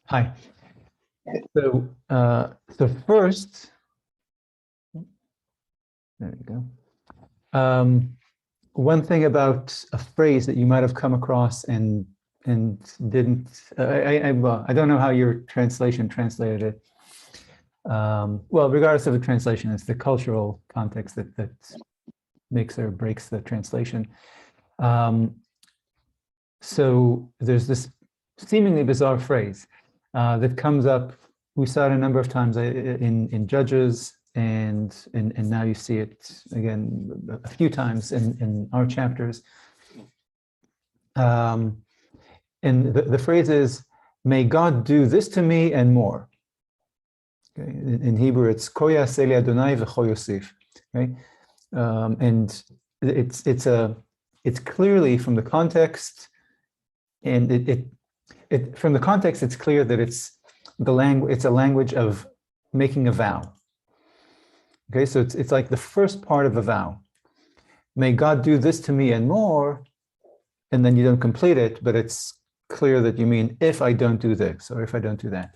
Hi. So first, there we go. One thing about a phrase that you might have come across and didn't. I don't know how your translation translated it. Well, regardless of the translation, it's the cultural context that makes or breaks the translation. So there's this seemingly bizarre phrase that comes up. We saw it a number of times in Judges, and now you see it again a few times in our chapters. And the phrase is, "May God do this to me and more." Okay? In Hebrew, it's "Ko ya'aseh li Adonai v'cho yosif." Okay? And it's clearly from the context, and from the context, it's clear that it's a language of making a vow. Okay, so it's like the first part of a vow. May God do this to me and more, and then you don't complete it, but it's clear that you mean if I don't do this or if I don't do that.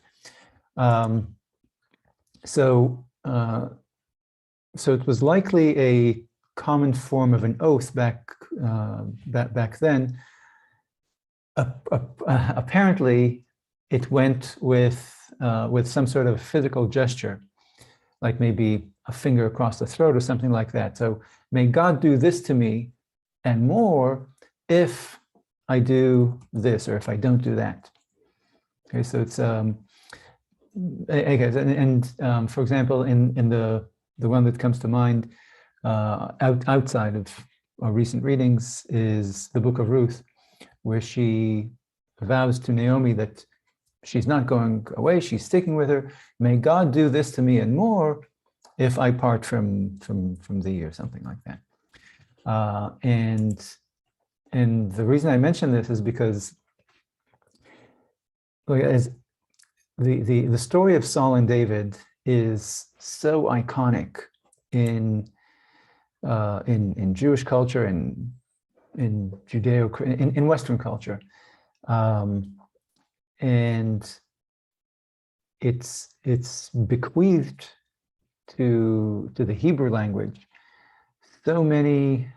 So it was likely a common form of an oath back then. Apparently, it went with some sort of physical gesture, like maybe a finger across the throat or something like that. So, may God do this to me and more if I do this or if I don't do that. Okay, so it's for example, in the one that comes to mind outside of our recent readings is the book of Ruth, where she vows to Naomi that she's not going away, she's sticking with her. May God do this to me and more if I part from thee, or something like that. And the reason I mention this is because as the story of Saul and David is so iconic in Jewish culture and in in Western culture, and it's bequeathed to the Hebrew language so many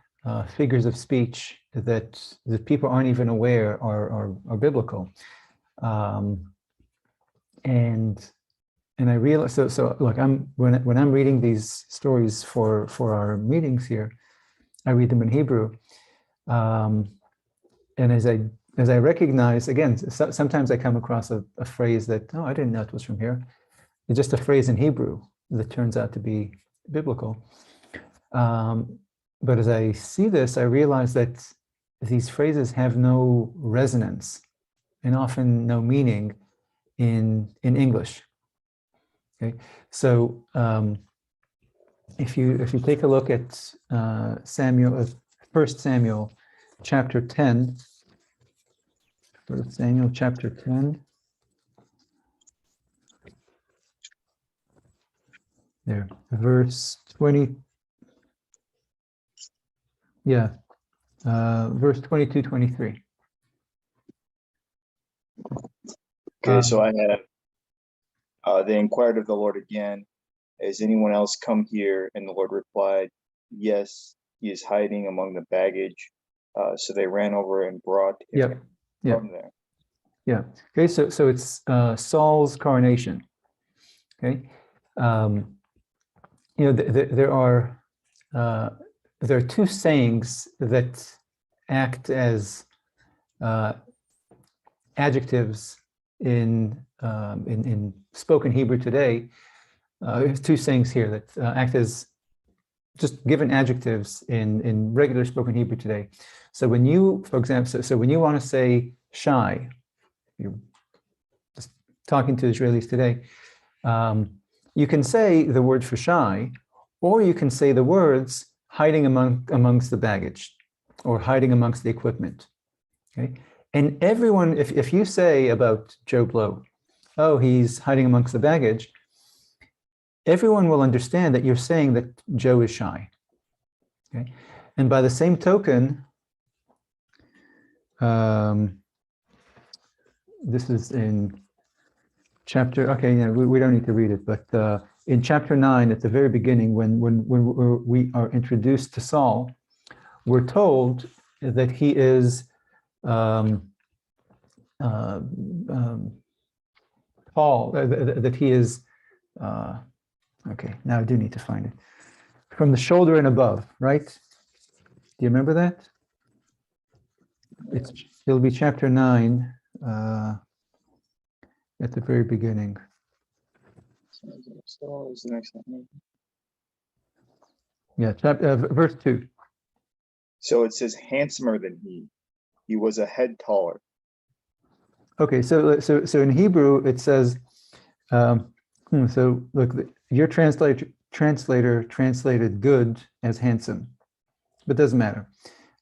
figures of speech that people aren't even aware are biblical, and I realize so look, when I'm reading these stories for our meetings here, I read them in Hebrew, and as I recognize, again, sometimes I come across a phrase that, I didn't know it was from here. It's just a phrase in Hebrew that turns out to be biblical. But as I see this, I realize that these phrases have no resonance and often no meaning in English. Okay, so if you take a look at 1 Samuel chapter 10. 1 Samuel chapter 10. There, verse 20. Yeah, verse 22, 23. Okay, so I have, they inquired of the Lord again, has anyone else come here? And the Lord replied, yes, he is hiding among the baggage. So they ran over and brought him from there. Yeah. Okay. So it's Saul's coronation. Okay. There are two sayings that act as adjectives in spoken Hebrew today. There's two sayings here that act as just given adjectives in regular spoken Hebrew today. So when you, for example, so when you want to say shy, you're just talking to Israelis today, you can say the word for shy, or you can say the words hiding amongst the baggage, or hiding amongst the equipment. Okay, and everyone, if you say about Joe Blow, oh, he's hiding amongst the baggage, everyone will understand that you're saying that Joe is shy. Okay, and by the same token, this is in chapter, okay, yeah, we don't need to read it, but in chapter 9, at the very beginning, when we are introduced to Saul, we're told that he is Paul, that he is, okay, now I do need to find it, from the shoulder and above, right? Do you remember that? It'll be chapter 9 at the very beginning. So is the next one. Yeah, verse 2. So it says handsomer than he. He was a head taller. Okay, so in Hebrew it says, so look, your translator translated good as handsome, but doesn't matter.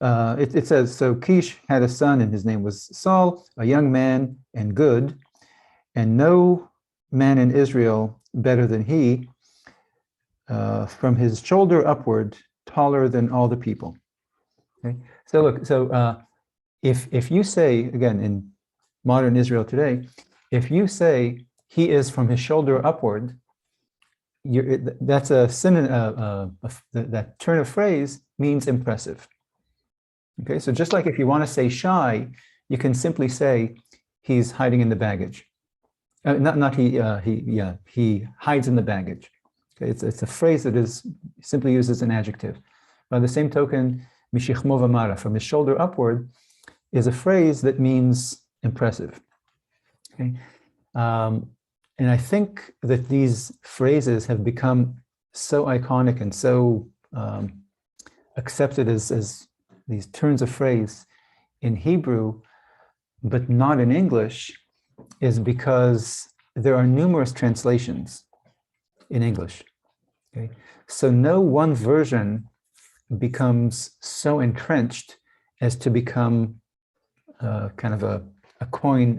It says, so Kish had a son and his name was Saul, a young man and good, and no man in Israel better than he, from his shoulder upward, taller than all the people. Okay, so look, so if you say, again, in modern Israel today, if you say he is from his shoulder upward, that's a synonym. That turn of phrase means impressive. Okay, so just like if you want to say shy, you can simply say he's hiding in the baggage. He hides in the baggage. Okay, it's a phrase that is simply used as an adjective. By the same token, mishichmo v'mara, from his shoulder upward, is a phrase that means impressive. Okay, and I think that these phrases have become so iconic and so accepted as these turns of phrase in Hebrew, but not in English, is because there are numerous translations in English. Okay, so no one version becomes so entrenched as to become kind of a coin,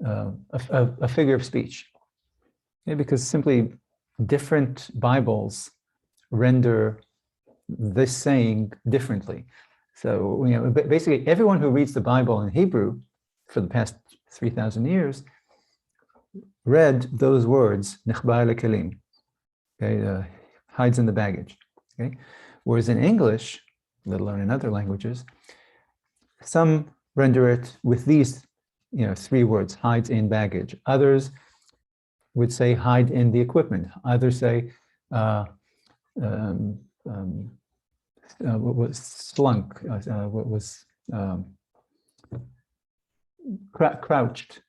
a figure of speech. Okay, because simply different Bibles render this saying differently. So, you know, basically everyone who reads the Bible in Hebrew for the past 3,000 years read those words, nechba lekelim, okay, hides in the baggage. Okay, whereas in English, let alone in other languages, some render it with these, you know, 3 words, hides in baggage. Others would say hide in the equipment. Others say what was slunk, what was crouched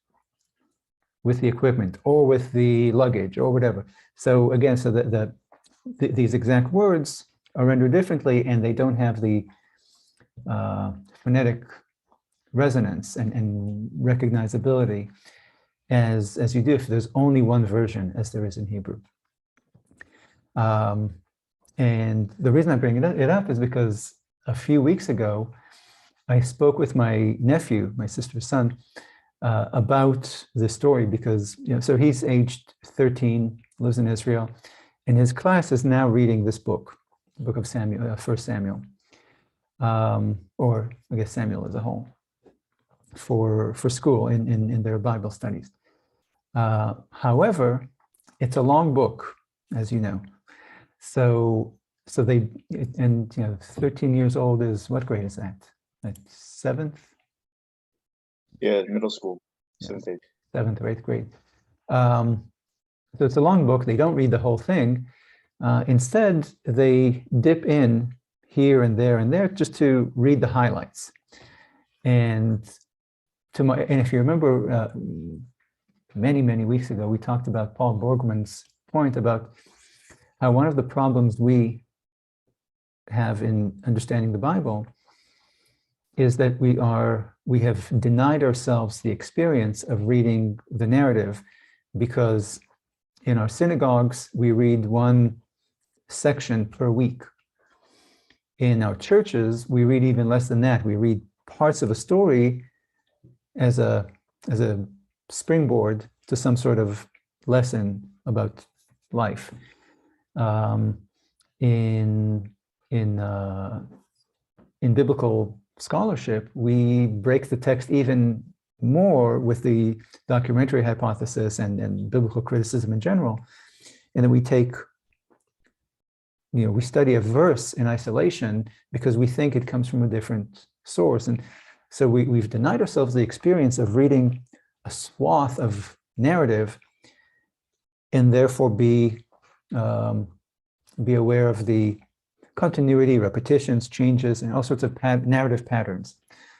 with the equipment or with the luggage or whatever. So again, so these exact words are rendered differently, and they don't have the phonetic resonance and recognizability as you do if there's only one version, as there is in Hebrew. And the reason I bring it up is because a few weeks ago, I spoke with my nephew, my sister's son, about this story because, you know, so he's aged 13, lives in Israel, and his class is now reading this book, the book of Samuel, 1 Samuel, or I guess Samuel as a whole, for school in their Bible studies. However, it's a long book, as you know. So they, and you know, 13 years old is, what grade is that? Like 7th? Yeah, middle school, 7th, 8th. 7th or 8th grade. So it's a long book. They don't read the whole thing. Instead, they dip in here and there just to read the highlights. And if you remember, many weeks ago, we talked about Paul Borgman's point about how one of the problems we have in understanding the Bible is that we have denied ourselves the experience of reading the narrative, because in our synagogues, we read one section per week. In our churches, we read even less than that. We read parts of a story as a springboard to some sort of lesson about life. In biblical scholarship, we break the text even more with the documentary hypothesis and biblical criticism in general. And then we take, we study a verse in isolation because we think it comes from a different source. And so we've denied ourselves the experience of reading a swath of narrative and therefore be aware of the continuity, repetitions, changes, and all sorts of narrative patterns.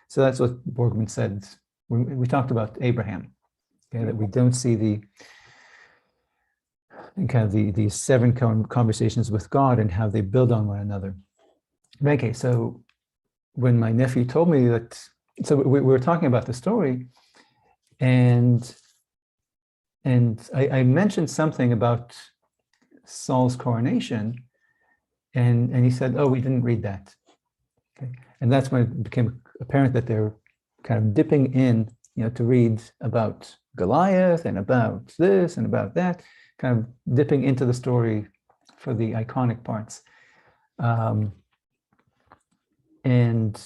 So that's what Borgman said. We talked about Abraham, okay, that we don't see the kind of the 7 conversations with God and how they build on one another. Okay, so when my nephew told me that, so we were talking about the story, and I mentioned something about Saul's coronation, and he said, "Oh, we didn't read that." Okay, and that's when it became apparent that they're kind of dipping in, to read about Goliath and about this and about that, kind of dipping into the story for the iconic parts, and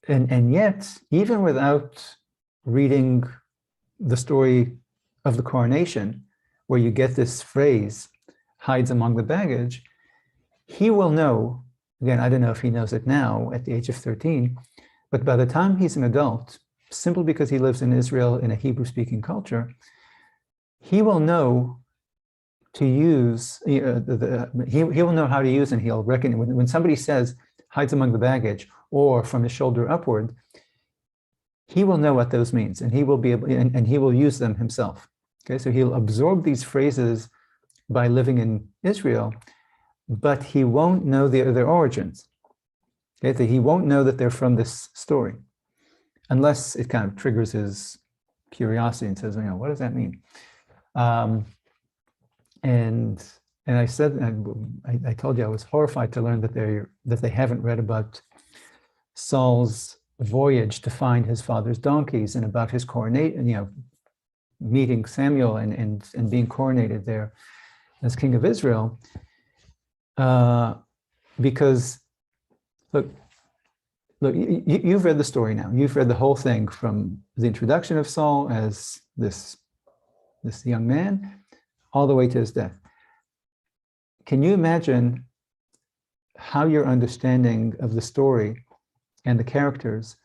yet, even without reading the story of the coronation, where you get this phrase, hides among the baggage, he will know, again, I don't know if he knows it now at the age of 13, but by the time he's an adult, simply because he lives in Israel in a Hebrew-speaking culture, he will know to use, he will know how to use, and he'll reckon, when somebody says, hides among the baggage, or from his shoulder upward, he will know what those means, and he will be able, and he will use them himself. Okay, so he'll absorb these phrases by living in Israel, but he won't know their origins. Okay, so he won't know that they're from this story, unless it kind of triggers his curiosity and says, what does that mean? And I said, I told you I was horrified to learn that they haven't read about Saul's voyage to find his father's donkeys and about his coronation, meeting Samuel and being coronated there as king of Israel. Because look, you've read the story now. You've read the whole thing from the introduction of Saul as this young man all the way to his death. Can you imagine how your understanding of the story and the characters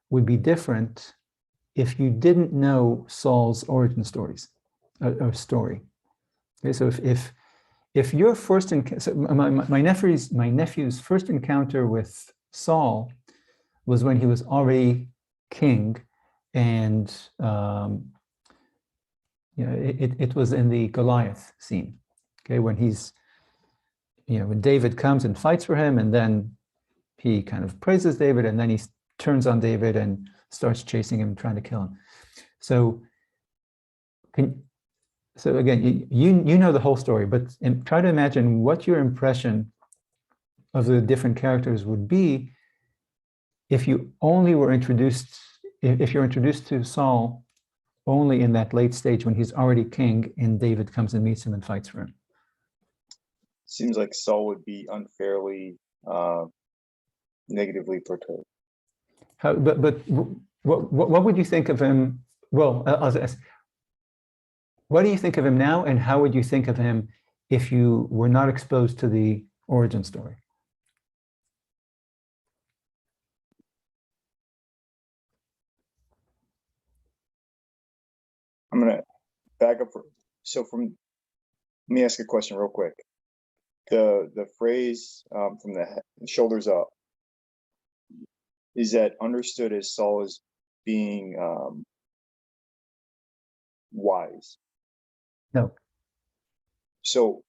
would be different if you didn't know Saul's origin stories or story? Okay, so if your first so my nephew's first encounter with Saul was when he was already king, and it was in the Goliath scene. Okay, when he's when David comes and fights for him, and then he kind of praises David, and then he turns on David and starts chasing him, trying to kill him. So again, you know the whole story, but try to imagine what your impression of the different characters would be if you only were introduced, if you're introduced to Saul only in that late stage when he's already king and David comes and meets him and fights for him. Seems like Saul would be unfairly negatively portrayed. But what would you think of him? Well, I'll ask, what do you think of him now, and how would you think of him if you were not exposed to the origin story? I'm gonna back up let me ask a question real quick. The phrase from the shoulders up, is that understood as Saul as being wise? No. So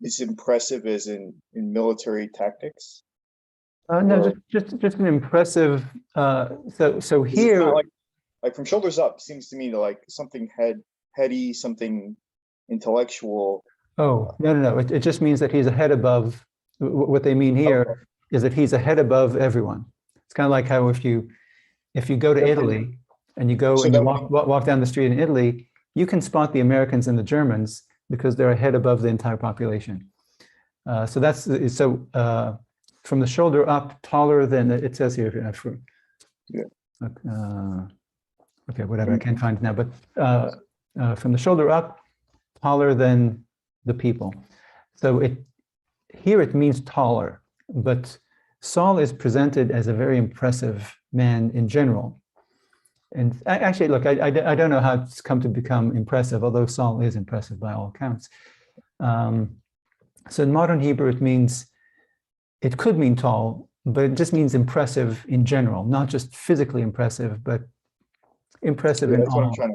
it's impressive as in military tactics? No, just an impressive. So here, like from shoulders up seems to me to like something heady, something intellectual. Oh, no. It just means that he's a head above. What they mean here is that he's a head above everyone. It's kind of like how if you go to Italy and you go and you walk down the street in Italy, you can spot the Americans and the Germans because they're a head above the entire population. So from the shoulder up, taller than it says here. Yeah. Okay, whatever, I can't find it now, but from the shoulder up, taller than the people. So here it means taller, but Saul is presented as a very impressive man in general. And actually, look, I don't know how it's come to become impressive, although Saul is impressive by all accounts. So in modern Hebrew, it could mean tall, but it just means impressive in general, not just physically impressive, but impressive in that's all. what I'm trying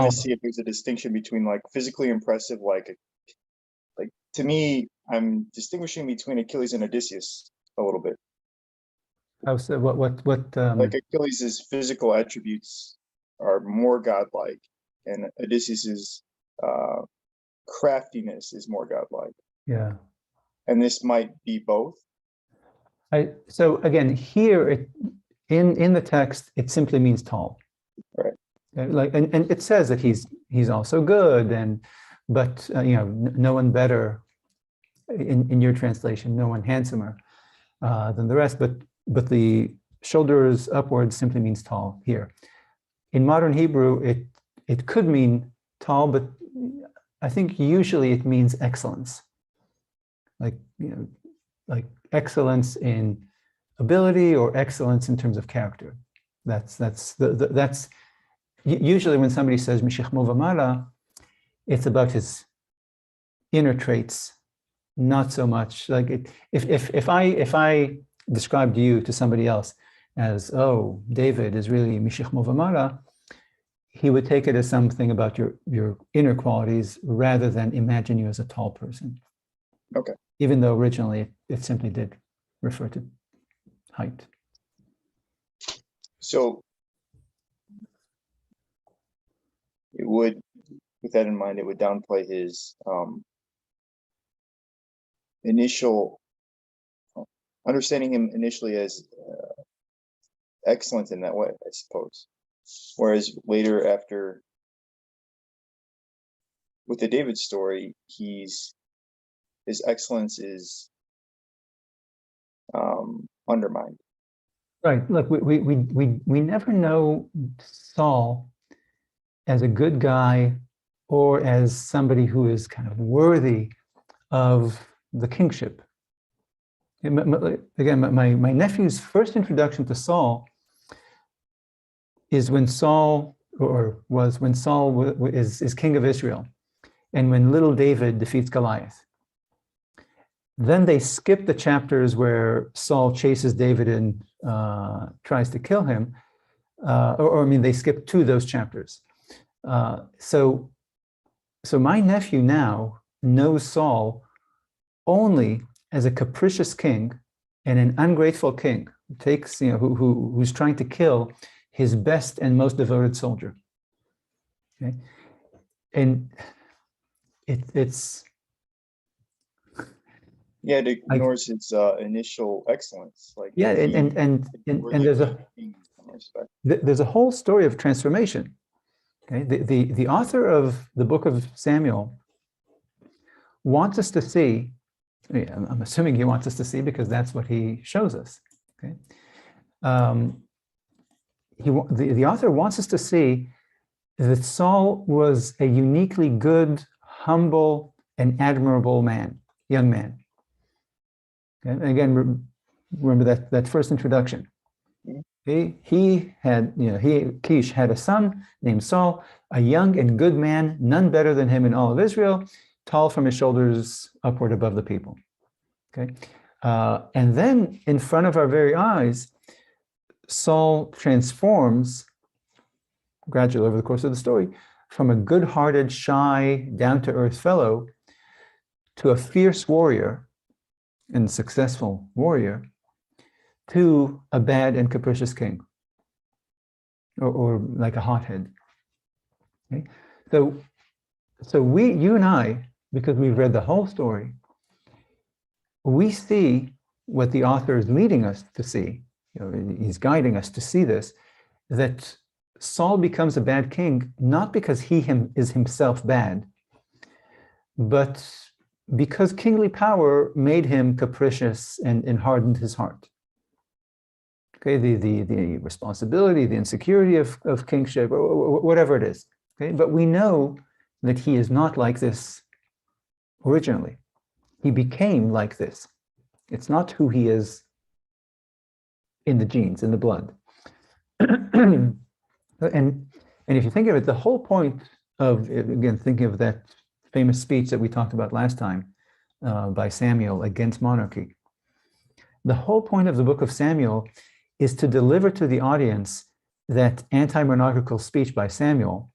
to see if there's a distinction between like physically impressive, like to me, I'm distinguishing between Achilles and Odysseus a little bit. Oh, so what like Achilles' physical attributes are more godlike, and Odysseus's craftiness is more godlike. Yeah. And this might be both. So again, here in the text, it simply means tall. Right. Like, and it says that he's also good, but no one better in your translation, no one handsomer than the rest. But the shoulders upwards simply means tall here. In modern Hebrew, it could mean tall, but I think usually it means excellence. Like excellence in ability or excellence in terms of character. That's usually when somebody says Mishechmo v'mala, it's about his inner traits, not so much like if I described you to somebody else as, oh, David is really Mishechmo v'mala, he would take it as something about your inner qualities rather than imagine you as a tall person. Okay. Even though originally it simply did refer to height. So it would, with that in mind, it would downplay his initial understanding him initially as excellent in that way, I suppose. Whereas later, after with the David story, his excellence is undermined. Right. Look, we never know Saul as a good guy or as somebody who is kind of worthy of the kingship. Again, my nephew's first introduction to Saul is when Saul is king of Israel, and when little David defeats Goliath. Then they skip the chapters where Saul chases David and tries to kill him, they skip to those chapters. So my nephew now knows Saul only as a capricious king and an ungrateful king who takes, who's trying to kill his best and most devoted soldier. Okay, and it's it ignores his initial excellence. Like and there's a whole story of transformation. Okay, the author of the book of Samuel wants us to see. I'm assuming he wants us to see because that's what he shows us. Okay, the author wants us to see that Saul was a uniquely good, humble, and admirable young man. Okay? And again, remember that first introduction. He had, Kish had a son named Saul, a young and good man, none better than him in all of Israel, tall from his shoulders upward above the people. Okay, and then in front of our very eyes, Saul transforms gradually over the course of the story from a good-hearted, shy, down-to-earth fellow to a fierce warrior and successful warrior to a bad and capricious king, or like a hothead. Okay? So you and I, because we've read the whole story, we see what the author is leading us to see. He's guiding us to see this, that Saul becomes a bad king, not because he is himself bad, but because kingly power made him capricious and hardened his heart. Okay, the responsibility, the insecurity of kingship, or whatever it is. Okay, but we know that he is not like this originally. He became like this. It's not who he is in the genes, in the blood. and if you think of it, the whole point of, again, thinking of that famous speech that we talked about last time by Samuel against monarchy, the whole point of the book of Samuel is to deliver to the audience that anti-monarchical speech by Samuel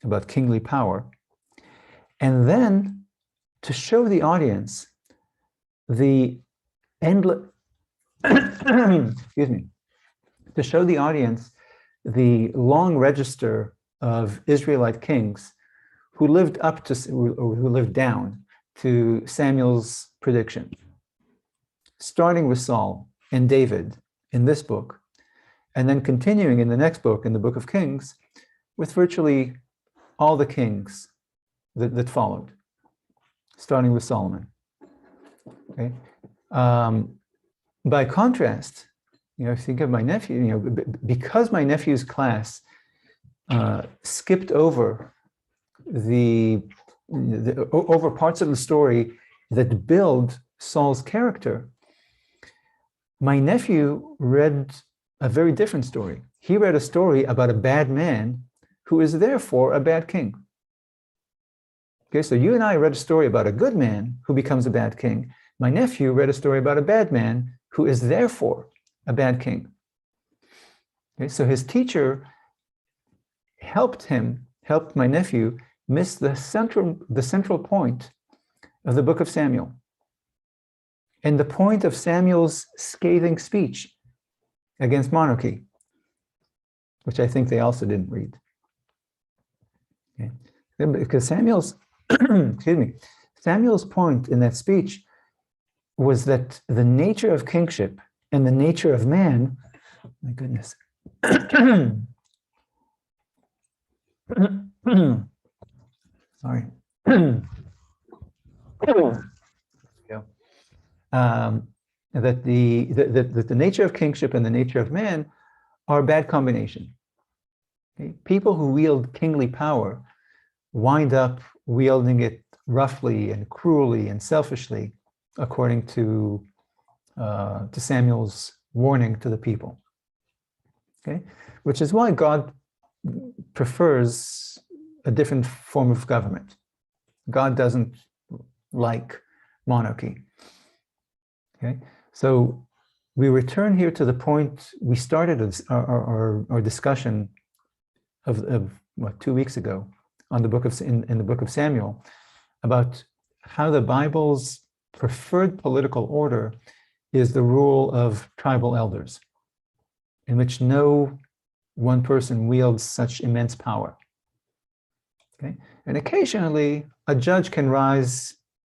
about kingly power, and then to show the audience the endless, excuse me, to show the audience the long register of Israelite kings who lived up to, or who lived down to Samuel's prediction, starting with Saul and David in this book, and then continuing in the next book, in the book of Kings, with virtually all the kings that followed, starting with Solomon. Okay. By contrast, think of my nephew, because my nephew's class skipped over over parts of the story that build Saul's character, my nephew read a very different story. He read a story about a bad man who is therefore a bad king. Okay, so you and I read a story about a good man who becomes a bad king. My nephew read a story about a bad man who is therefore a bad king. Okay, so his teacher helped my nephew miss the central point of the book of Samuel, and the point of Samuel's scathing speech against monarchy, which I think they also didn't read. Okay? Because Samuel's, excuse me, Samuel's point in that speech was that the nature of kingship and the nature of man, my goodness, sorry. That the nature of kingship and the nature of man are a bad combination. Okay? People who wield kingly power wind up wielding it roughly and cruelly and selfishly, according to Samuel's warning to the people. Okay, which is why God prefers a different form of government. God doesn't like monarchy. Okay, so we return here to the point we started our discussion of what, 2 weeks ago on the book of in the book of Samuel, about how the Bible's preferred political order is the rule of tribal elders, in which no one person wields such immense power. Okay, and occasionally a judge can rise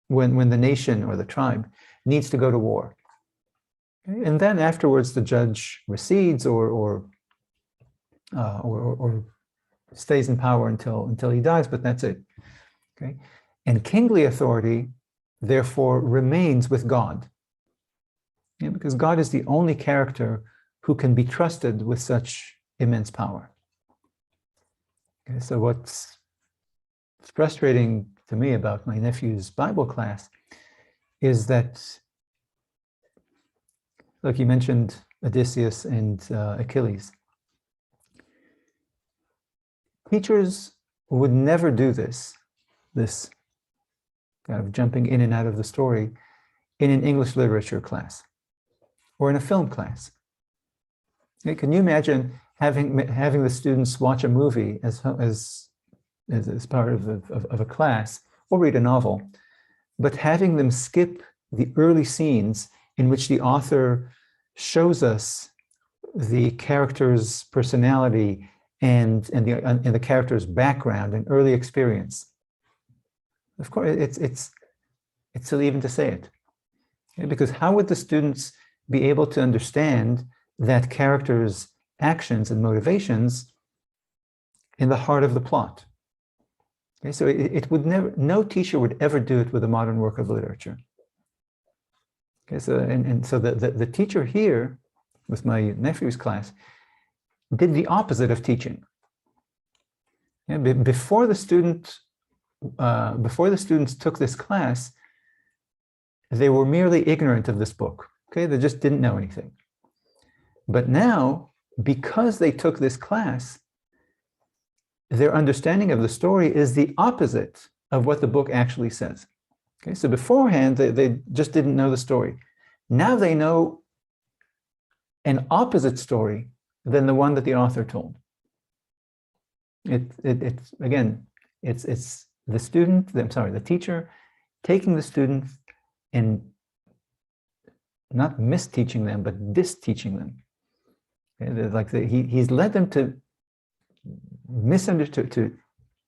when the nation or the tribe needs to go to war. Okay? And then afterwards the judge recedes or stays in power until he dies, but that's it. Okay, and kingly authority therefore remains with God. Yeah, because God is the only character who can be trusted with such immense power. Okay, so what's frustrating to me about my nephew's Bible class is that, look, you mentioned Odysseus and Achilles. Teachers would never do this kind of jumping in and out of the story in an English literature class or in a film class. Okay, can you imagine having the students watch a movie as part of a class, or read a novel, but having them skip the early scenes in which the author shows us the character's personality and the character's background and early experience? Of course, it's silly even to say it. Okay? Because how would the students be able to understand that character's actions and motivations in the heart of the plot? Okay, so it would never, no teacher would ever do it with a modern work of literature. Okay, so and so the teacher here with my nephew's class did the opposite of teaching. Yeah, before the students took this class, they were merely ignorant of this book. Okay, they just didn't know anything. But now, because they took this class, their understanding of the story is the opposite of what the book actually says. Okay, so beforehand, they just didn't know the story. Now they know an opposite story than the one that the author told. It's again, it's the student, I'm sorry, the teacher taking the students and not misteaching them, but disteaching them. Okay? Like he's led them to misunderstand, to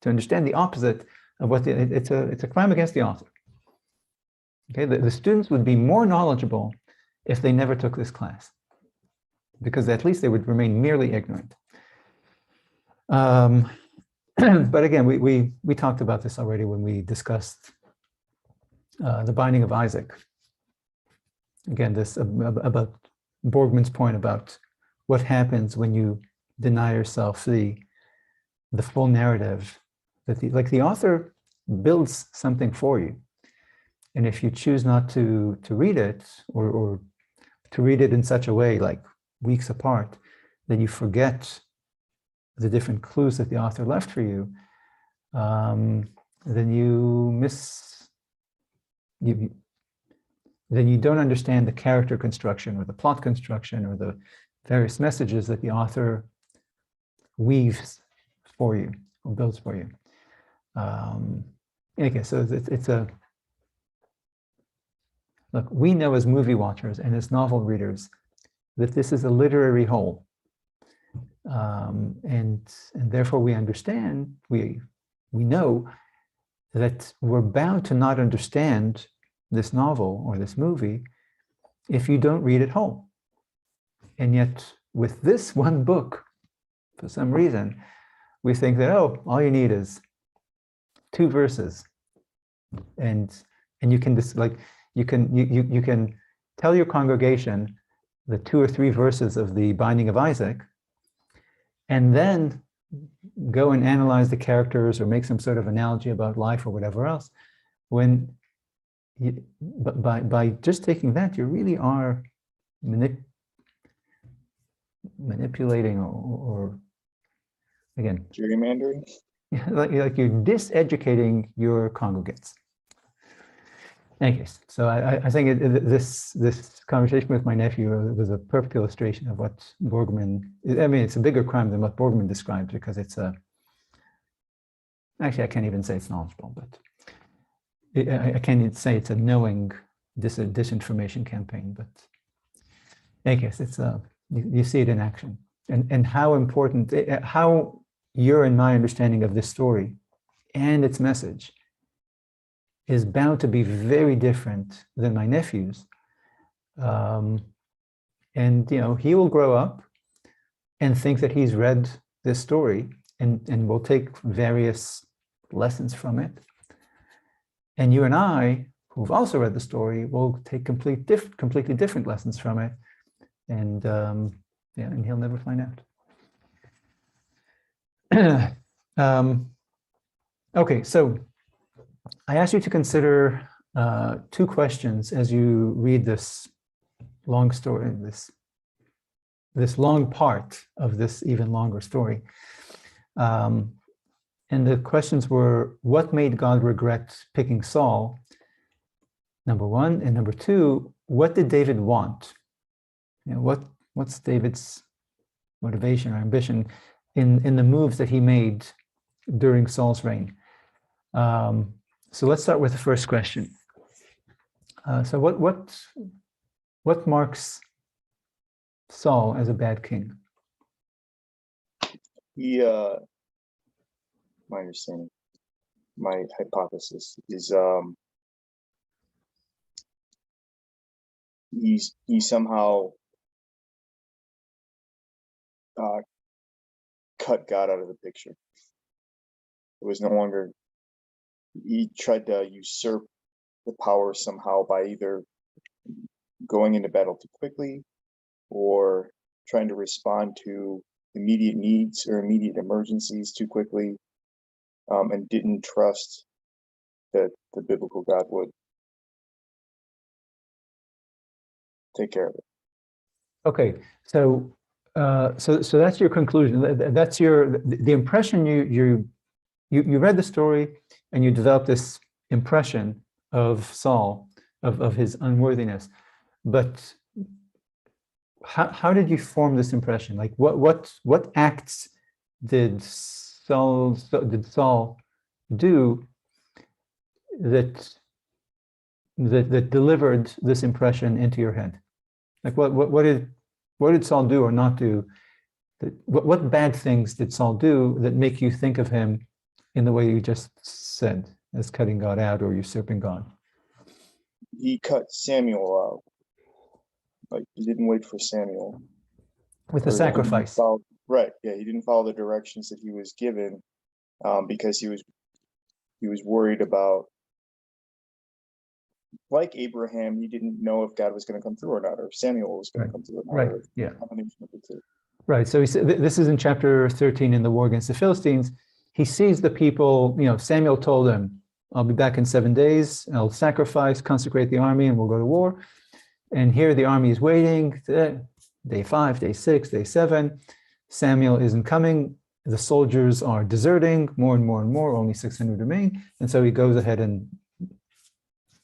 understand the opposite of what it's a crime against the author. Okay, the students would be more knowledgeable if they never took this class, because at least they would remain merely ignorant. But again, we talked about this already when we discussed the binding of Isaac. Again, this about Borgman's point about what happens when you deny yourself the full narrative, that the author builds something for you, and if you choose not to read it, or to read it in such a way, like weeks apart, then you forget the different clues that the author left for you, then then you don't understand the character construction or the plot construction or the various messages that the author weaves for you or builds for you. Okay, so it's a, look, we know as movie watchers and as novel readers that this is a literary whole. And therefore we understand, we know that we're bound to not understand this novel or this movie if you don't read it whole. And yet with this one book, for some reason, we think that, oh, all you need is 2 verses. And you can just like, you can tell your congregation the 2 or 3 verses of the Binding of Isaac, and then go and analyze the characters or make some sort of analogy about life or whatever else. When by just taking that, you really are manipulating or again, gerrymandering. like you're diseducating your congregants. Anyways, so I think this conversation with my nephew was a perfect illustration of what Borgman, I mean, it's a bigger crime than what Borgman described, because it's actually, I can't even say it's knowledgeable, but I can't even say it's a knowing disinformation campaign, but anyways, it's you see it in action, and how important, how your and my understanding of this story and its message is bound to be very different than my nephew's. And, you know, he will grow up and think that he's read this story and will take various lessons from it. And you and I, who've also read the story, will take completely different lessons from it. And, yeah, and he'll never find out. Okay, so I ask you to consider 2 questions as you read this long story, this long part of this even longer story. And the questions were, what made God regret picking Saul? Number 1, and number 2, what did David want? You know, what's David's motivation or ambition in the moves that he made during Saul's reign? So let's start with the first question. So what marks Saul as a bad king? My understanding, my hypothesis is he somehow cut God out of the picture. It was no longer he tried to usurp the power somehow by either going into battle too quickly or trying to respond to immediate needs or immediate emergencies too quickly, and didn't trust that the biblical God would take care of it. Okay, so so that's your conclusion. That's the impression you read the story and you developed this impression of Saul, of his unworthiness. But how did you form this impression? Like what acts did Saul do that delivered this impression into your head? Like what did Saul do or not do? What bad things did Saul do that make you think of him in the way you just said, as cutting God out or usurping God? He cut Samuel out. Like, he didn't wait for Samuel. With the sacrifice. Right, yeah, he didn't follow the directions that he was given, because he was worried about, like Abraham, he didn't know if God was going to come through or not, or if Samuel was going to come through or not. Right, or yeah. Combination of the two. Right, so he said, this is in chapter 13 in the war against the Philistines. He sees the people, Samuel told him, I'll be back in 7 days, I'll sacrifice, consecrate the army, and we'll go to war. And here the army is waiting, day 5, day 6, day 7. Samuel isn't coming. The soldiers are deserting, more and more and more, only 600 remain. And so he goes ahead and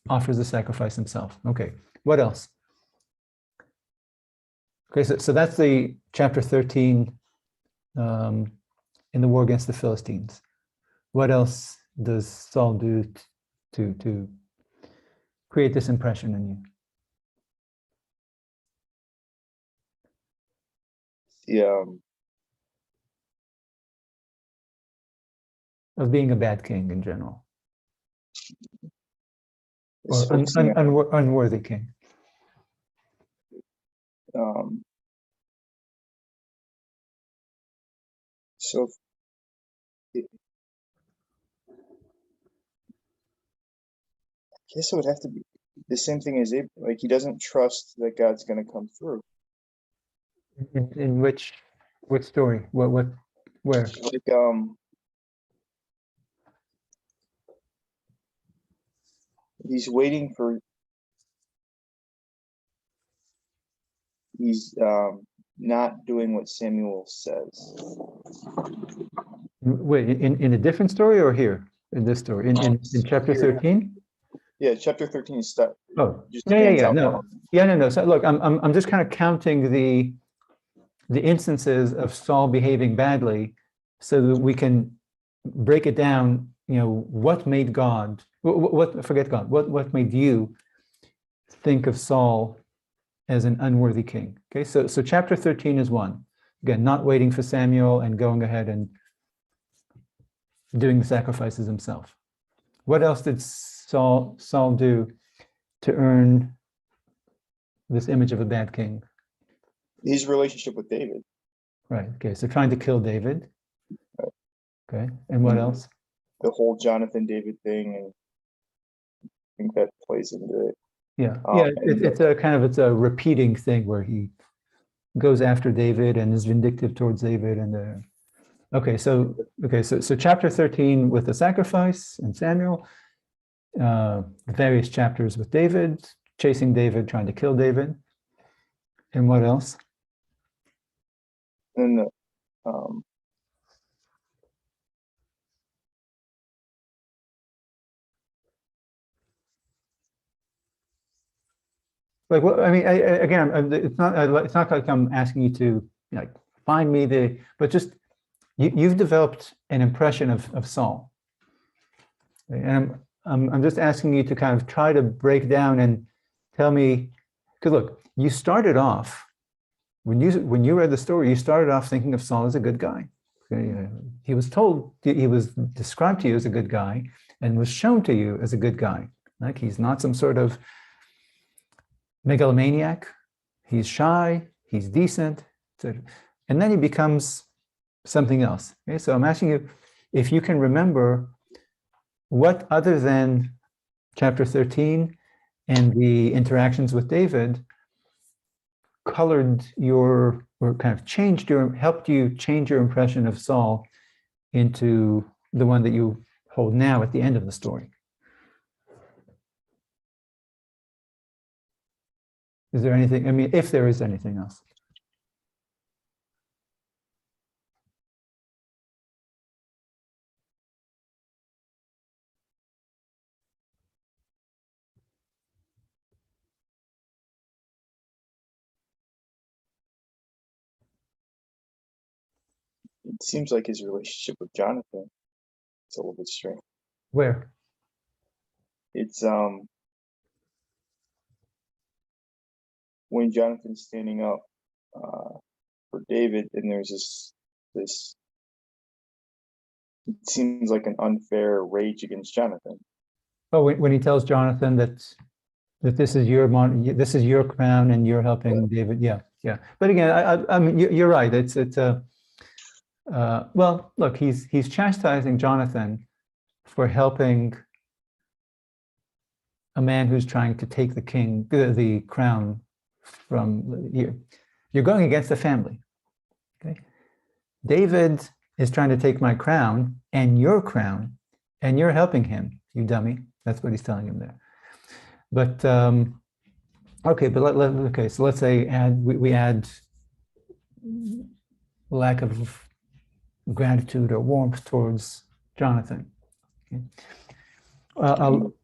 offers the sacrifice himself. Okay, what else? Okay, so that's the chapter 13 in the war against the Philistines. What else does Saul do to create this impression in you? Yeah. Of being a bad king in general, or unworthy king. So I guess it would have to be the same thing as Abraham. Like, he doesn't trust that God's going to come through. In which story? What where? Like, he's waiting for. He's not doing what Samuel says. Wait, in a different story or here in this story in chapter 13? Yeah, chapter 13 stuff. Oh, no. So look, I'm just kind of counting the instances of Saul behaving badly, so that we can break it down. What made God? Forget God. What made you think of Saul as an unworthy king? Okay, so chapter 13 is one. Again, not waiting for Samuel and going ahead and doing the sacrifices himself. What else did Saul do to earn this image of a bad king? His relationship with David. Right. Okay. So trying to kill David. Okay. And what else? The whole Jonathan David thing, and I think that plays into it. Yeah. It's a repeating thing where he goes after David and is vindictive towards David. And so chapter 13 with the sacrifice and Samuel, various chapters with David, chasing David, trying to kill David. And what else? And like, what I mean, again, it's not like I'm asking you to find me but just you've developed an impression of Saul, and I'm just asking you to kind of try to break down and tell me, because look, you started off when you read the story, you started off thinking of Saul as a good guy. He was described to you as a good guy and was shown to you as a good guy. Like, he's not some sort of megalomaniac. He's shy, he's decent, and then he becomes something else. Okay, so I'm asking you if you can remember what other than chapter 13 and the interactions with David colored your, or kind of changed your, helped you change your impression of Saul into the one that you hold now at the end of the story? Is there anything, I mean, if there is anything else? It seems like his relationship with Jonathan is a little bit strange. Where? It's when Jonathan's standing up for David, and there's this it seems like an unfair rage against Jonathan. Oh, when he tells Jonathan that this is your crown and you're helping David. Yeah, yeah. But again, I mean, you're right. It's well, look, he's chastising Jonathan for helping a man who's trying to take the crown from you. You're going against the family. Okay, David is trying to take my crown and your crown, and you're helping him, you dummy. That's what he's telling him there. But okay, but okay. So let's say we add lack of gratitude or warmth towards Jonathan. Okay.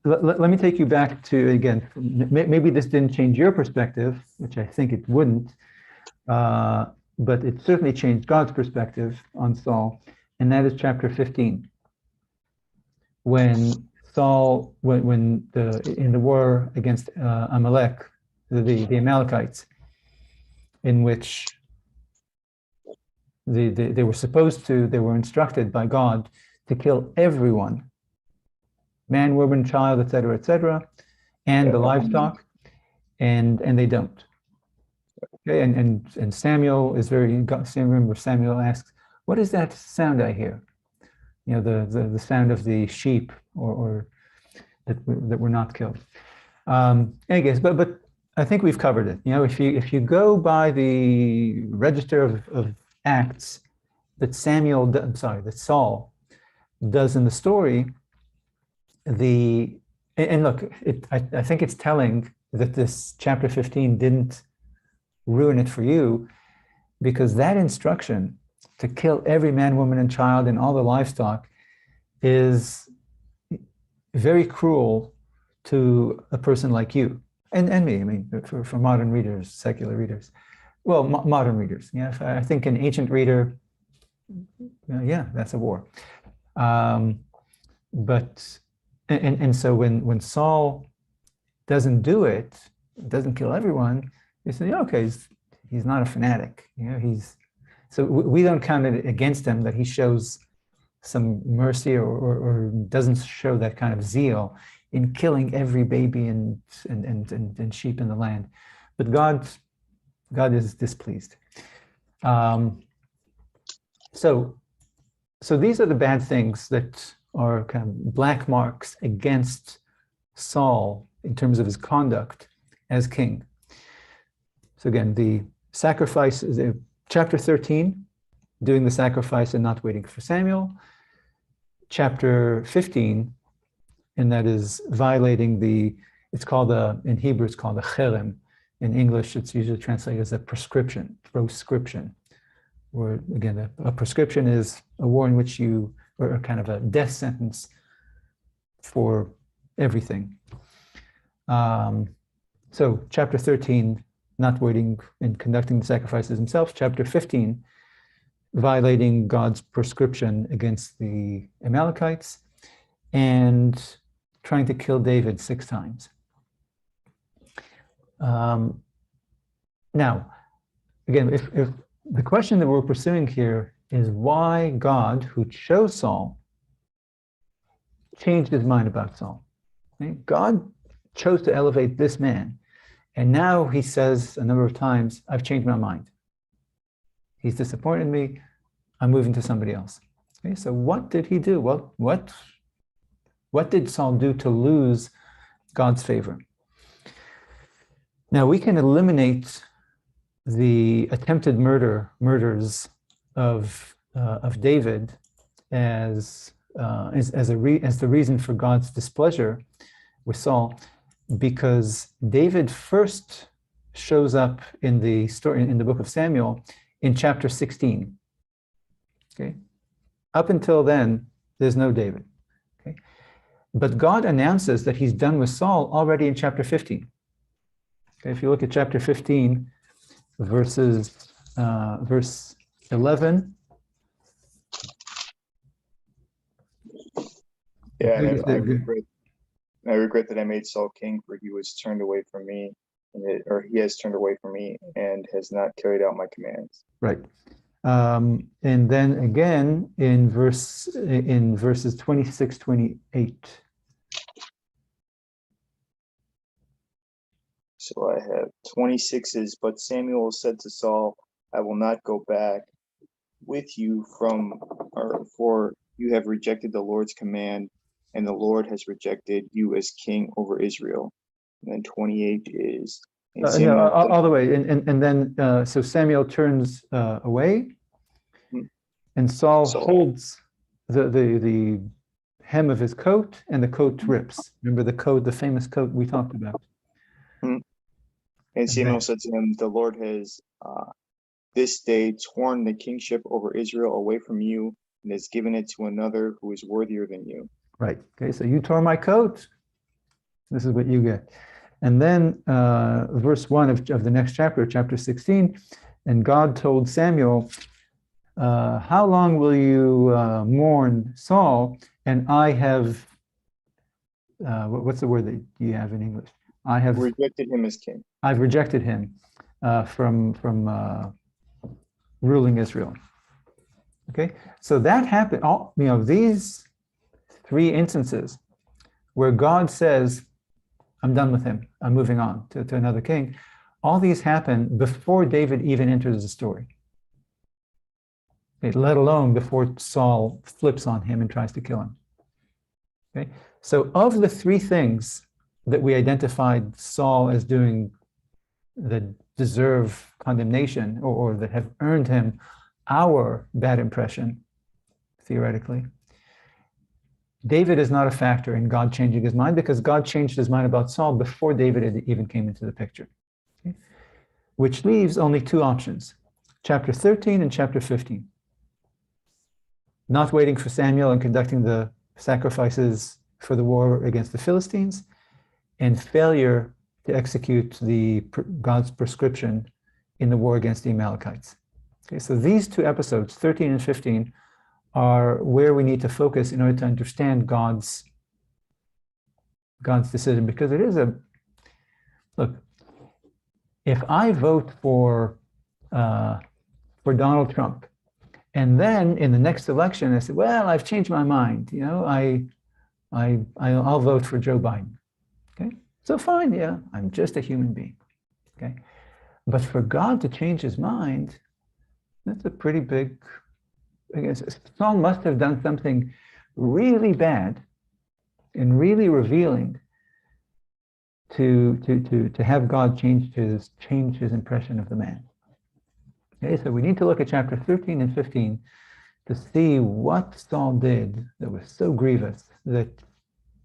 Let me take you back to, again, maybe this didn't change your perspective, which I think it wouldn't, but it certainly changed God's perspective on Saul, and that is chapter 15. When Saul, in the war against Amalek, the Amalekites, in which they were instructed by God to kill everyone, man, woman, child, etc., and the livestock, and they don't. Okay, and Samuel is Samuel asks, "What is that sound I hear?" You know, the sound of the sheep, or that were not killed. I guess, but I think we've covered it. You know, if you go by the register of acts that that Saul does in the story, and look, I think it's telling that this chapter 15 didn't ruin it for you, because that instruction to kill every man, woman, and child and all the livestock is very cruel to a person like you and me. I mean, for modern readers, secular readers. Well, modern readers. Yeah, I think an ancient reader, yeah, that's a war. But so when Saul doesn't do it, doesn't kill everyone, you say, okay, he's not a fanatic. You know, so we don't count it against him that he shows some mercy or doesn't show that kind of zeal in killing every baby and sheep in the land. But God is displeased. So these are the bad things that are kind of black marks against Saul in terms of his conduct as king. So again, the sacrifice is chapter 13, doing the sacrifice and not waiting for Samuel. Chapter 15, and that is violating it's called in Hebrew, it's called a cherem. In English, it's usually translated as a proscription, where again, a proscription is a war in which or kind of a death sentence for everything. So chapter 13, not waiting and conducting the sacrifices himself. Chapter 15, violating God's prescription against the Amalekites and trying to kill David 6 times. Now, again, if the question that we're pursuing here is why God, who chose Saul, changed his mind about Saul. Okay? God chose to elevate this man, and now he says a number of times, I've changed my mind. He's disappointed me. I'm moving to somebody else. Okay, so what did he do? Well, what What did Saul do to lose God's favor? Now we can eliminate the attempted murders of David as the reason for God's displeasure with Saul, because David first shows up in the story in the book of Samuel in chapter 16. Okay, up until then, there's no David. Okay, but God announces that He's done with Saul already in chapter 15. Okay, if you look at chapter 15, verse 11. Yeah, and I regret that I made Saul king, for he was turned away from me, or he has turned away from me and has not carried out my commands. Right. And then again in verses 26, 28. So I have 26 is, but Samuel said to Saul, I will not go back with you for you have rejected the Lord's command, and the Lord has rejected you as king over Israel. And then 28 is, No, all the way. And then, so Samuel turns away, and Saul holds the hem of his coat, and the coat rips. Remember the famous coat we talked about. And Samuel said to him, the Lord has this day torn the kingship over Israel away from you and has given it to another who is worthier than you. Right. Okay, so you tore my coat. This is what you get. And then verse 1 of the next chapter, chapter 16, and God told Samuel, how long will you mourn Saul? And I have, what's the word that you have in English? I have rejected him as king. I've rejected him from ruling Israel. Okay, so that happened. These three instances where God says, I'm done with him, I'm moving on to another king. All these happen before David even enters the story. Okay, let alone before Saul flips on him and tries to kill him. Okay, so of the three things that we identified Saul as doing that deserve condemnation or that have earned him our bad impression, theoretically, David is not a factor in God changing his mind, because God changed his mind about Saul before David even came into the picture. Okay? Which leaves only two options, chapter 13 and chapter 15. Not waiting for Samuel and conducting the sacrifices for the war against the Philistines, and failure to execute God's prescription in the war against the Amalekites. Okay, so these two episodes, 13 and 15, are where we need to focus in order to understand God's decision, because it is look, if I vote for Donald Trump, and then in the next election I say, well, I've changed my mind, I'll vote for Joe Biden. Okay, so fine, yeah, I'm just a human being. Okay, but for God to change his mind, that's a pretty big. I guess Saul must have done something really bad and really revealing to have God change his impression of the man. Okay, so we need to look at chapter 13 and 15 to see what Saul did that was so grievous that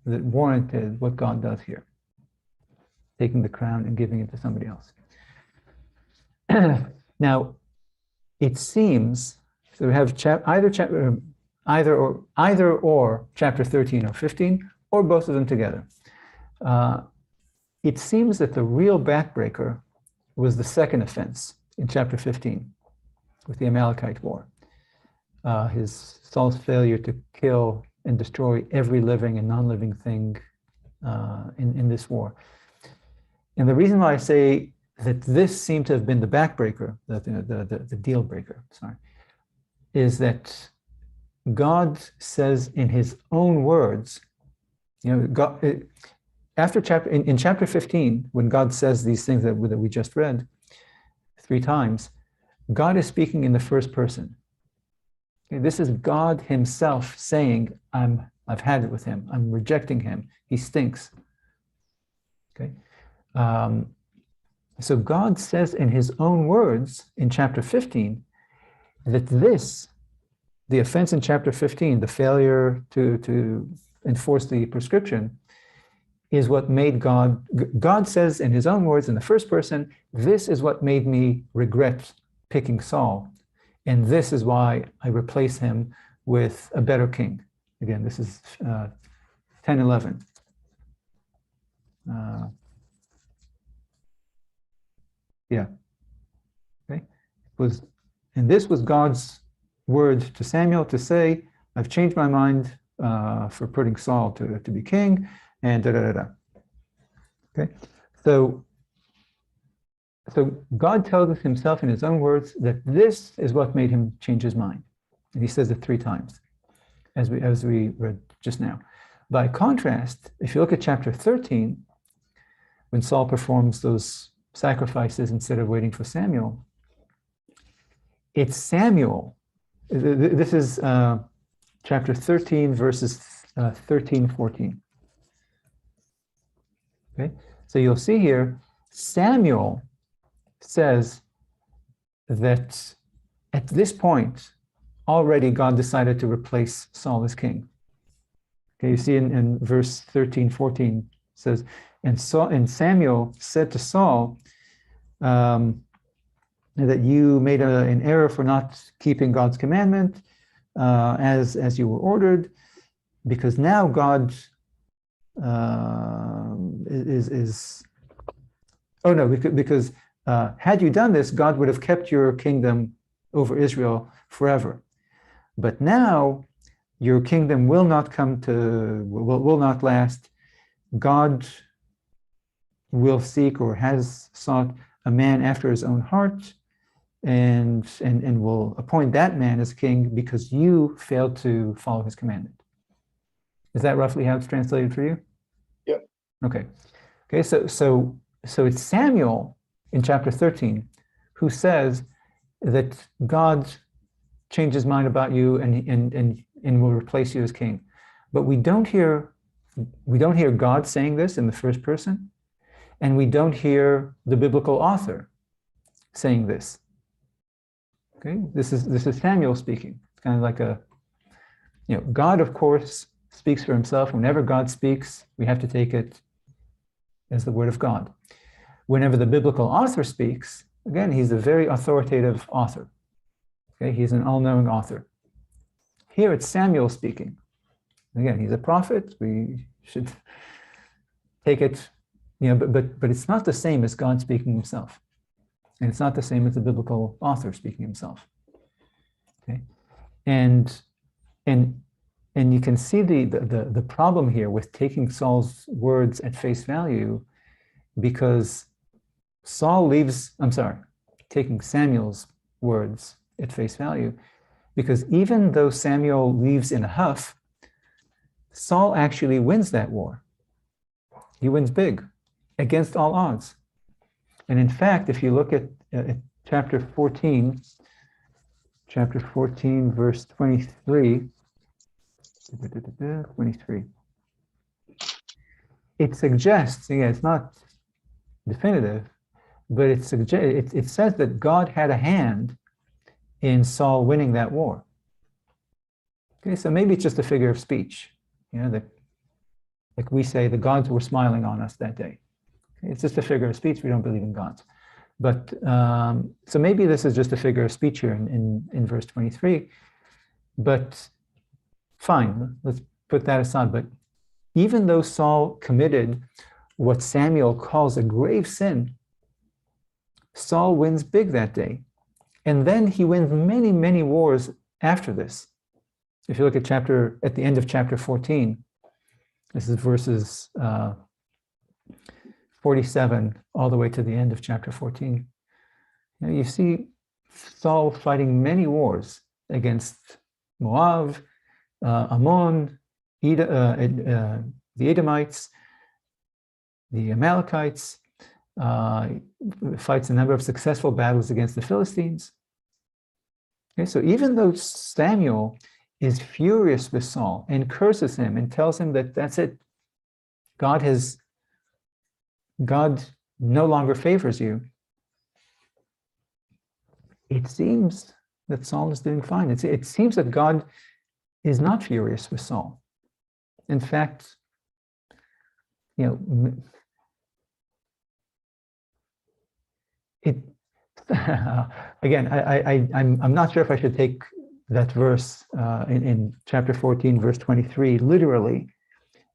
warranted what God does here, taking the crown and giving it to somebody else. Now, it seems, so we have either or chapter 13 or 15, or both of them together. It seems that the real backbreaker was the second offense in chapter 15 with the Amalekite war. Saul's failure to kill and destroy every living and non-living thing in this war. And the reason why I say that this seemed to have been the backbreaker, the deal breaker, is that God says in his own words, God, in chapter 15, when God says these things that we just read 3 times, God is speaking in the first person. Okay, this is God himself saying, I'm I've had it with him. I'm rejecting him. He stinks. Okay. So God says in his own words in chapter 15 that the offense in chapter 15, the failure to enforce the prescription, is what made God says in his own words in the first person, this is what made me regret picking Saul. And this is why I replace him with a better king. Again, this is 10:11. Yeah. Okay. And this was God's word to Samuel to say, I've changed my mind for putting Saul to be king, and da da da da. Okay. So God tells us himself in his own words that this is what made him change his mind. And he says it 3 times, as we read just now. By contrast, if you look at chapter 13, when Saul performs those sacrifices instead of waiting for Samuel, it's Samuel. This is chapter 13, verses 13, 14. Okay, so you'll see here, Samuel says that at this point, already God decided to replace Saul as king. Okay, you see in verse 13, 14, says, and Samuel said to Saul, that you made an error for not keeping God's commandment as you were ordered, because now God because had you done this, God would have kept your kingdom over Israel forever. But now your kingdom will not last. God will seek or has sought a man after his own heart, and will appoint that man as king because you failed to follow his commandment. Is that roughly how it's translated for you? Yep. Okay. So it's Samuel in chapter 13 who says that God changed his mind about you and will replace you as king. But we don't hear God saying this in the first person, and we don't hear the biblical author saying this. Okay, this is Samuel speaking. It's kind of like God, of course, speaks for himself. Whenever God speaks, we have to take it as the word of God. Whenever the biblical author speaks, again, he's a very authoritative author. Okay, he's an all-knowing author. Here it's Samuel speaking. Again, he's a prophet. We should take it, but it's not the same as God speaking himself. And it's not the same as the biblical author speaking himself. Okay, and you can see the problem here with taking Saul's words at face value, because taking Samuel's words at face value, because even though Samuel leaves in a huff, Saul actually wins that war. He wins big, against all odds. And in fact, if you look at chapter 14, verse 23, it suggests, it's not definitive, but it says that God had a hand in Saul winning that war. Okay, so maybe it's just a figure of speech, that, like we say, the gods were smiling on us that day. It's just a figure of speech. We don't believe in gods. But so maybe this is just a figure of speech here in verse 23. But fine, let's put that aside. But even though Saul committed what Samuel calls a grave sin, Saul wins big that day. And then he wins many, many wars after this. If you look at the end of chapter 14, this is verses 47 all the way to the end of chapter 14. You see Saul fighting many wars against Moab, Ammon, the Edomites, the Amalekites, fights a number of successful battles against the Philistines. Okay, so even though Samuel is furious with Saul and curses him and tells him that that's it. God no longer favors you. It seems that Saul is doing fine. It seems that God is not furious with Saul. In fact, again, I'm not sure if I should take that verse in chapter 14, verse 23, literally,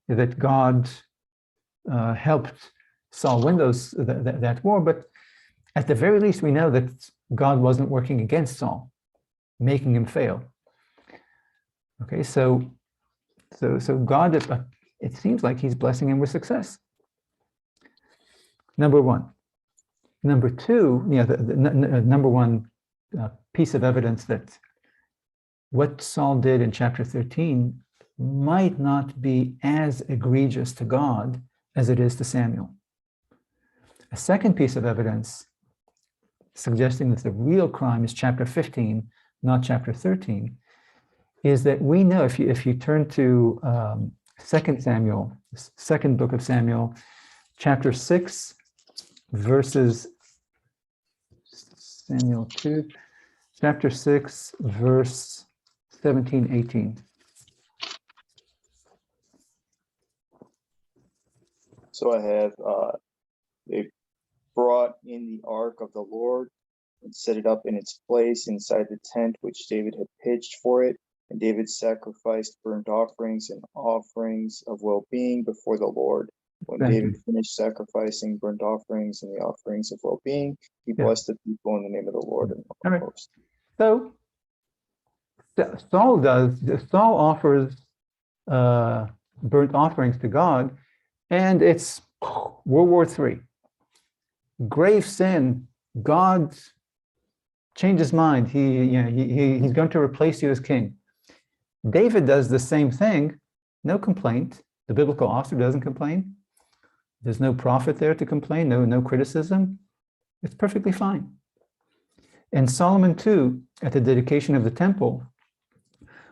that God helped Saul win that war, but at the very least, we know that God wasn't working against Saul, making him fail. Okay, so God, it seems like he's blessing him with success. Number one. Number two, number one piece of evidence that what Saul did in chapter 13 might not be as egregious to God as it is to Samuel. A second piece of evidence suggesting that the real crime is chapter 15, not chapter 13, is that we know, if you turn to 2 Samuel, second book of Samuel, chapter 6, verses Samuel 2, chapter 6, verse 17, 18. So I have, they brought in the ark of the Lord and set it up in its place inside the tent which David had pitched for it. And David sacrificed burnt offerings and offerings of well-being before the Lord. When David finished sacrificing burnt offerings and the offerings of well-being, he blessed the people in the name of the Lord. All right. So Saul offers burnt offerings to God, and it's World War III. Grave sin. God changed his mind. He's going to replace you as king. David does the same thing. No complaint. The biblical author doesn't complain. There's no prophet there to complain. No criticism. It's perfectly fine. And Solomon too, at the dedication of the temple,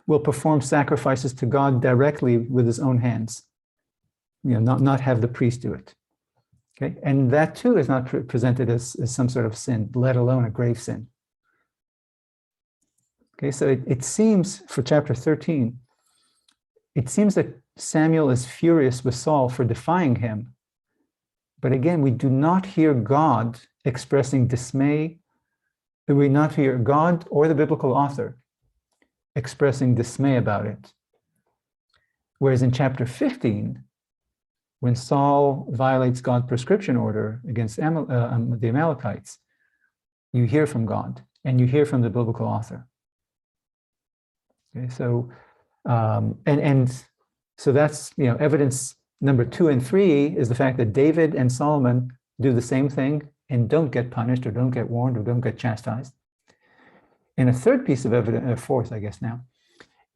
will perform sacrifices to God directly with his own hands. Not have the priest do it. Okay, and that too is not presented as some sort of sin, let alone a grave sin. Okay, so it seems for chapter 13, it seems that Samuel is furious with Saul for defying him. But again, we do not hear God expressing dismay. We not hear God or the biblical author expressing dismay about it. Whereas in chapter 15, when Saul violates God's prescription order against the Amalekites, you hear from God and you hear from the biblical author. Okay, so so that's evidence number 2 and 3 is the fact that David and Solomon do the same thing and don't get punished or don't get warned or don't get chastised. And a third piece of evidence, fourth, I guess now,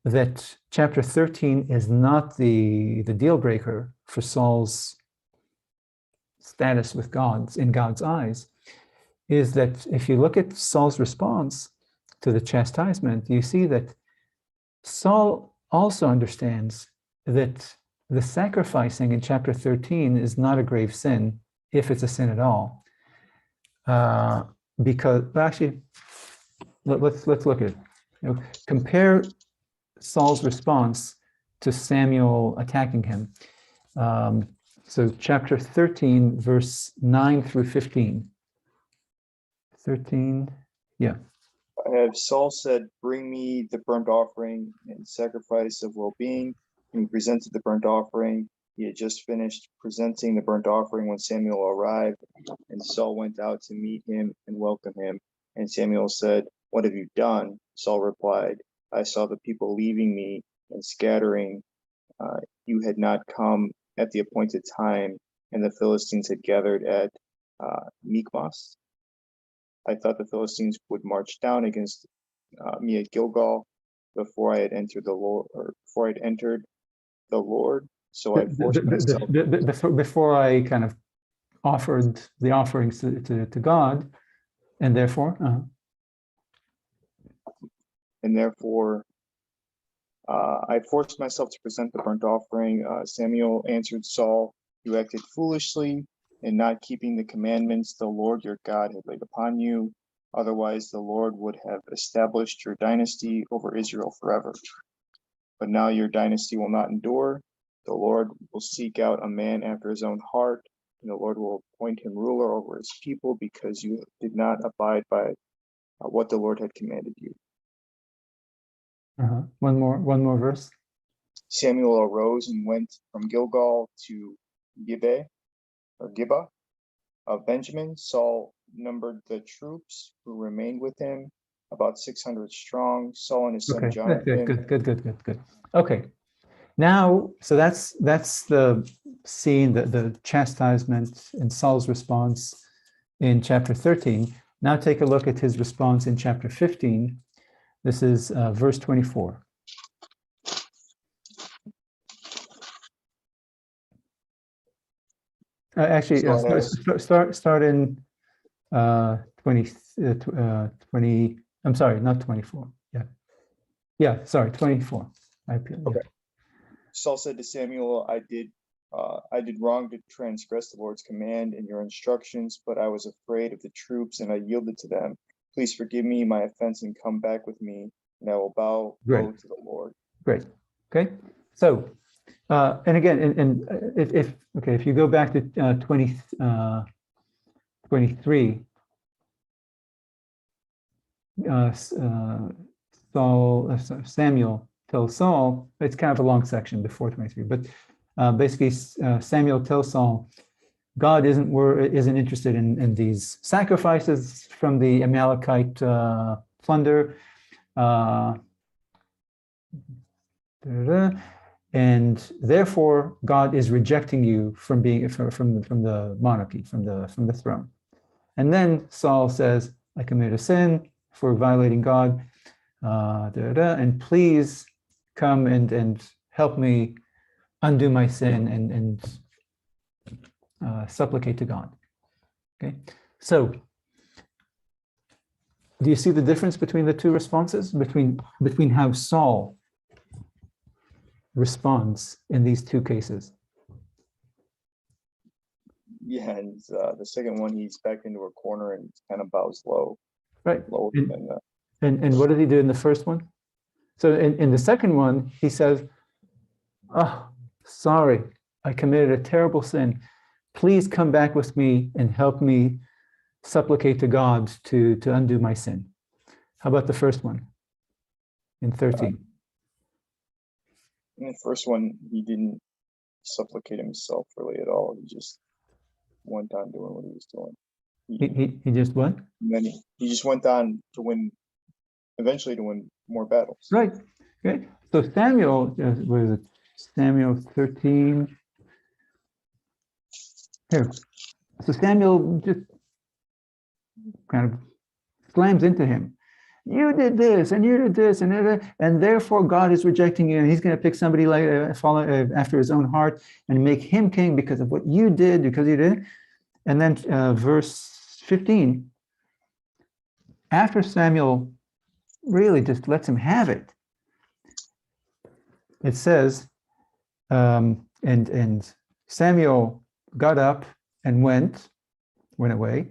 that chapter 13 is not the deal breaker for Saul's status with God in God's eyes, is that if you look at Saul's response to the chastisement, you see that Saul also understands that the sacrificing in chapter 13 is not a grave sin, if it's a sin at all. Because actually, let's look at it. Compare Saul's response to Samuel attacking him. So chapter 13, verse 9 through 15. 13, yeah. I have Saul said, "Bring me the burnt offering and sacrifice of well-being." And he presented the burnt offering. He had just finished presenting the burnt offering when Samuel arrived, and Saul went out to meet him and welcome him. And Samuel said, "What have you done?" Saul replied, "I saw the people leaving me and scattering. You had not come at the appointed time, and the Philistines had gathered at Michmas. I thought the Philistines would march down against me at Gilgal before I had entered the Lord, or before I'd entered the Lord. So I forced myself." Before I kind of offered the offerings to God, and therefore, And therefore I forced myself to present the burnt offering. Samuel answered Saul, "You acted foolishly in not keeping the commandments the Lord your God had laid upon you. Otherwise, the Lord would have established your dynasty over Israel forever. But now your dynasty will not endure. The Lord will seek out a man after his own heart, and the Lord will appoint him ruler over his people because you did not abide by what the Lord had commanded you." One more verse. Samuel arose and went from Gilgal to Gibeah of Benjamin. Saul numbered the troops who remained with him, about 600 strong. Saul and his son Okay, Jonathan. good. Okay, now, so that's the scene, the chastisement and Saul's response in chapter 13. Now take a look at his response in chapter 15. This is verse 24. Actually, start in 20. I'm sorry, not 24. Yeah, sorry, 24. Okay. Saul said to Samuel, I did wrong to transgress the Lord's command and your instructions, but I was afraid of the troops and I yielded to them. Please forgive me my offense and come back with me, and I will bow low to the Lord. Great. Okay. So, and again, and if you go back to 23, Samuel tells Saul, it's kind of a long section before 23, but basically Samuel tells Saul, God isn't interested in these sacrifices from the Amalekite plunder, and therefore God is rejecting you from being from the monarchy, from the throne. And then Saul says, I committed a sin for violating God, and please come and help me undo my sin and supplicate to God. Okay, so do you see the difference between the two responses, between how Saul responds in these two cases? Yeah, and the second one, he's backed into a corner and kind of bows low. Right. Lower than that. And what did he do in the first one? So in the second one, he says, oh, sorry, I committed a terrible sin. Please come back with me and help me supplicate to God to undo my sin. How about the first one in 13? In the first one, he didn't supplicate himself really at all. He just went on doing what he was doing. He just what? And then he just went on to win, eventually to win more battles. Right. Okay. So Samuel, was it Samuel 13? Here. So Samuel just kind of slams into him. You did this, and you did this, and therefore God is rejecting you, and he's going to pick somebody like follow after his own heart and make him king because of what you did, because you did. And then verse 15, after Samuel really just lets him have it, it says, and Samuel got up and went away,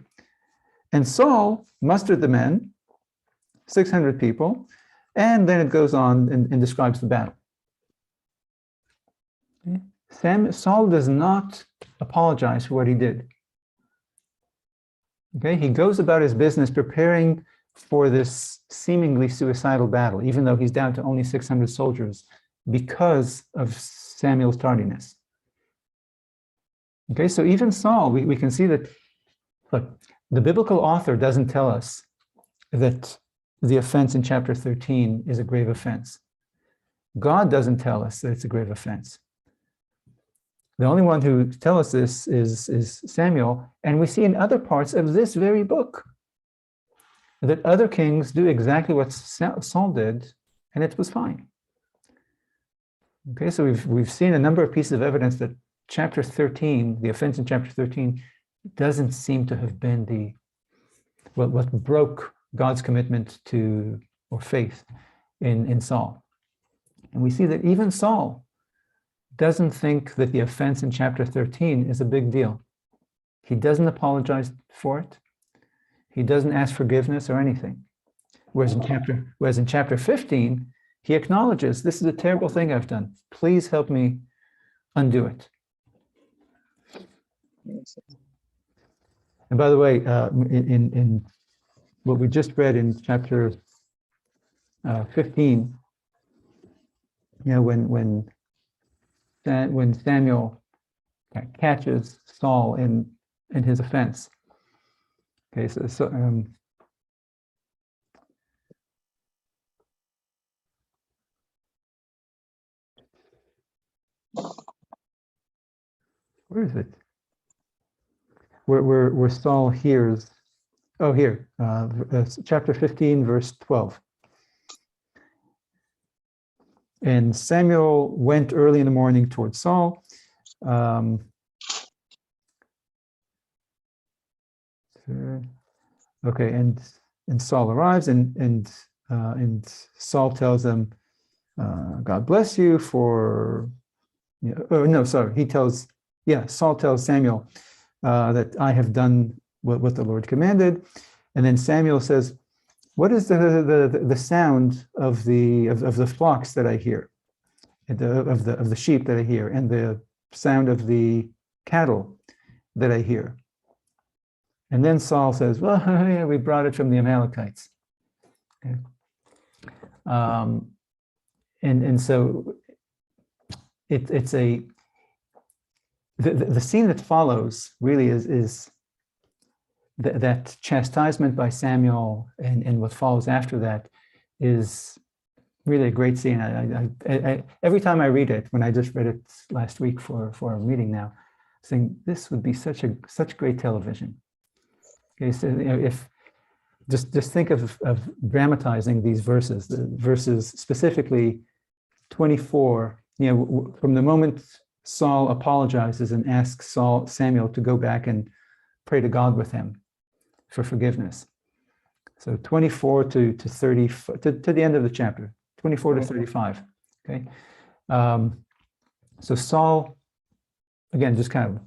and Saul mustered the men, 600 people, and then it goes on and describes the battle. Okay. Saul does not apologize for what he did. Okay, he goes about his business preparing for this seemingly suicidal battle, even though he's down to only 600 soldiers because of Samuel's tardiness. Okay, so even Saul, we can see that, look, the biblical author doesn't tell us that the offense in chapter 13 is a grave offense. God doesn't tell us that it's a grave offense. The only one who tells us this is Samuel, and we see in other parts of this very book that other kings do exactly what Saul did, and it was fine. Okay, so we've seen a number of pieces of evidence that chapter 13, the offense in chapter 13, doesn't seem to have been what broke God's commitment to, or faith in Saul. And we see that even Saul doesn't think that the offense in chapter 13 is a big deal. He doesn't apologize for it. He doesn't ask forgiveness or anything. Whereas in chapter 15, he acknowledges, this is a terrible thing I've done. Please help me undo it. And by the way, in what we just read in chapter 15, when Samuel catches Saul in his offense. Okay, where is it? Where Saul hears, oh, here, chapter 15, verse 12. And Samuel went early in the morning towards Saul. Okay, and Saul arrives, and Saul tells him, God bless you for, oh, no, sorry, Saul tells Samuel that I have done what the Lord commanded. And then Samuel says, what is the sound of the flocks that I hear, and of the sheep that I hear, and the sound of the cattle that I hear? And then Saul says, well, yeah, we brought it from the Amalekites. Okay. And so it's the scene that follows really is that chastisement by Samuel, and what follows after that is really a great scene. I every time I read it, when I just read it last week for a meeting now, saying this would be such great television. Okay, so if just think of dramatizing these verses, the verses specifically 24. From the moment Saul apologizes and asks Samuel to go back and pray to God with him for forgiveness. So 24 to 30 to the end of the chapter, 24 to 35. Okay, so Saul, again, just kind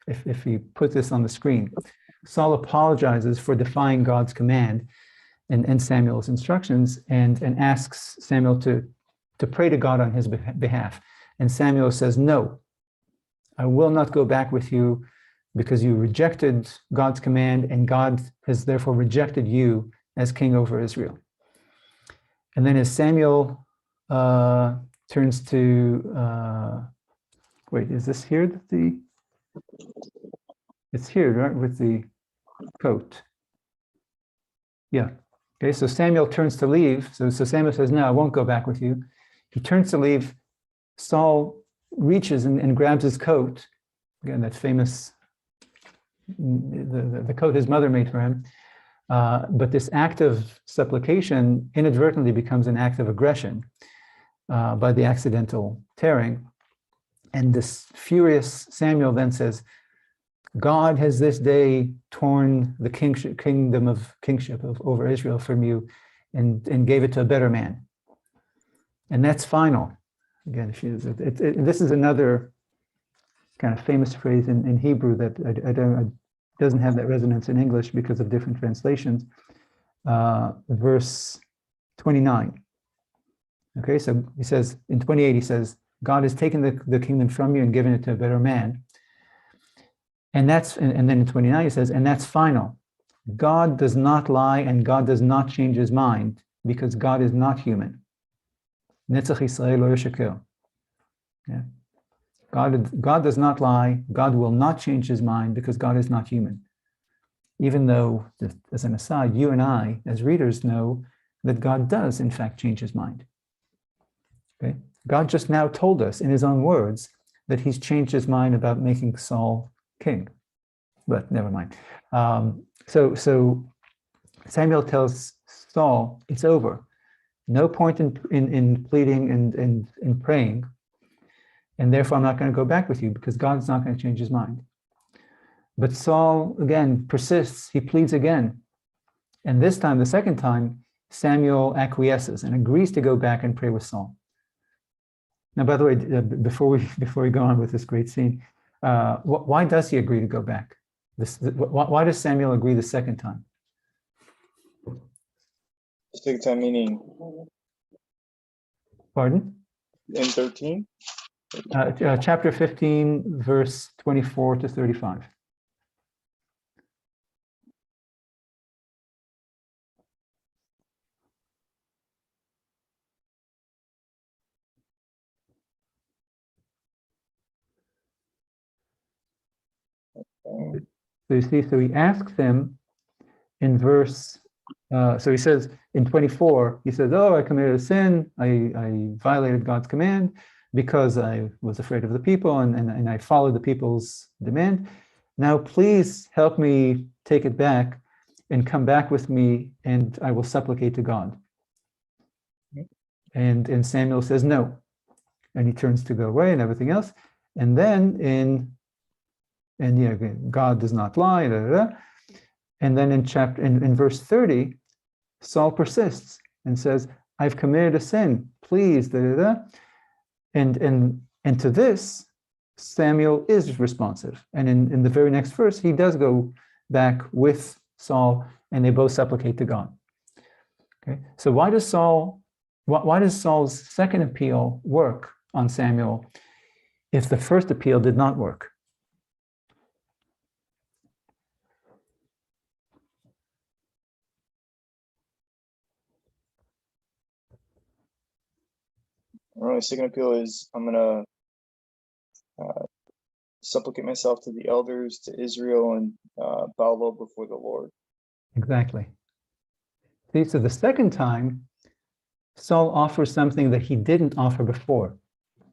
of, if you put this on the screen, Saul apologizes for defying God's command and Samuel's instructions, and asks Samuel to pray to God on his behalf. And Samuel says, no, I will not go back with you, because you rejected God's command, and God has therefore rejected you as king over Israel. And then as Samuel turns to, wait, is this here it's here, right, with the coat? Yeah. Okay, so Samuel turns to leave. So Samuel says, no, I won't go back with you. He turns to leave. Saul reaches and grabs his coat. Again, that famous, the coat his mother made for him. But this act of supplication inadvertently becomes an act of aggression by the accidental tearing. And this furious Samuel then says, God has this day torn the kingdom of kingship over Israel from you, and gave it to a better man. And that's final. Again, this is another kind of famous phrase in Hebrew that doesn't have that resonance in English because of different translations. Verse 29. Okay, so he says, in 28, he says, God has taken the kingdom from you and given it to a better man. And then in 29 he says, and that's final. God does not lie, and God does not change his mind, because God is not human. Netzach Yisrael lo yishaker. Yeah. God does not lie. God will not change his mind, because God is not human. Even though, as an aside, you and I, as readers, know that God does, in fact, change his mind. Okay? God just now told us in his own words that he's changed his mind about making Saul king, but never mind. So Samuel tells Saul, it's over. No point in pleading and praying, and therefore I'm not going to go back with you, because God's not going to change his mind. But Saul, again, persists. He pleads again. And this time, the second time, Samuel acquiesces and agrees to go back and pray with Saul. Now, by the way, before we go on with this great scene, why does he agree to go back? Why does Samuel agree the second time? Second time meaning Pardon? in 13? Chapter 15, verse 24 to 35. So you see, so he asks him in verse, so he says in 24, he says, oh, I committed a sin. I violated God's command because I was afraid of the people and I followed the people's demand. Now, please help me take it back and come back with me and I will supplicate to God. And Samuel says, no. And he turns to go away and everything else. And then God does not lie. Da, da, da. And then in verse 30, Saul persists and says, I've committed a sin, please, da, da, da. And to this, Samuel is responsive. And in the very next verse, he does go back with Saul and they both supplicate to God. Okay, so why does Saul's second appeal work on Samuel if the first appeal did not work? All right, second appeal is I'm gonna supplicate myself to the elders, to Israel, and bow low before the Lord. Exactly. See, so the second time, Saul offers something that he didn't offer before.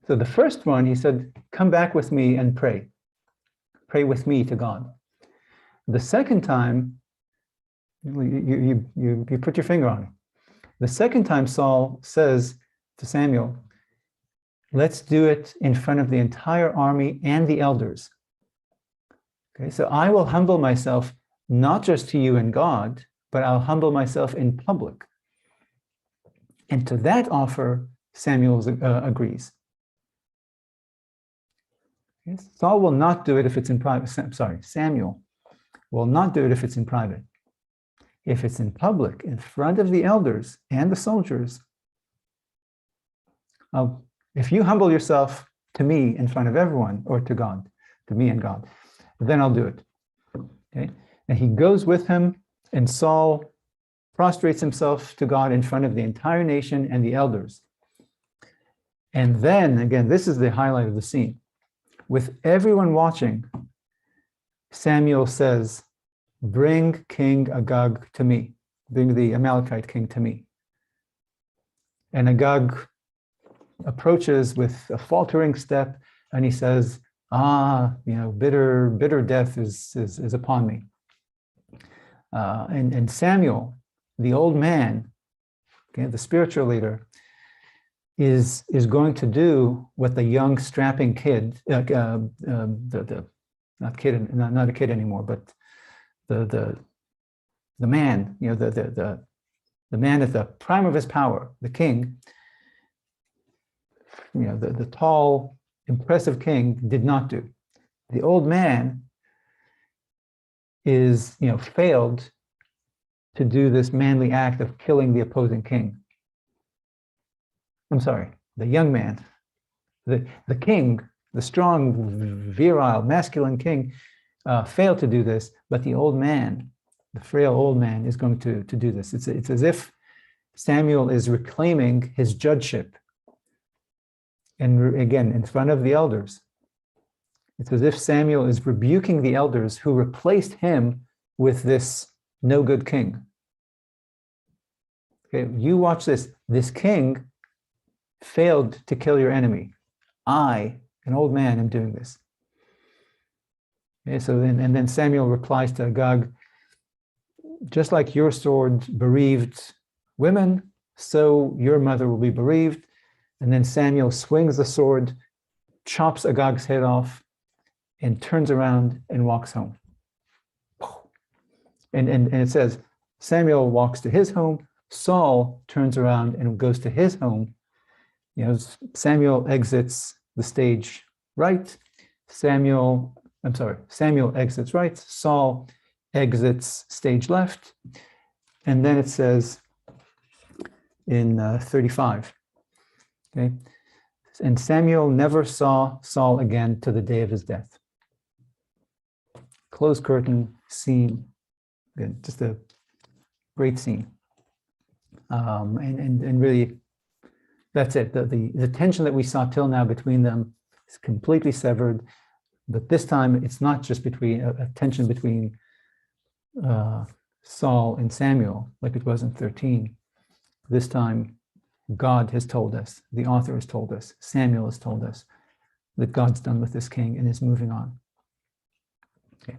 So the first one, he said, come back with me and pray. Pray with me to God. The second time, you put your finger on it. The second time Saul says to Samuel, let's do it in front of the entire army and the elders. Okay, so I will humble myself not just to you and God, but I'll humble myself in public. And to that offer, Samuel agrees. Okay, Saul will not do it if it's in private. Sorry, Samuel will not do it if it's in private. If it's in public, in front of the elders and the soldiers, if you humble yourself to me in front of everyone, or to God, to me and God, then I'll do it. Okay? And he goes with him, and Saul prostrates himself to God in front of the entire nation and the elders. And then, again, this is the highlight of the scene. With everyone watching, Samuel says, bring King Agag to me. Bring the Amalekite king to me. And Agag approaches with a faltering step, and he says, bitter death is upon me. And Samuel, the old man, okay, the spiritual leader, is going to do what the young strapping kid, not a kid anymore, but the man, the man at the prime of his power, the king, the tall, impressive king did not do. The old man is, failed to do this manly act of killing the opposing king. I'm sorry, the young man, the king, the strong, virile, masculine king, failed to do this, but the old man, the frail old man, is going to do this. It's as if Samuel is reclaiming his judgeship. And again, in front of the elders. It's as if Samuel is rebuking the elders who replaced him with this no good king. Okay, you watch this. This king failed to kill your enemy. I, an old man, am doing this. Okay, so then Samuel replies to Agag, just like your sword bereaved women, so your mother will be bereaved. And then Samuel swings the sword, chops Agag's head off, and turns around and walks home. And it says, Samuel walks to his home, Saul turns around and goes to his home, Samuel exits the stage right. Samuel exits right. Saul exits stage left. And then it says in 35, okay, and Samuel never saw Saul again to the day of his death. Closed curtain, scene, good, just a great scene. And really, that's it. The tension that we saw till now between them is completely severed. But this time, it's not just between a tension between Saul and Samuel, like it was in 13. This time, God has told us, the author has told us, Samuel has told us that God's done with this king and is moving on. Okay.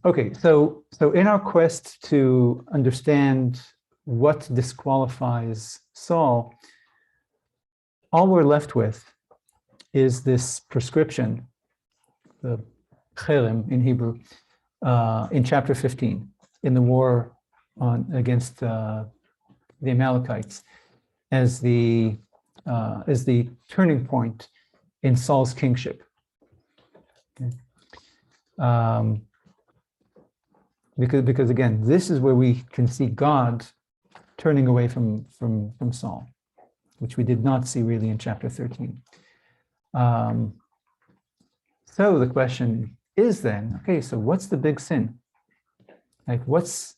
Okay, so in our quest to understand what disqualifies Saul, all we're left with is this prescription, the cherem in Hebrew, in chapter 15, in the war against the Amalekites, as the turning point in Saul's kingship. Okay. Because again, this is where we can see God turning away from Saul, which we did not see really in chapter 13. So the question is then, okay, so what's the big sin? Like what's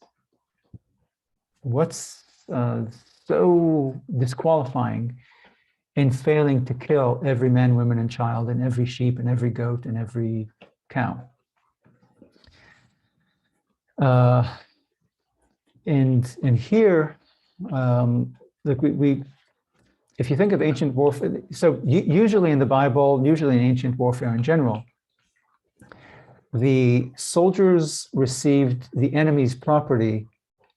so disqualifying in failing to kill every man, woman, and child, and every sheep, and every goat, and every cow? And here, look, if you think of ancient warfare, so usually in the Bible, usually in ancient warfare in general, the soldiers received the enemy's property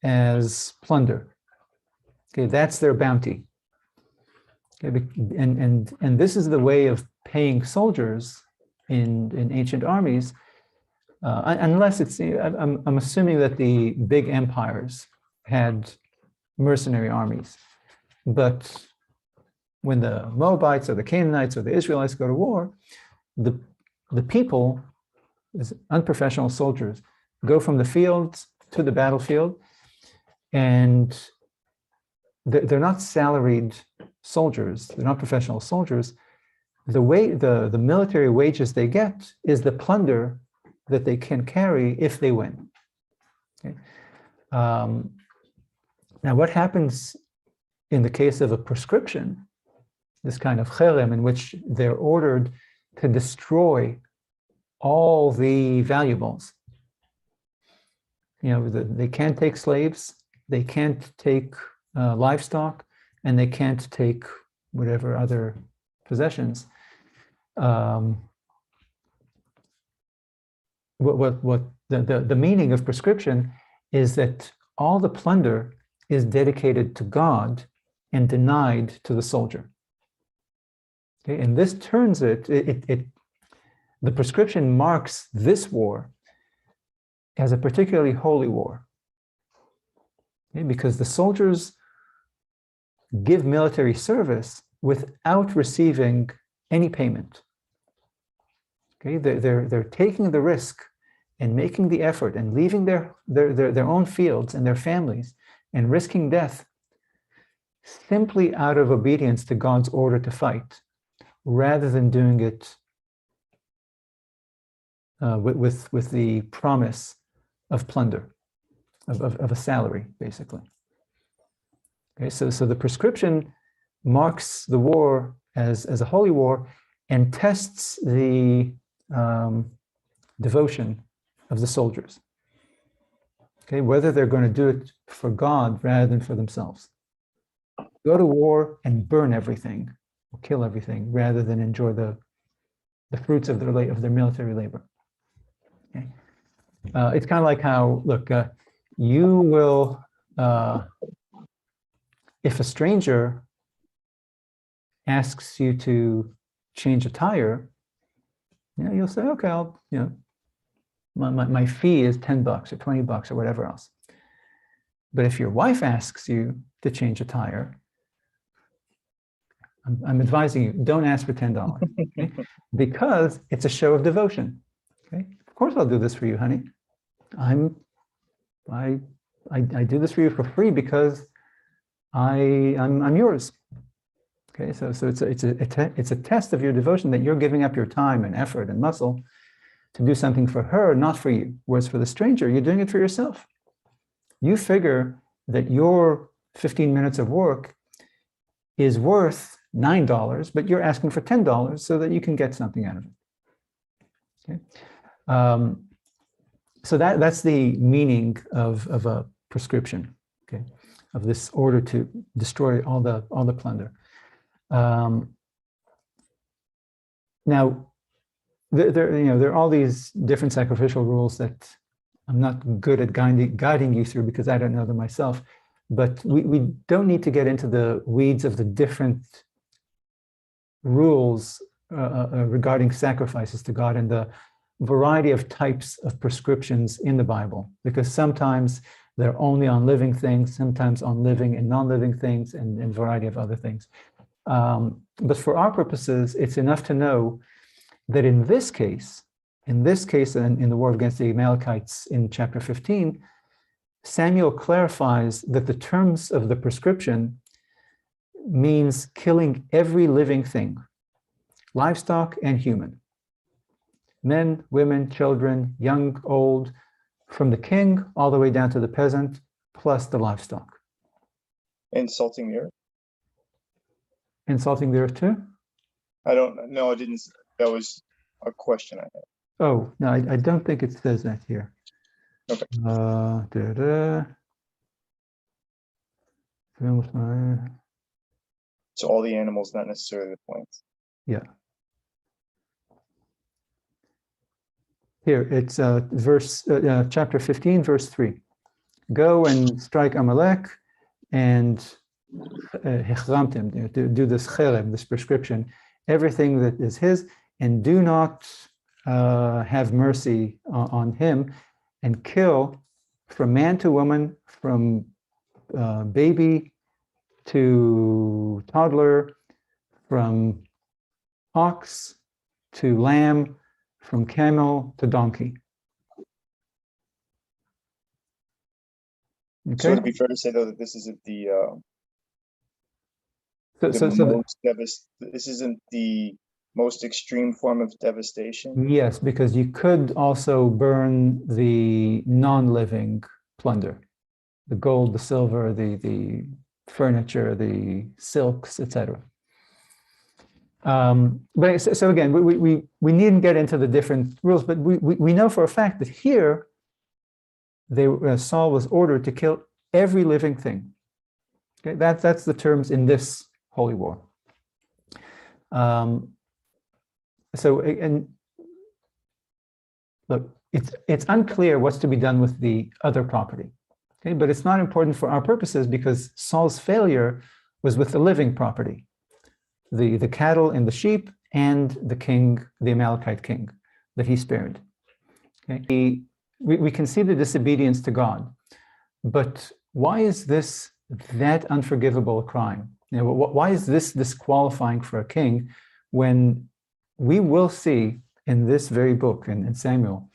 as plunder. Okay, that's their bounty. Okay, and this is the way of paying soldiers in ancient armies, unless it's, I'm assuming that the big empires had mercenary armies, but when the Moabites or the Canaanites or the Israelites go to war, the people, as unprofessional soldiers, go from the fields to the battlefield, and they're not salaried soldiers, they're not professional soldiers. The military wages they get is the plunder that they can carry if they win. Okay. Now, what happens in the case of a prescription, this kind of cherem, in which they're ordered to destroy all the valuables? They can't take slaves, they can't take livestock, and they can't take whatever other possessions. What the meaning of prescription is that all the plunder is dedicated to God and denied to the soldier. Okay, and this turns the prescription marks this war as a particularly holy war. Okay, because the soldiers give military service without receiving any payment. Okay, they're taking the risk and making the effort and leaving their own fields and their families and risking death simply out of obedience to God's order to fight, rather than doing it with the promise of plunder, of a salary, basically. Okay, so the prescription marks the war as a holy war and tests the devotion of the soldiers. Okay, whether they're going to do it for God rather than for themselves. Go to war and burn everything, or kill everything, rather than enjoy the fruits of their military labor. Okay. It's kind of like how, look, you will, if a stranger asks you to change a tire, you'll say, okay, I'll, my fee is $10 or $20 or whatever else. But if your wife asks you to change a tire, I'm advising you, don't ask for $10, okay? Because it's a show of devotion. Okay, of course I'll do this for you, honey. I do this for you for free because I'm yours. Okay, so it's a test of your devotion that you're giving up your time and effort and muscle to do something for her, not for you. Whereas for the stranger, you're doing it for yourself. You figure that your 15 minutes of work is worth $9, but you're asking for $10 so that you can get something out of it. Okay, so that's the meaning of a prescription. Okay, of this order to destroy all the plunder. Now, there are all these different sacrificial rules that I'm not good at guiding you through because I don't know them myself. But we don't need to get into the weeds of the different rules regarding sacrifices to God and the variety of types of prescriptions in the Bible, because sometimes they're only on living things, sometimes on living and non-living things, and a variety of other things. But for our purposes, it's enough to know that in this case, and in the war against the Amalekites in chapter 15, Samuel clarifies that the terms of the prescription means killing every living thing, livestock and human, men, women, children, young, old, from the king all the way down to the peasant, plus the livestock. Insulting the earth? Insulting the earth too? I don't know. I didn't. That was a question I had. Oh, no, I don't think it says that here. Okay. So all the animals, not necessarily the plants. Yeah. Here, it's chapter 15, verse 3. Go and strike Amalek and do this cherem, this prescription, everything that is his, and do not have mercy on him, and kill from man to woman, from baby to toddler, from ox to lamb, from camel to donkey. Okay. So it'd be fair to say though that this isn't this isn't the most extreme form of devastation. Yes, because you could also burn the non-living plunder, the gold, the silver, the furniture, the silks, etc. But so again, we needn't get into the different rules, but we know for a fact that here Saul was ordered to kill every living thing. Okay, that's the terms in this holy war. So, and look, it's unclear what's to be done with the other property. Okay, but it's not important for our purposes because Saul's failure was with the living property, the cattle and the sheep and the king, the Amalekite king, that he spared. Okay, we can see the disobedience to God, but why is this that unforgivable a crime? Why is this disqualifying for a king when we will see in this very book, in Samuel,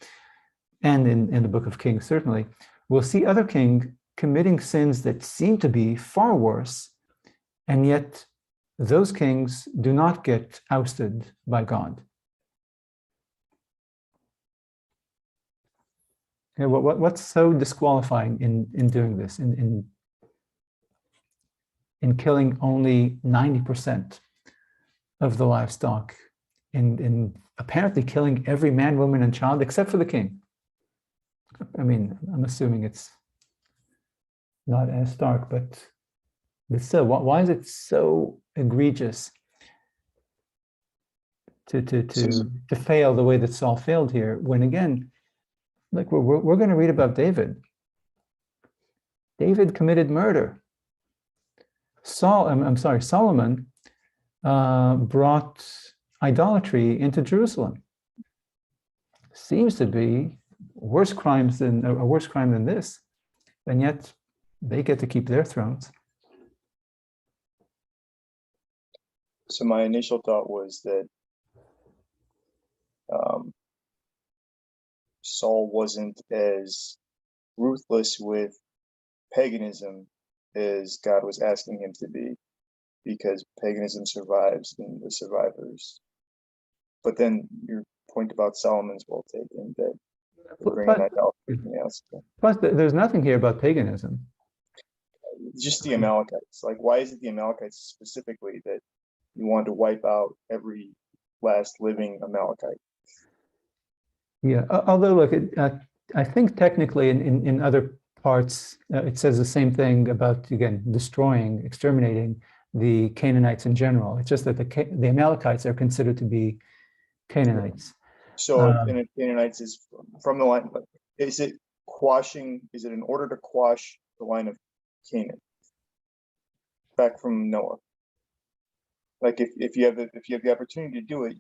and in the book of Kings, certainly, we'll see other kings committing sins that seem to be far worse, and yet those kings do not get ousted by God. Okay, what's so disqualifying in doing this, in killing only 90% of the livestock, in apparently killing every man, woman, and child except for the king? I mean, I'm assuming it's not as stark, but still, why is it so egregious to fail the way that Saul failed here? When again, like we're going to read about David. David committed murder. Solomon brought idolatry into Jerusalem. Seems to be a worse crime than this, and yet they get to keep their thrones. So my initial thought was that Saul wasn't as ruthless with paganism as God was asking him to be, because paganism survives in the survivors. But then your point about Solomon's well taken, that they bring in idolatry. Yes. Plus, there's nothing here about paganism. Just the Amalekites. Like, why is it the Amalekites specifically that you want to wipe out every last living Amalekite? Yeah, although look, I think technically in other parts, it says the same thing about, again, destroying, exterminating the Canaanites in general. It's just that the Amalekites are considered to be Canaanites. So in Canaanites is from the line, but is it quashing, is it in order to quash the line of Canaan back from Noah? Like if you have the opportunity to do it,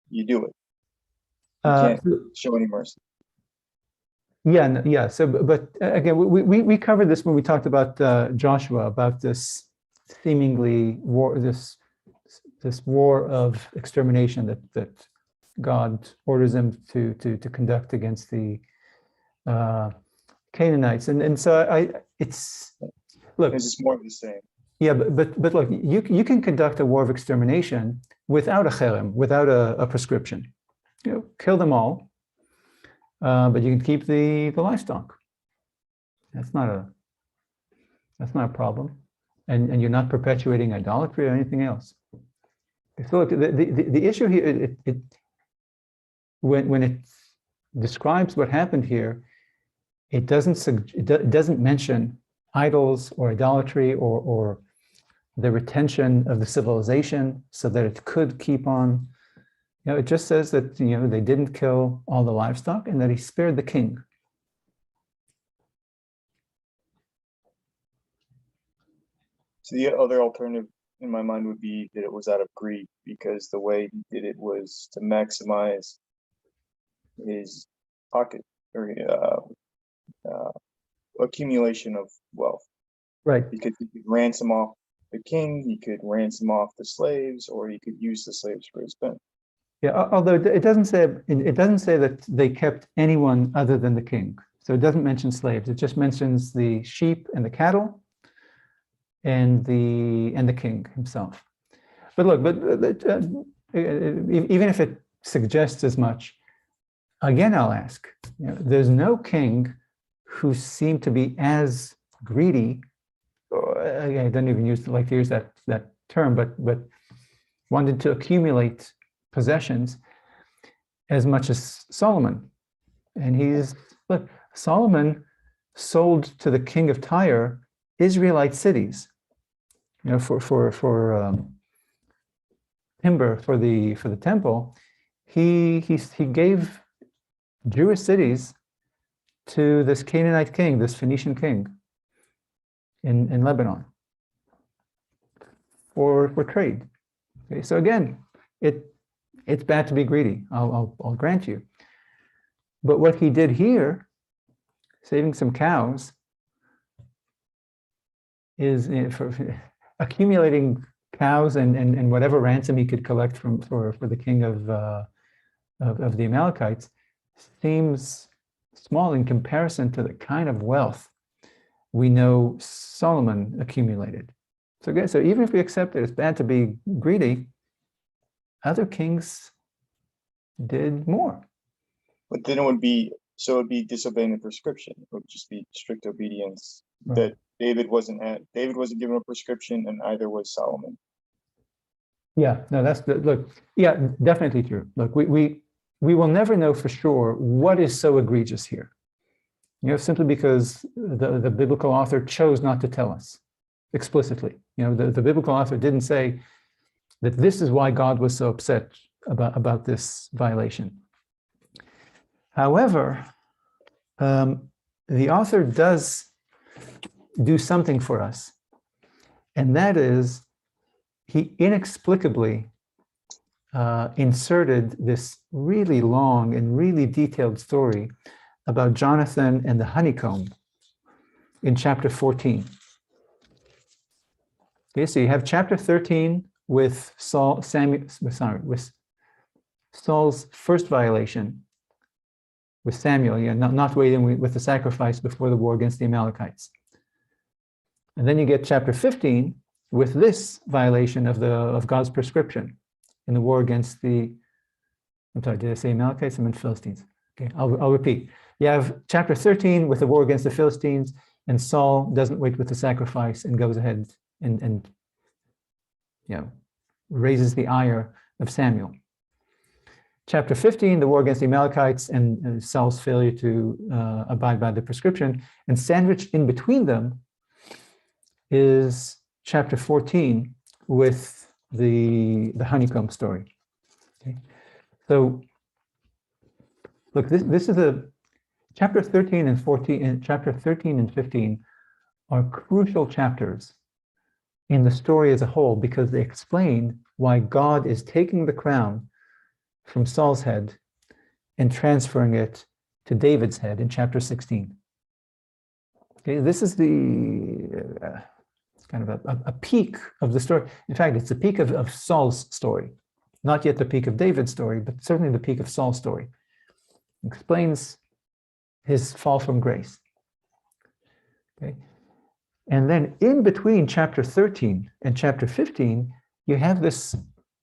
you do it. You can't show any mercy. Yeah, yeah. So, but again, we covered this when we talked about Joshua, about this seemingly war, this war of extermination that God orders them to conduct against the Canaanites, and so it's look. It's just more of the same. Yeah, but look, you can conduct a war of extermination without a cherem, without a prescription. You know, kill them all, but you can keep the livestock. That's not a problem, and you're not perpetuating idolatry or anything else. So look, the issue here, when it describes what happened here, it doesn't mention idols or idolatry or the retention of the civilization so that it could keep on. You know, it just says that they didn't kill all the livestock and that he spared the king. So the other alternative in my mind would be that it was out of greed, because the way he did it was to maximize his pocket or accumulation of wealth. Right. Because he could ransom off the king, he could ransom off the slaves, or he could use the slaves for his benefit. Yeah, although it doesn't say that they kept anyone other than the king. So it doesn't mention slaves. It just mentions the sheep and the cattle and the king himself. But look, even if it suggests as much, again, I'll ask, there's no king who seemed to be as greedy, or, I don't even like to use that term, but wanted to accumulate possessions as much as Solomon. And Solomon sold to the king of Tyre Israelite cities, for timber for the temple. He gave Jewish cities to this Canaanite king, this Phoenician king in Lebanon for trade. Okay, so again, it's bad to be greedy. I'll grant you. But what he did here, saving some cows, is for accumulating cows and whatever ransom he could collect for the king of the Amalekites, seems small in comparison to the kind of wealth we know Solomon accumulated. So again, so even if we accept that it's bad to be greedy, other kings did more. But then it'd be disobeying the prescription. It would just be strict obedience. Right. That David wasn't given a prescription, and either was Solomon. Yeah, no, definitely true. Look, we will never know for sure what is so egregious here. Simply because the biblical author chose not to tell us explicitly. The biblical author didn't say that this is why God was so upset about this violation. However, the author does do something for us, and that is he inexplicably inserted this really long and really detailed story about Jonathan and the honeycomb in chapter 14. Okay, so you have chapter 13 with with Saul's first violation with Samuel, not waiting with the sacrifice before the war against the Amalekites. And then you get chapter 15 with this violation of God's prescription in the war against the, I'm sorry, did I say Amalekites? I meant Philistines. Okay, I'll repeat. You have chapter 13 with the war against the Philistines, and Saul doesn't wait with the sacrifice and goes ahead and raises the ire of Samuel. Chapter 15, the war against the Amalekites and Saul's failure to abide by the prescription. And sandwiched in between them is chapter 14 with the honeycomb story. Okay. So look, this is chapter 13 and 14, and chapter 13 and 15 are crucial chapters in the story as a whole because they explain why God is taking the crown from Saul's head and transferring it to David's head in chapter 16. Okay, this is it's kind of a peak of the story. In fact, it's the peak of Saul's story. Not yet the peak of David's story, but certainly the peak of Saul's story. It explains his fall from grace. Okay. And then in between chapter 13 and chapter 15, you have this,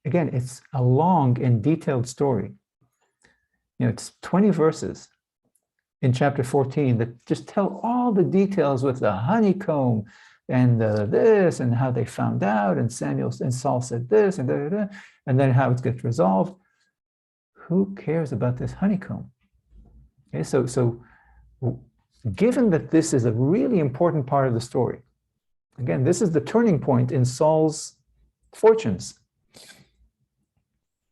again, it's a long and detailed story. It's 20 verses in chapter 14 that just tell all the details with the honeycomb and this and how they found out, and Samuel and Saul said this and and then how it gets resolved. Who cares about this honeycomb? Okay, so given that this is a really important part of the story, again, this is the turning point in Saul's fortunes.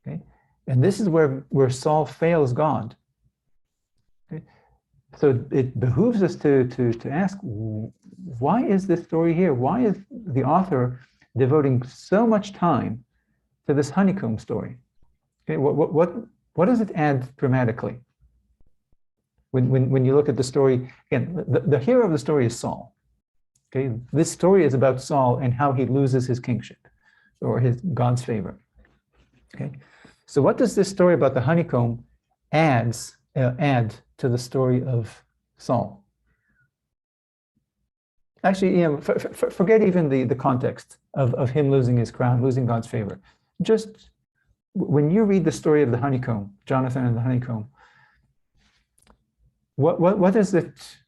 Okay, and this is where Saul fails God. Okay, so it behooves us to ask, why is this story here? Why is the author devoting so much time to this honeycomb story? Okay, what does it add dramatically? When you look at the story, again, the hero of the story is Saul. Okay, this story is about Saul and how he loses his kingship or his God's favor. Okay, so what does this story about the honeycomb add to the story of Saul? Actually, forget even the context of him losing his crown, losing God's favor. Just when you read the story of the honeycomb, Jonathan and the honeycomb, what does it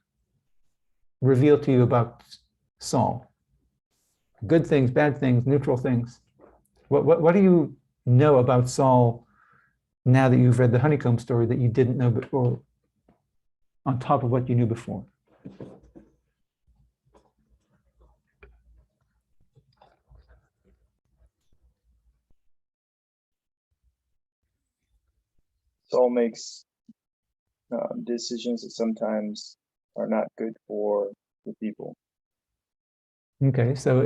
reveal to you about Saul? Good things, bad things, neutral things. What do you know about Saul now that you've read the honeycomb story that you didn't know before, on top of what you knew before? Saul makes decisions that sometimes are not good for the people. Okay, so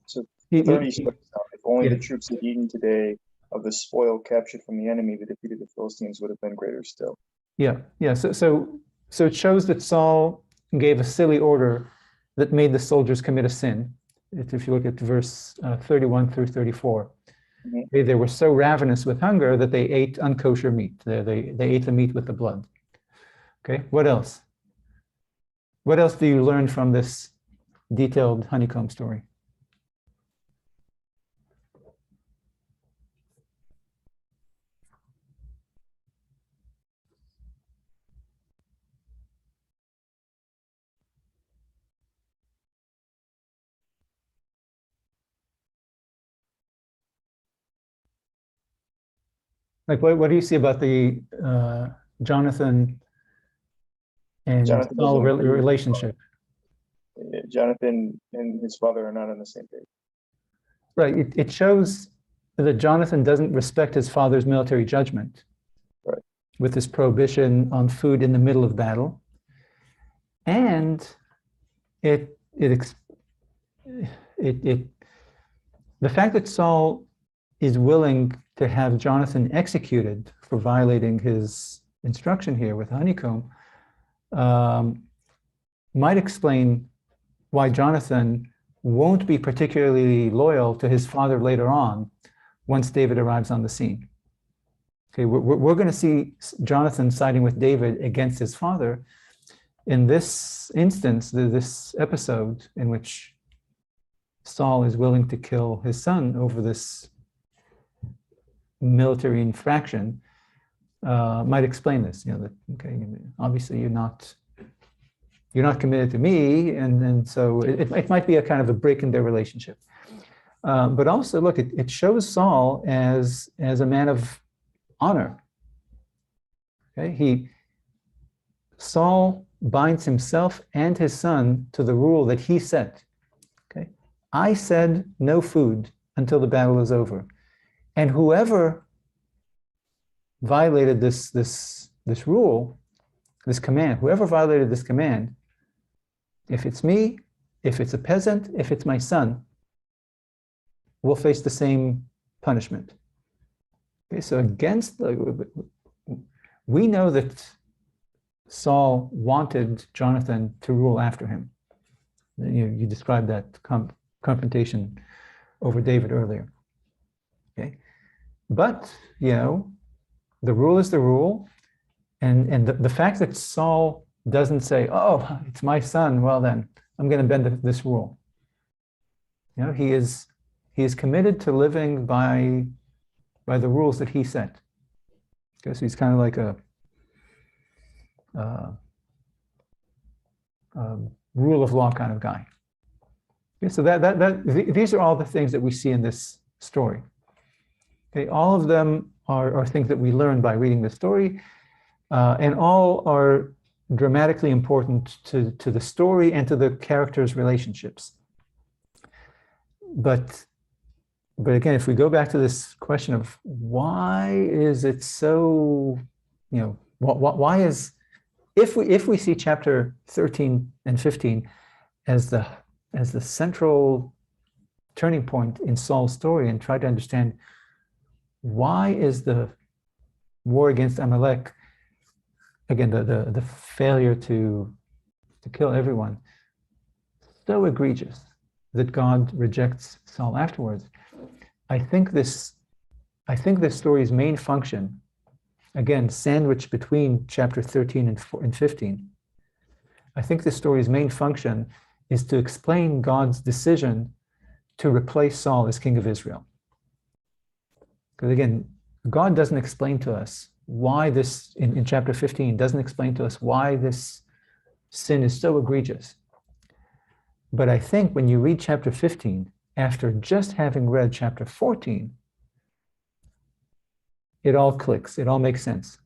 so 30 starts out, if only the troops had eaten today of the spoil captured from the enemy, the defeat of the Philistines would have been greater still. Yeah. So it shows that Saul gave a silly order that made the soldiers commit a sin. If you look at verse 31 through 34. Mm-hmm. They were so ravenous with hunger that they ate unkosher meat. They ate the meat with the blood. Okay, what else? What else do you learn from this detailed honeycomb story? Like, what do you see about the Jonathan and Saul relationship? Jonathan and his father are not on the same page. Right. It shows that Jonathan doesn't respect his father's military judgment. Right. With his prohibition on food in the middle of battle. And the fact that Saul is willing to have Jonathan executed for violating his instruction here with honeycomb might explain why Jonathan won't be particularly loyal to his father later on once David arrives on the scene. Okay, we're going to see Jonathan siding with David against his father. In this instance, this episode in which Saul is willing to kill his son over this military infraction, might explain this. That okay, obviously you're not committed to me, and so it might be a kind of a break in their relationship. But also, look, it shows Saul as a man of honor. Okay, Saul binds himself and his son to the rule that he set. Okay, I said no food until the battle is over, and whoever violated this rule, this command, whoever violated this command, if it's me, if it's a peasant, if it's my son, will face the same punishment. Okay, so we know that Saul wanted Jonathan to rule after him. You described that confrontation over David earlier. Okay, but the rule is the rule, and the fact that Saul doesn't say, "Oh, it's my son," well then I'm going to bend this rule. He is committed to living by the rules that he set. Okay, so he's kind of like a rule of law kind of guy. Okay, so these are all the things that we see in this story. Okay, all of them are things that we learn by reading the story, and all are dramatically important to the story and to the characters' relationships. But again, if we go back to this question of why is it so, why is, if we see chapter 13 and 15 as the central turning point in Saul's story, and try to understand why is the war against Amalek, again, the failure to kill everyone, so egregious that God rejects Saul afterwards. I think this story's main function, again, sandwiched between chapter 13 and 15, I think this story's main function is to explain God's decision to replace Saul as king of Israel. Because again, God doesn't explain to us why this, in chapter 15, doesn't explain to us why this sin is so egregious. But I think when you read chapter 15, after just having read chapter 14, it all clicks, it all makes sense.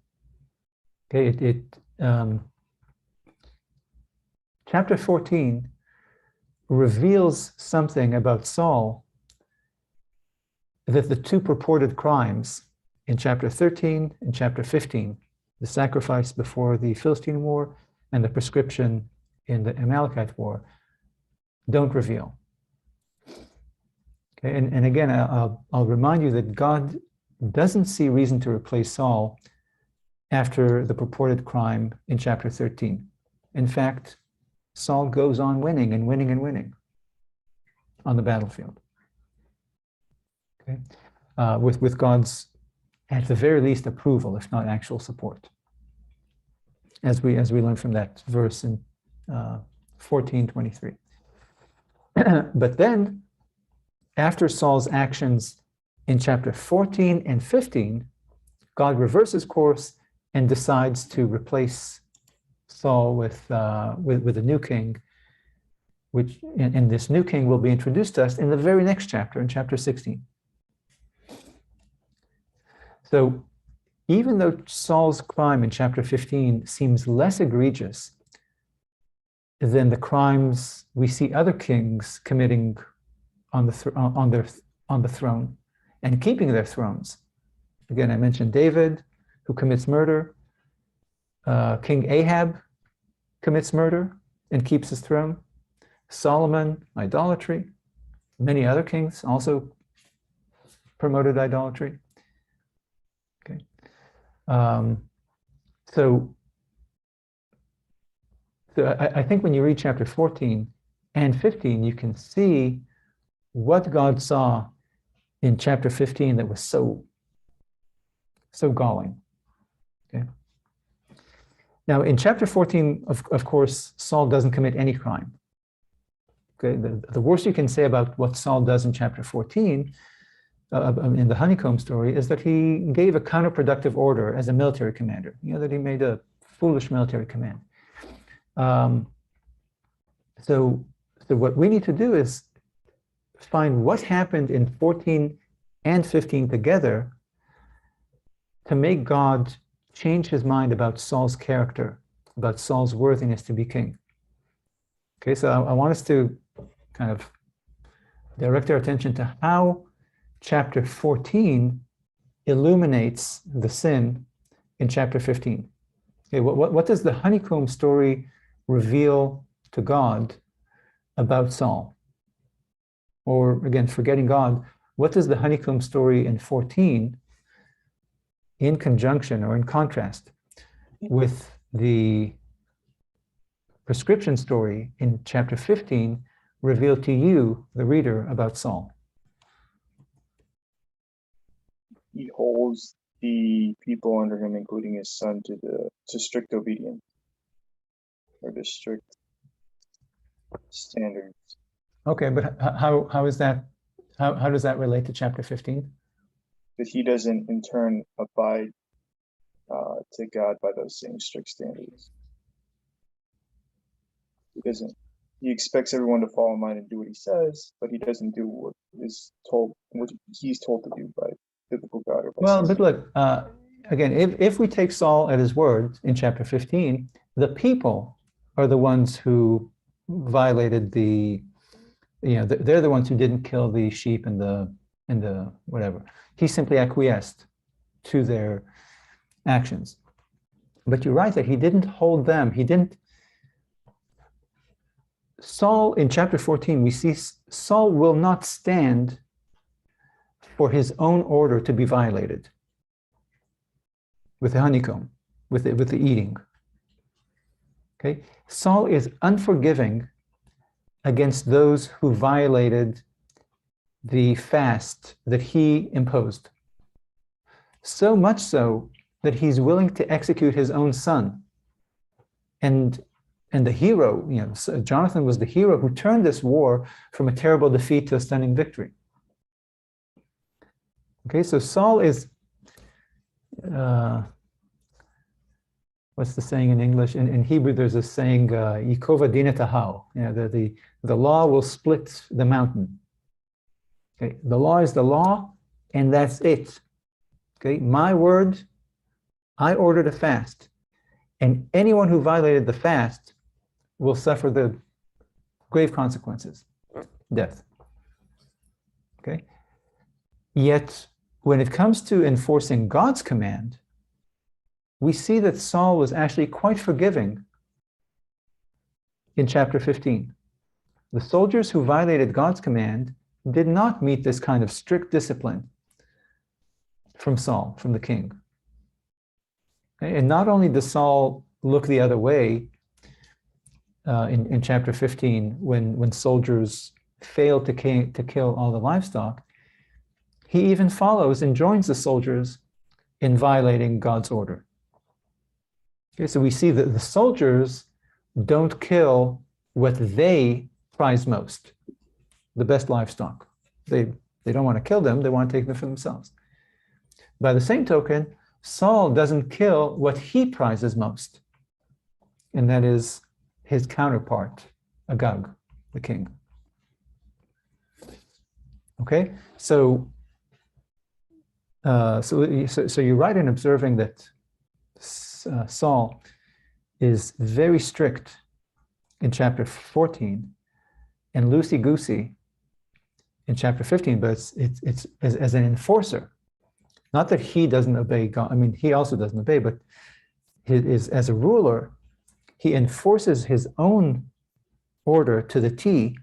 Okay, chapter 14 reveals something about Saul that the two purported crimes in chapter 13 and chapter 15, the sacrifice before the Philistine war and the prescription in the Amalekite war, don't reveal. Okay, and again, I'll remind you that God doesn't see reason to replace Saul after the purported crime in chapter 13. In fact, Saul goes on winning and winning and winning on the battlefield. Okay, with God's, at the very least, approval, if not actual support, as we learn from that verse in 14:23. But then, after Saul's actions in chapter 14 and 15, God reverses course and decides to replace Saul with a new king, which and this new king will be introduced to us in the very next chapter, in chapter 16. So even though Saul's crime in chapter 15 seems less egregious than the crimes we see other kings committing on the throne and keeping their thrones. Again, I mentioned David, who commits murder. King Ahab commits murder and keeps his throne. Solomon, idolatry. Many other kings also promoted idolatry. Okay. So I think when you read chapter 14, and 15, you can see what God saw in chapter 15 that was so galling. Okay. Now, in chapter 14, of course, Saul doesn't commit any crime. Okay, the worst you can say about what Saul does in chapter 14, in the honeycomb story, is that he gave a counterproductive order as a military commander. That he made a foolish military command. So what we need to do is find what happened in 14 and 15 together to make God change his mind about Saul's character, about Saul's worthiness to be king. Okay, so I want us to kind of direct our attention to how chapter 14 illuminates the sin in chapter 15. Okay, what does the honeycomb story reveal to God about Saul? Or again, forgetting God, what does the honeycomb story in 14, in conjunction or in contrast with the prescription story in chapter 15, reveal to you, the reader, about Saul? He holds the people under him, including his son, to strict obedience, or to strict standards. Okay, but how is that? How does that relate to chapter 15? That he doesn't in turn abide to God by those same strict standards. He doesn't. He expects everyone to fall in line and do what he says, but he doesn't do what is told, what he's told to do by biblical God. Well, but look, again, if we take Saul at his word in chapter 15, the people are the ones who violated they're the ones who didn't kill the sheep and the whatever. He simply acquiesced to their actions. But you're right that he didn't hold them. Saul, in chapter 14, we see Saul will not stand for his own order to be violated with the honeycomb, with the eating. Okay? Saul is unforgiving against those who violated the fast that he imposed. So much so that he's willing to execute his own son. And the hero, Jonathan was the hero who turned this war from a terrible defeat to a stunning victory. Okay, so Saul is, what's the saying in English? In Hebrew, there's a saying, Yikova dina tahal. The law will split the mountain. Okay, the law is the law, and that's it. Okay, my word, I ordered a fast, and anyone who violated the fast will suffer the grave consequences, death. Okay, yet when it comes to enforcing God's command, we see that Saul was actually quite forgiving in chapter 15. The soldiers who violated God's command did not meet this kind of strict discipline from Saul, from the king. Okay? And not only does Saul look the other way in chapter 15 when soldiers failed to kill all the livestock, he even follows and joins the soldiers in violating God's order. Okay, so we see that the soldiers don't kill what they prize most, the best livestock. They don't want to kill them, they want to take them for themselves. By the same token, Saul doesn't kill what he prizes most, and that is his counterpart, Agag, the king. Okay, so you're right in observing that Saul is very strict in chapter 14 and loosey-goosey in chapter 15, but it's as an enforcer. Not that he doesn't obey God. I mean, he also doesn't obey, but as a ruler, he enforces his own order to the T,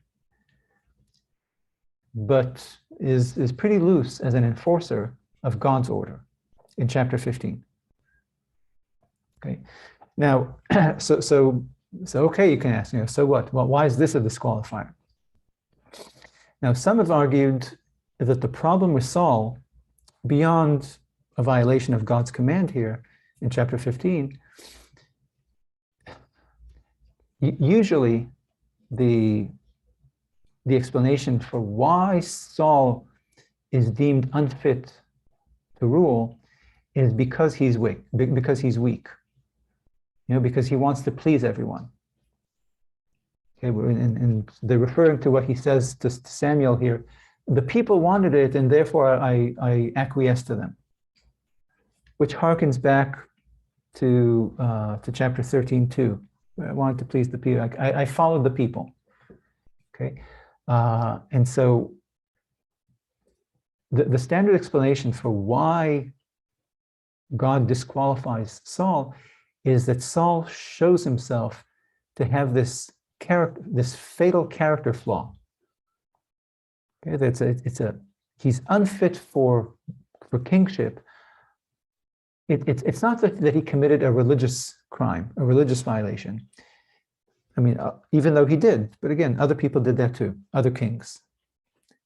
but is pretty loose as an enforcer of God's order in chapter 15. Okay, now, so So, okay, you can ask, so what? Well, why is this a disqualifier? Now, some have argued that the problem with Saul, beyond a violation of God's command here in chapter 15, usually the explanation for why Saul is deemed unfit to rule is because he's weak, because he wants to please everyone. Okay, and they're referring to what he says to Samuel here. The people wanted it, and therefore I acquiesced to them, which harkens back to chapter 13 too. I wanted to please the people. I followed the people. Okay, and so the standard explanation for why God disqualifies Saul is that Saul shows himself to have this fatal character flaw. Okay, he's unfit for kingship. It's not that he committed a religious crime, a religious violation. I mean, even though he did, but again, other people did that too, other kings.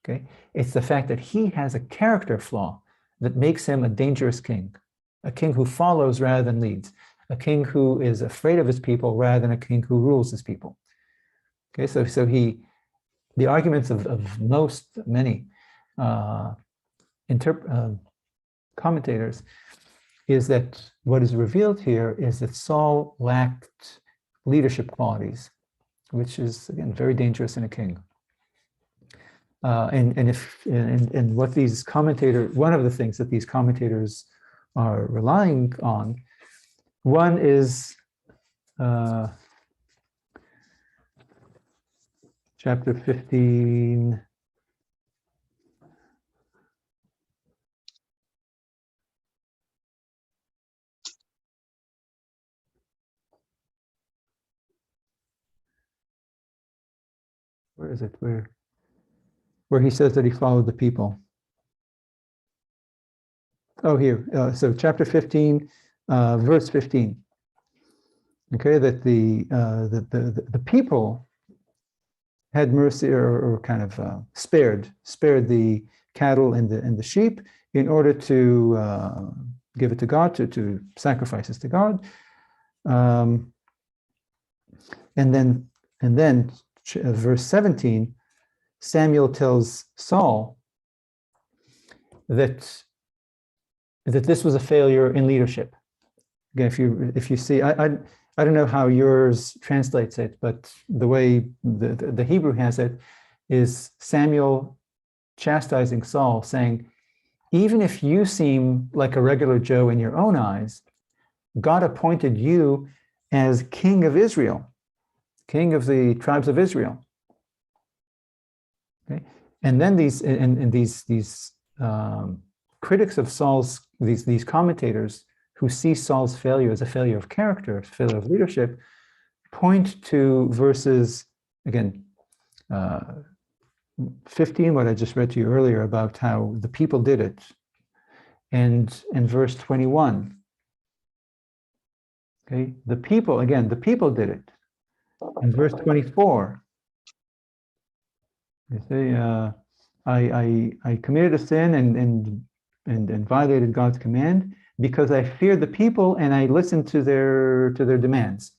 Okay, it's the fact that he has a character flaw that makes him a dangerous king, a king who follows rather than leads, a king who is afraid of his people rather than a king who rules his people. Okay, so the arguments of many commentators is that what is revealed here is that Saul lacked leadership qualities, which is again very dangerous in a king. And what these commentators, one of the things that these commentators are relying on, one is chapter 15. Where is it? Where he says that he followed the people. Oh, here. So chapter 15, verse 15. Okay, that the people had mercy or kind of spared the cattle and the sheep in order to give it to God, to sacrifices to God. And then verse 17, Samuel tells Saul that this was a failure in leadership. Again, if you see, I don't know how yours translates it, but the way the Hebrew has it is Samuel chastising Saul, saying, even if you seem like a regular Joe in your own eyes, God appointed you as king of Israel, king of the tribes of Israel. Okay, and then these critics of Saul's, these commentators who see Saul's failure as a failure of character, failure of leadership, point to verses, again, 15, what I just read to you earlier about how the people did it, and verse 21. Okay, the people did it. In verse 24, they say, I committed a sin and violated God's command because I feared the people and I listened to their demands.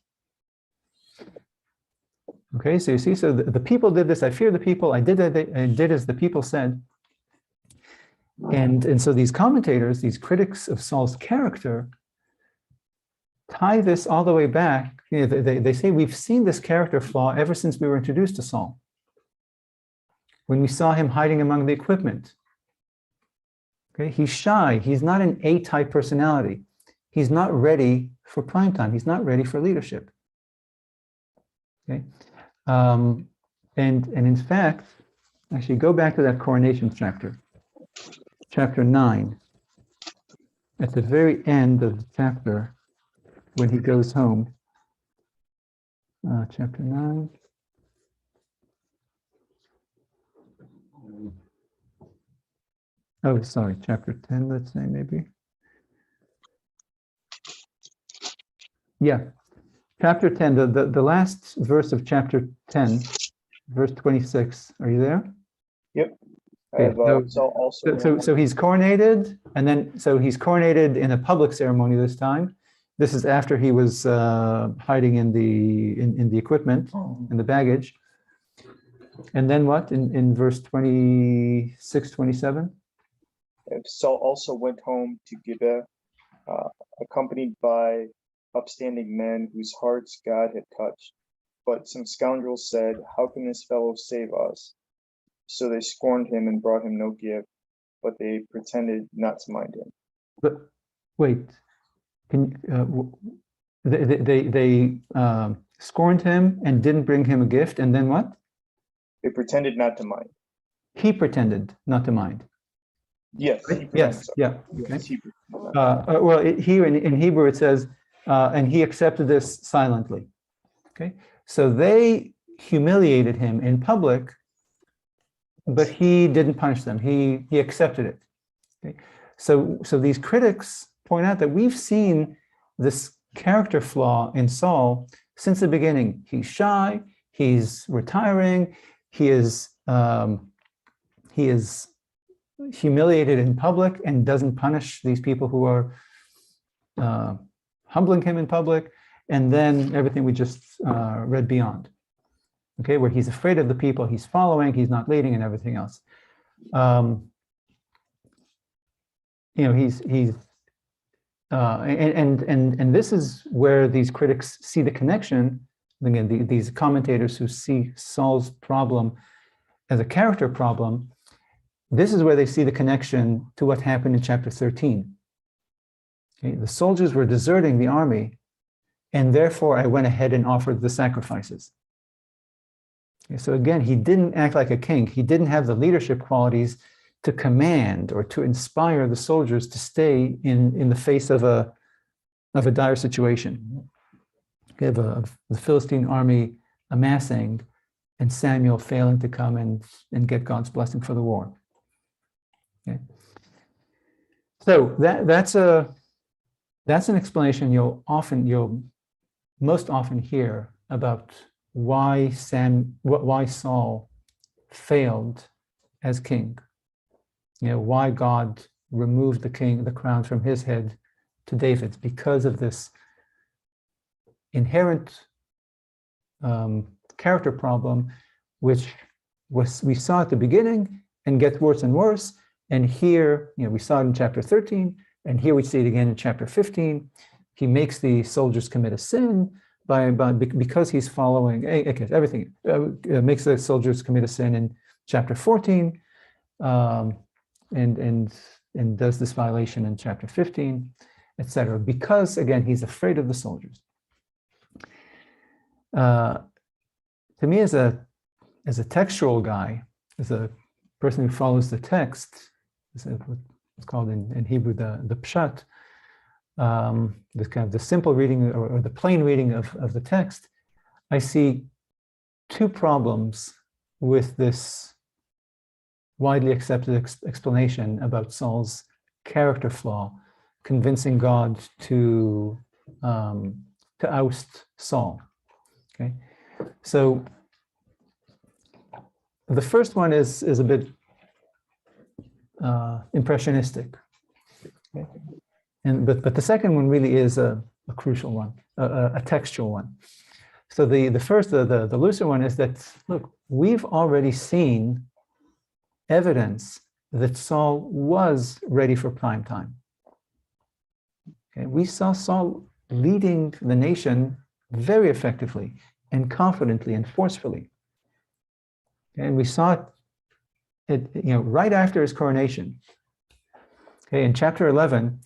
Okay, so you see, so the people did this. I feared the people. I did as the people said. And so these commentators, these critics of Saul's character, tie this all the way back. You know, they say we've seen this character flaw ever since we were introduced to Saul. When we saw him hiding among the equipment. Okay, he's shy. He's not an A-type personality. He's not ready for prime time. He's not ready for leadership. Okay, and in fact, actually go back to that coronation chapter 9. At the very end of the chapter, when he goes home, chapter 9. Oh, sorry, chapter 10, let's say maybe. Yeah. chapter 10, the last verse of chapter 10, verse 26. Are you there? Yep. I Okay, have Saul also. so he's coronated, and then so he's coronated in a public ceremony this time. This is after he was hiding in the equipment, in the baggage. And then what in verse 26, 27? Saul also went home to Gibeah, accompanied by upstanding men whose hearts God had touched. But some scoundrels said, "How can this fellow save us?" So they scorned him and brought him no gift, but they pretended not to mind him. But wait, they scorned him and didn't bring him a gift, and then what? They pretended not to mind. He pretended not to mind. Yes. Yes. Yeah. Okay. Yes, Well, here in Hebrew it says, and he accepted this silently. Okay. So they humiliated him in public, but he didn't punish them. He accepted it. Okay. So these critics point out that we've seen this character flaw in Saul since the beginning. He's shy. He's retiring. He is humiliated in public and doesn't punish these people who are humbling him in public. And then everything we just read beyond. Okay, where he's afraid of the people he's following, he's not leading, and everything else. He's and this is where these critics see the connection. Again, these commentators who see Saul's problem as a character problem, this is where they see the connection to what happened in chapter 13. Okay, the soldiers were deserting the army, and therefore I went ahead and offered the sacrifices. Okay, so again, he didn't act like a king. He didn't have the leadership qualities to command or to inspire the soldiers to stay in the face of a dire situation. Okay, of the Philistine army amassing and Samuel failing to come and get God's blessing for the war. Okay. So that's an explanation you'll most often hear about why Saul failed as king. Why God removed the crown from his head to David's, because of this inherent character problem, which we saw at the beginning and gets worse and worse. And here, we saw it in chapter 13, and here we see it again in chapter 15. He makes the soldiers commit a sin because he's following everything. Makes the soldiers commit a sin in chapter 14, and does this violation in chapter 15, etc. Because again, he's afraid of the soldiers. To me, as a textual guy, as a person who follows the text, it's called in Hebrew the pshat, this kind of the simple reading or the plain reading of the text, I see two problems with this widely accepted explanation about Saul's character flaw, convincing God to oust Saul. Okay, so the first one is a bit impressionistic, okay? But the second one really is a crucial one, a textual one. So the first, the looser one is that, look, we've already seen evidence that Saul was ready for prime time. Okay, we saw Saul leading the nation very effectively and confidently and forcefully. And we saw it right after his coronation. Okay, in chapter 11,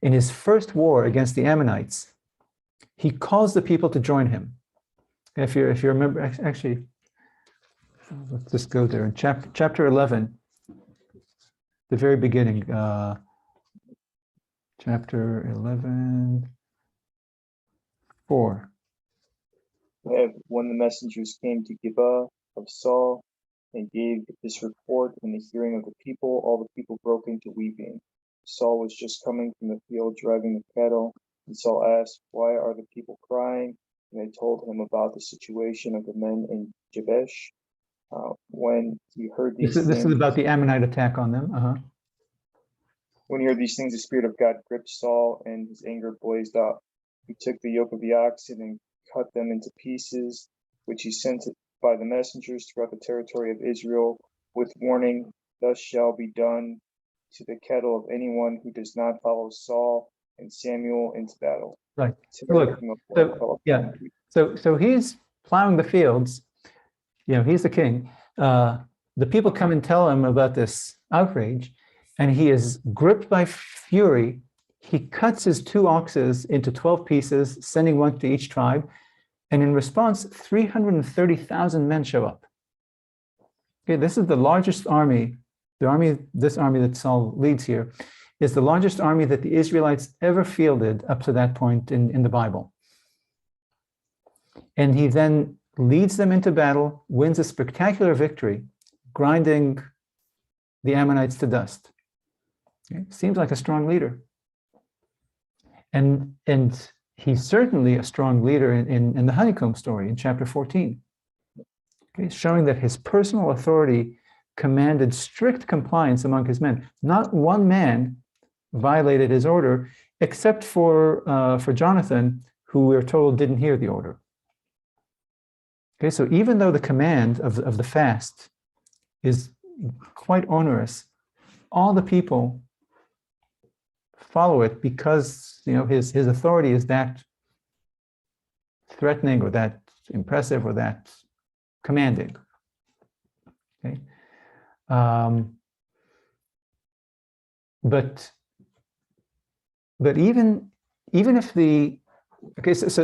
in his first war against the Ammonites, he calls the people to join him. If you remember, actually, let's just go there. In chapter 11, the very beginning, chapter 11, 4. When the messengers came to Gibeah of Saul and gave this report in the hearing of the people, all the people broke into weeping. Saul was just coming from the field driving the cattle, and Saul asked, "Why are the people crying?" and they told him about the situation of the men in Jabesh. When he heard these This is things, about the Ammonite attack on them. when he heard these things, the Spirit of God gripped Saul, and his anger blazed up. He took the yoke of the oxen and cut them into pieces, which he sent by the messengers throughout the territory of Israel, with warning, "Thus shall be done to the cattle of anyone who does not follow Saul and Samuel into battle." Right. Terror Look, from the Lord fell yeah. upon him. So he's plowing the fields. He's the king. The people come and tell him about this outrage, and he is gripped by fury. He cuts his 2 oxes into 12 pieces, sending one to each tribe. And in response, 330,000 men show up. Okay, this is the largest army. This army that Saul leads here, is the largest army that the Israelites ever fielded up to that point in the Bible. And he then leads them into battle, wins a spectacular victory, grinding the Ammonites to dust. Okay? Seems like a strong leader. And he's certainly a strong leader in the honeycomb story in chapter 14. Okay? Showing that his personal authority commanded strict compliance among his men. Not one man violated his order, except for Jonathan, who we're told didn't hear the order. Okay, so even though the command of the fast is quite onerous, all the people follow it because his authority is that threatening or that impressive or that commanding. Okay, but even if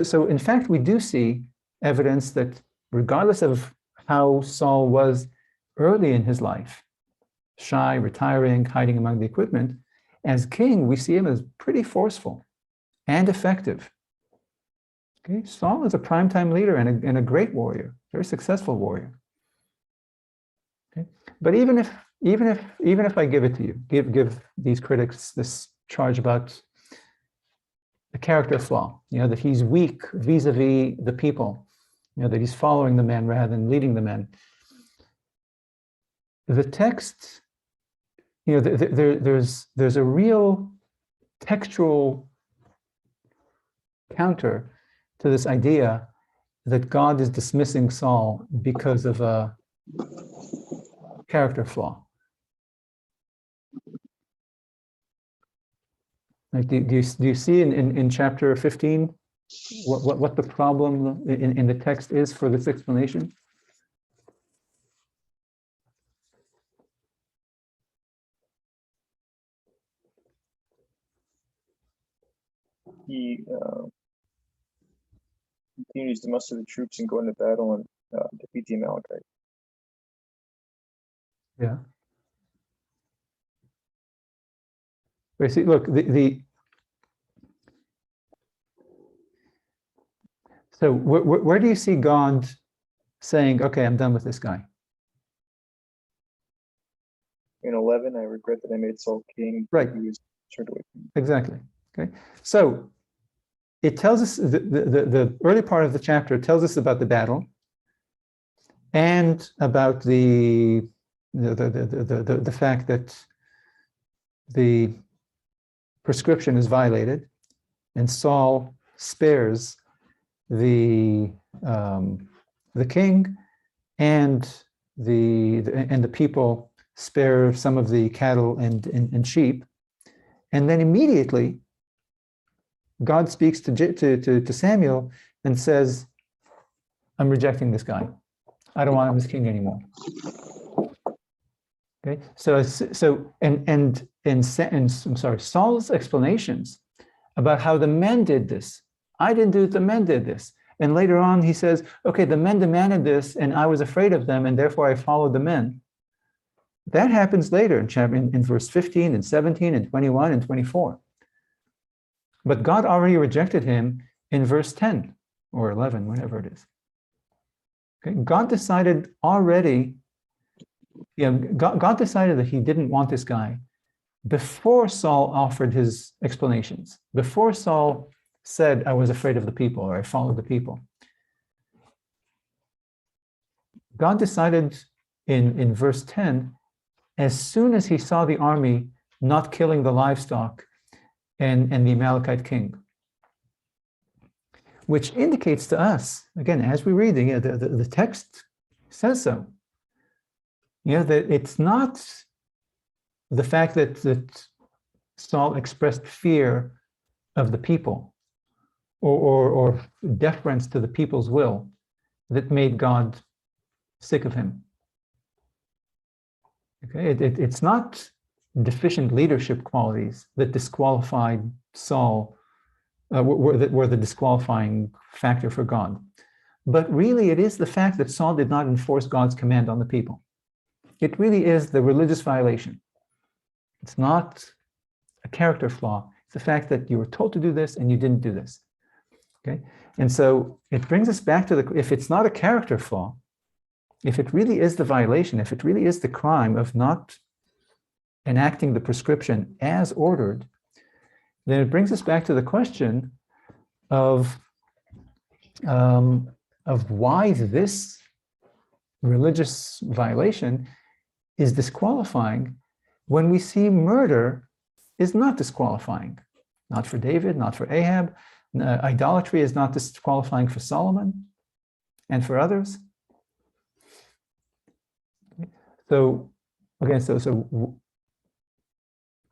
so in fact we do see evidence that regardless of how Saul was early in his life, shy, retiring, hiding among the equipment, as king, we see him as pretty forceful and effective. Okay, Saul is a primetime leader and a great warrior, very successful warrior. Okay, but even if I give it to you, give these critics this charge about the character flaw, that he's weak vis-a-vis the people, that he's following the men rather than leading the men. The text, there's a real textual counter to this idea that God is dismissing Saul because of a character flaw. Like, do you see in chapter 15 what the problem in the text is for this explanation? He continues to muster the troops and go into battle and defeat the Amalekites. Yeah. Wait, see, look, so where do you see God saying, "Okay, I'm done with this guy"? In 11, I regret that I made Saul king. Right. He was turned away from me. Exactly. Okay. So it tells us the early part of the chapter tells us about the battle and about the fact that the prescription is violated, and Saul spares the king, and the people spare some of the cattle and sheep, and then immediately God speaks to Samuel and says, "I'm rejecting this guy. I don't want him as king anymore." Okay, Saul's explanations about how the men did this. I didn't do it, the men did this. And later on he says, okay, the men demanded this and I was afraid of them and therefore I followed the men. That happens later in verse 15 and 17 and 21 and 24. But God already rejected him in verse 10 or 11, whatever it is. Okay? God decided already, God decided that he didn't want this guy before Saul offered his explanations, before Saul said, I was afraid of the people or I followed the people. God decided in verse 10, as soon as he saw the army not killing the livestock and the Amalekite king, which indicates to us, again, as we read, the text says so, that it's not the fact that Saul expressed fear of the people or deference to the people's will that made God sick of him. Okay, it's not deficient leadership qualities that disqualified Saul, were the disqualifying factor for God. But really, it is the fact that Saul did not enforce God's command on the people. It really is the religious violation. It's not a character flaw. It's the fact that you were told to do this and you didn't do this. Okay, and so it brings us back to if it's not a character flaw, if it really is the violation, if it really is the crime of not enacting the prescription as ordered, then it brings us back to the question of why this religious violation is disqualifying when we see murder is not disqualifying. Not for David, not for Ahab. Idolatry is not disqualifying for Solomon and for others. So, again, so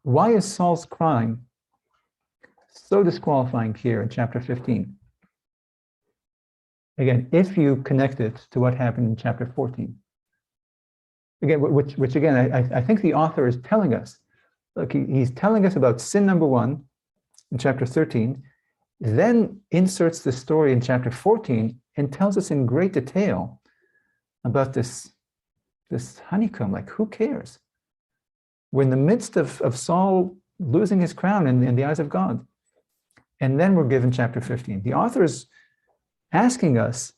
why is Saul's crime so disqualifying here in chapter 15? Again, if you connect it to what happened in chapter 14. Again, which again, I think the author is telling us, look, he's telling us about sin number 1 in chapter 13, then inserts the story in chapter 14 and tells us in great detail about this honeycomb. Like, who cares? We're in the midst of Saul losing his crown in the eyes of God. And then we're given chapter 15. The author is asking us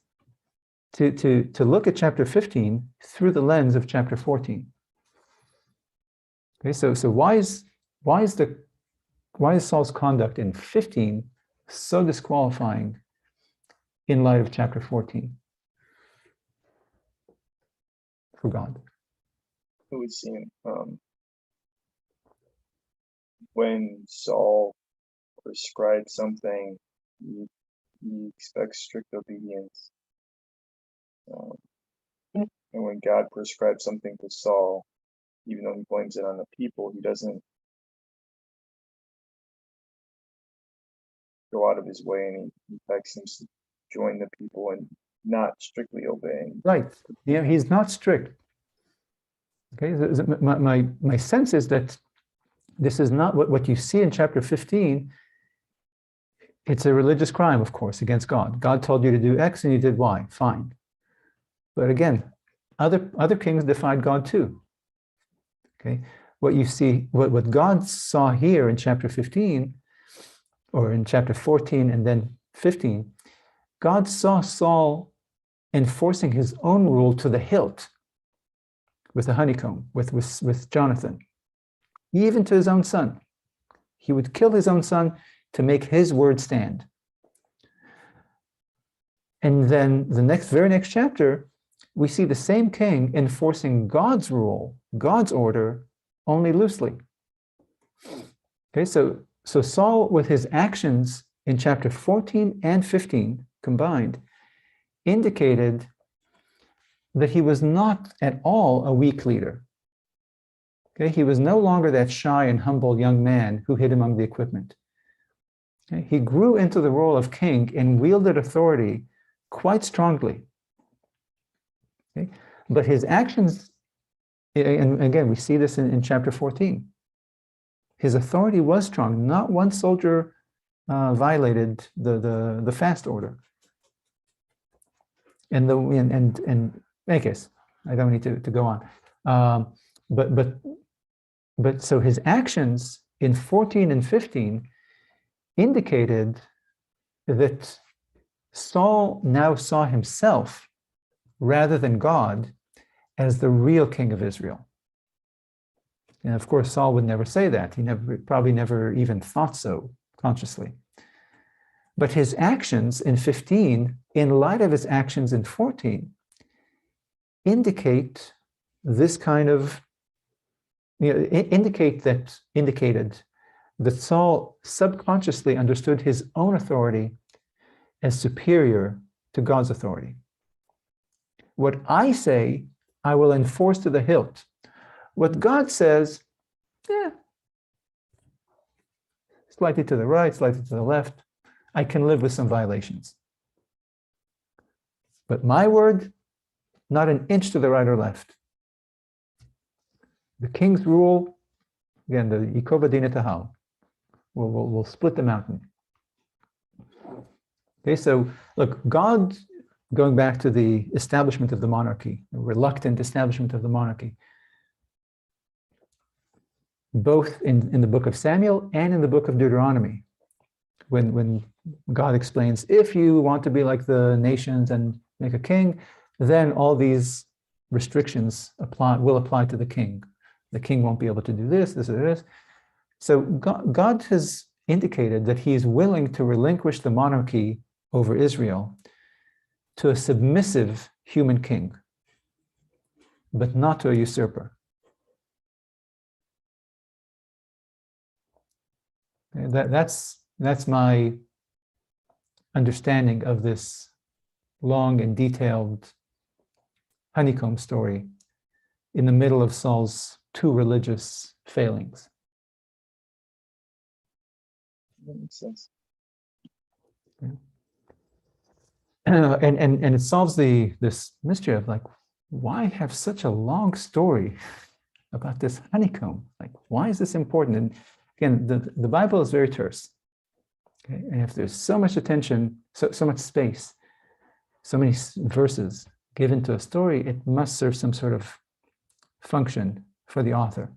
to look at chapter 15 through the lens of chapter 14. Okay, so why is Saul's conduct in 15 so disqualifying in light of chapter 14 for God? It would seem when Saul prescribed something, he expects strict obedience. And when God prescribes something to Saul, even though he blames it on the people, he doesn't go out of his way, and he begs him to join the people and not strictly obeying. Right. Yeah, he's not strict. Okay, my sense is that this is not what you see in chapter 15. It's a religious crime, of course, against God. God told you to do X and you did Y. Fine. But again, other kings defied God too. Okay, what you see, what God saw here in chapter 15, or in chapter 14 and then 15, God saw Saul enforcing his own rule to the hilt with the honeycomb, with Jonathan, even to his own son. He would kill his own son to make his word stand. And then the very next chapter, we see the same king enforcing God's rule, God's order, only loosely. Okay, so Saul, with his actions in chapter 14 and 15 combined, indicated that he was not at all a weak leader. Okay, he was no longer that shy and humble young man who hid among the equipment. Okay, he grew into the role of king and wielded authority quite strongly. Okay, but his actions, and again, we see this in chapter 14. His authority was strong. Not one soldier violated the fast order. And in any case, I don't need to go on. But so his actions in 14 and 15 indicated that Saul now saw himself, rather than God, as the real king of Israel. And of course, Saul would never say that. He probably never even thought so consciously. But his actions in 15, in light of his actions in 14, indicate this kind of, indicated that Saul subconsciously understood his own authority as superior to God's authority. What I say, I will enforce to the hilt. What God says, slightly to the right, slightly to the left, I can live with some violations. But my word, not an inch to the right or left. The king's rule, again, the Yikov Adin et Hahal, will split the mountain. Okay, so look, God, going back to the establishment of the monarchy, the reluctant establishment of the monarchy, both in the book of Samuel and in the book of Deuteronomy, when God explains, if you want to be like the nations and make a king, then all these restrictions will apply to the king. The king won't be able to do this, this, or this. So God has indicated that he is willing to relinquish the monarchy over Israel to a submissive human king, but not to a usurper. That's my understanding of this long and detailed honeycomb story in the middle of Saul's two religious failings. That makes sense. Yeah. And it solves this mystery of like, why have such a long story about this honeycomb? Like, why is this important? And again, the Bible is very terse. Okay? And if there's so much attention, so much space, so many verses given to a story, it must serve some sort of function for the author.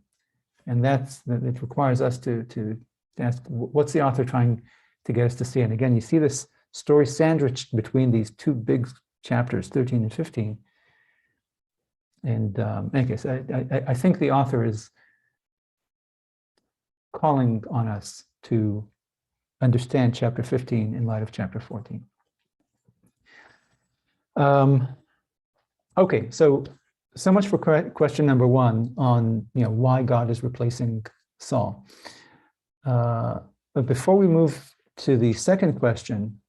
And it requires us to ask, what's the author trying to get us to see? And again, you see this story sandwiched between these two big chapters, 13 and 15. And in any case, I think the author is calling on us to understand chapter 15 in light of chapter 14. Okay, so much for question number one on why God is replacing Saul. But before we move to the second question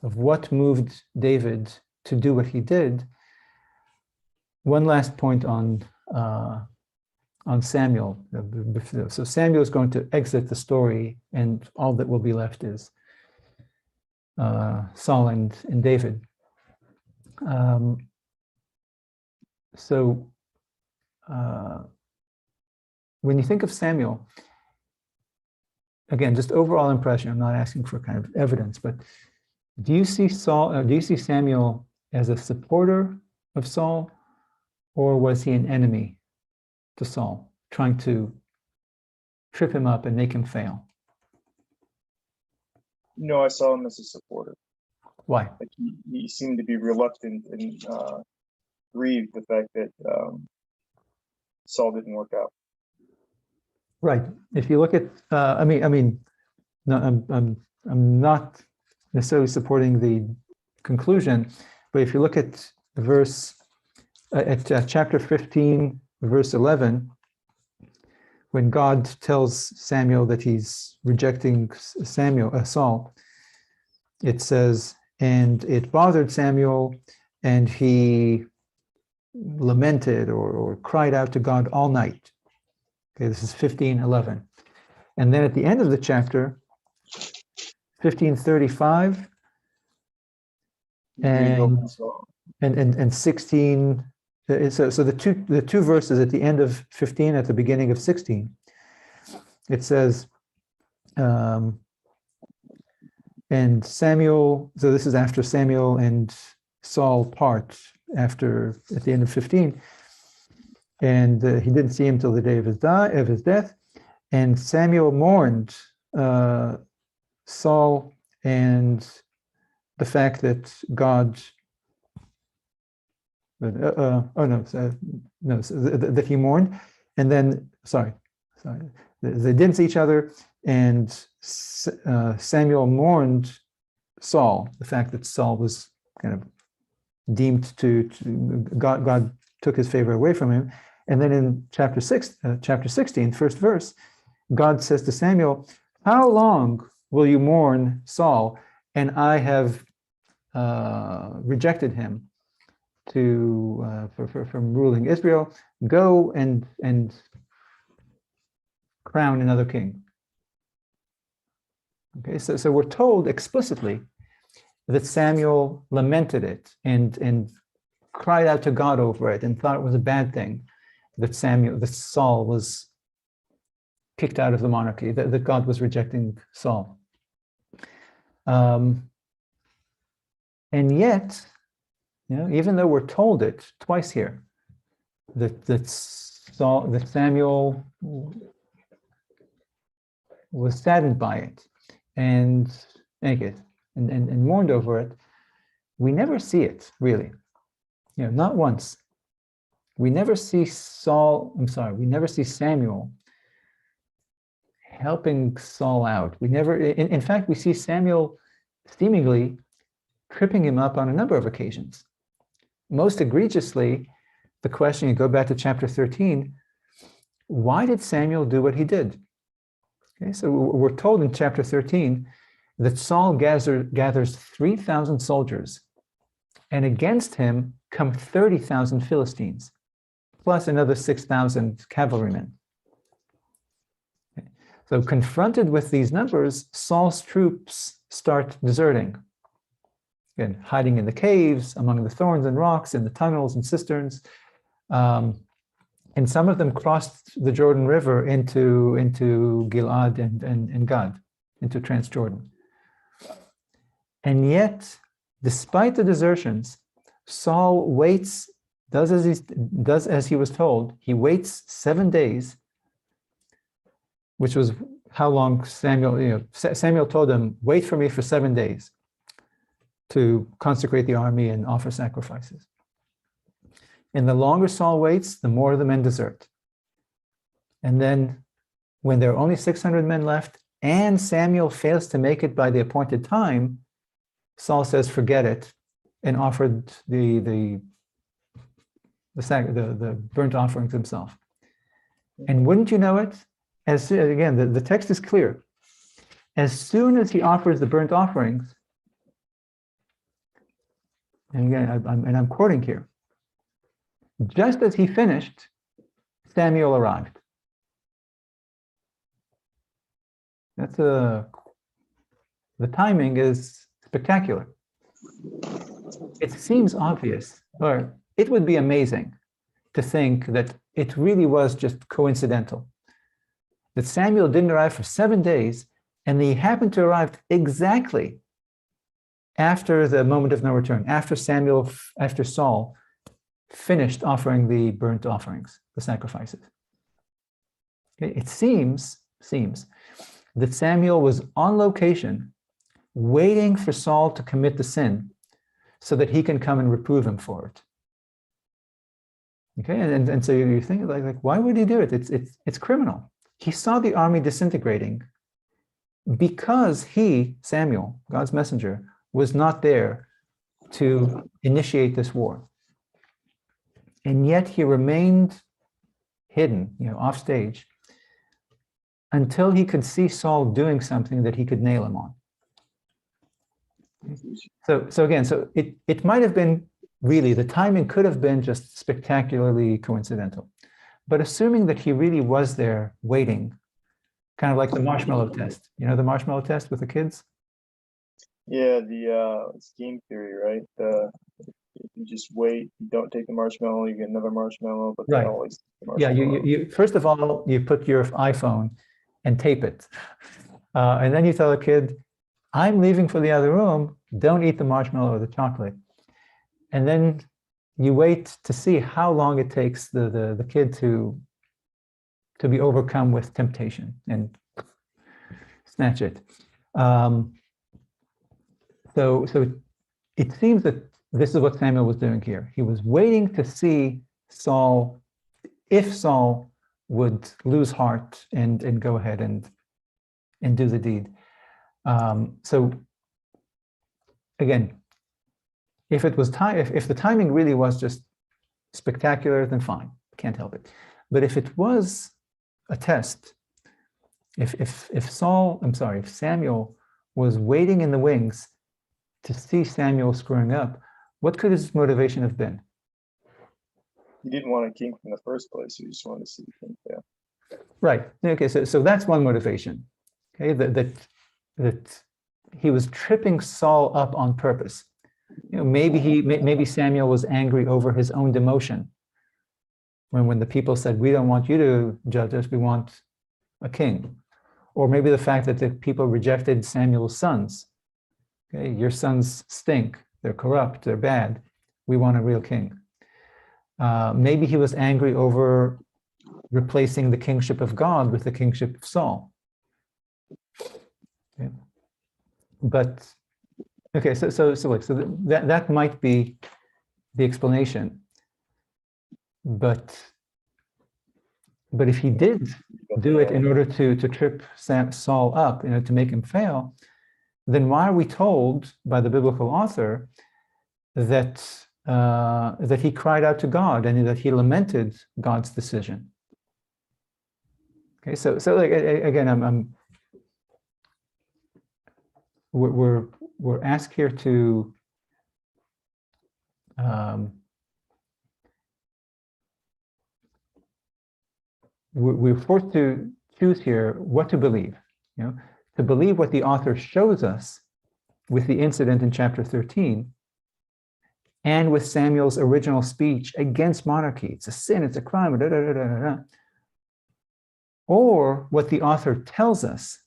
of what moved David to do what he did, one last point on Samuel. So Samuel is going to exit the story, and all that will be left is Saul and David. When you think of Samuel, again, just overall impression, I'm not asking for kind of evidence, but do you see Samuel as a supporter of Saul, or was he an enemy to Saul, trying to trip him up and make him fail? No, I saw him as a supporter. Why? Like he seemed to be reluctant and grieved the fact that Saul didn't work out. Right. If you look at, no, I'm not necessarily supporting the conclusion, but if you look at chapter 15, verse 11, when God tells Samuel that he's rejecting Saul, it says, and it bothered Samuel, and he lamented or cried out to God all night. Okay, this is 15:11. And then at the end of the chapter, 15:35 and 16. So the two verses at the end of 15, at the beginning of 16, it says, and Samuel, so this is after Samuel and Saul part, at the end of 15, and he didn't see him till the day of his death, and Samuel mourned Saul and the fact that God, that he mourned, and then they didn't see each other, and Samuel mourned Saul, the fact that Saul was kind of deemed to God took his favor away from him. And then in chapter 16, first verse, God says to Samuel, how long will you mourn Saul? And I have rejected him from ruling Israel. Go and crown another king. Okay, so we're told explicitly that Samuel lamented it and cried out to God over it and thought it was a bad thing that Saul was kicked out of the monarchy, that God was rejecting Saul. And yet, even though we're told it twice here, that Samuel was saddened by it and mourned over it, we never see it really. Not once. We never see Samuel helping Saul out. In fact, we see Samuel seemingly tripping him up on a number of occasions. Most egregiously, the question, you go back to chapter 13, why did Samuel do what he did? Okay, so we're told in chapter 13 that Saul gathers 3,000 soldiers, and against him come 30,000 Philistines, plus another 6,000 cavalrymen. Okay. So confronted with these numbers, Saul's troops start deserting. Again, hiding in the caves, among the thorns and rocks, in the tunnels and cisterns. And some of them crossed the Jordan River into Gilad and Gad, into Transjordan. And yet, despite the desertions, Saul waits, does as he was told. He waits 7 days, which was how long Samuel told him, wait for me for 7 days to consecrate the army and offer sacrifices. And the longer Saul waits, the more the men desert. And then when there are only 600 men left and Samuel fails to make it by the appointed time, Saul says, forget it, and offered the burnt offerings himself. And wouldn't you know it? Again, the text is clear. As soon as he offers the burnt offerings, and again, I'm quoting here, just as he finished, Samuel arrived. The timing is spectacular. It seems obvious, or it would be amazing to think that it really was just coincidental. That Samuel didn't arrive for 7 days, and he happened to arrive exactly after the moment of no return, after Saul finished offering the burnt offerings, the sacrifices. Okay? It seems that Samuel was on location, waiting for Saul to commit the sin so that he can come and reprove him for it. Okay, and so you think like why would he do it? It's criminal. He saw the army disintegrating because he, Samuel, God's messenger, was not there to initiate this war. And yet he remained hidden, off stage, until he could see Saul doing something that he could nail him on. So again, it might have been really, the timing could have been just spectacularly coincidental. But assuming that he really was there waiting, kind of like the marshmallow test, the marshmallow test with the kids? Yeah, the scheme theory, right? You just wait, you don't take the marshmallow, you get another marshmallow, but they always take the marshmallow. Yeah, you first of all, you put your iPhone and tape it. And then you tell a kid, I'm leaving for the other room, don't eat the marshmallow or the chocolate. And then you wait to see how long it takes the kid to be overcome with temptation and snatch it. So it seems that this is what Samuel was doing here. He was waiting to see Saul, if Saul would lose heart and go ahead and do the deed. So again, if the timing really was just spectacular, then fine, can't help it. But if it was a test, if Samuel was waiting in the wings to see Samuel screwing up, what could his motivation have been? He didn't want a king from the first place. He just wanted to see the king fail. Right. Okay. So that's one motivation. Okay. That he was tripping Saul up on purpose. Maybe Samuel was angry over his own demotion. When the people said, "We don't want you to judge us. We want a king," or maybe the fact that the people rejected Samuel's sons. Okay, your sons stink. They're corrupt. They're bad. We want a real king. Maybe he was angry over replacing the kingship of God with the kingship of Saul. Okay. But okay, so that might be the explanation. But if he did do it in order to trip Saul up, to make him fail, then why are we told by the biblical author that that he cried out to God and that he lamented God's decision? Okay, so like, again, we're asked here to we're forced to choose here what to believe, to believe what the author shows us with the incident in chapter 13 and with Samuel's original speech against monarchy. It's a sin, it's a crime, or what the author tells us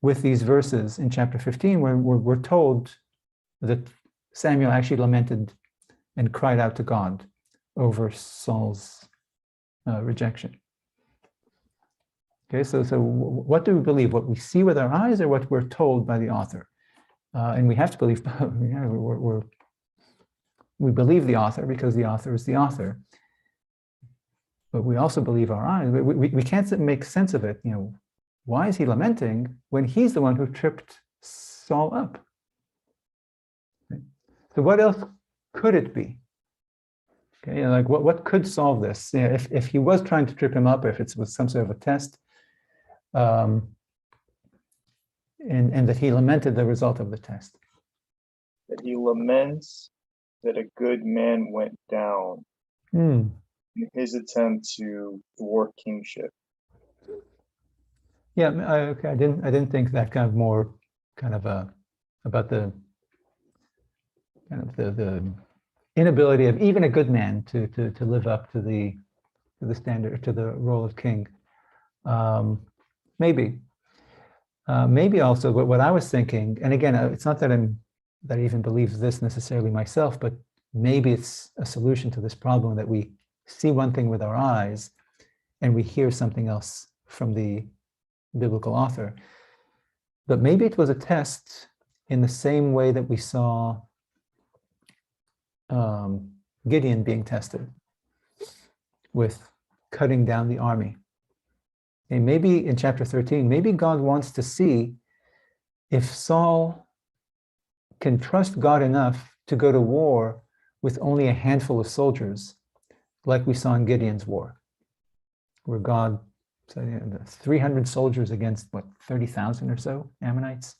with these verses in chapter 15, where we're told that Samuel actually lamented and cried out to God over Saul's rejection. Okay, so what do we believe? What we see with our eyes, or what we're told by the author? And we have to believe, we believe the author because the author is the author. But we also believe our eyes. We can't make sense of it. Why is he lamenting when he's the one who tripped Saul up? Okay. So what else could it be? Okay, like what could solve this? If he was trying to trip him up, if it was some sort of a test, and that he lamented the result of the test. That he laments that a good man went down in his attempt to thwart kingship. Yeah, okay. I didn't think that kind of more kind of about the kind of the inability of even a good man to live up to the standard, to the role of king. Maybe also what I was thinking, and again, it's not that I even believe this necessarily myself, but maybe it's a solution to this problem that we see one thing with our eyes and we hear something else from the biblical author. But maybe it was a test in the same way that we saw Gideon being tested with cutting down the army. And maybe in chapter 13, maybe God wants to see if Saul can trust God enough to go to war with only a handful of soldiers, like we saw in Gideon's war, where God said 300 soldiers against, 30,000 or so Ammonites?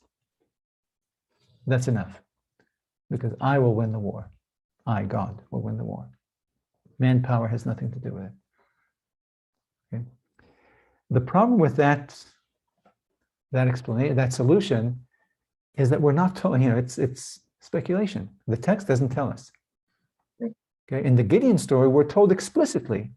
That's enough, because I will win the war. I, God, will win the war. Manpower has nothing to do with it. Okay. The problem with that explanation, that solution, is that we're not told. It's speculation. The text doesn't tell us. Okay. In the Gideon story, we're told explicitly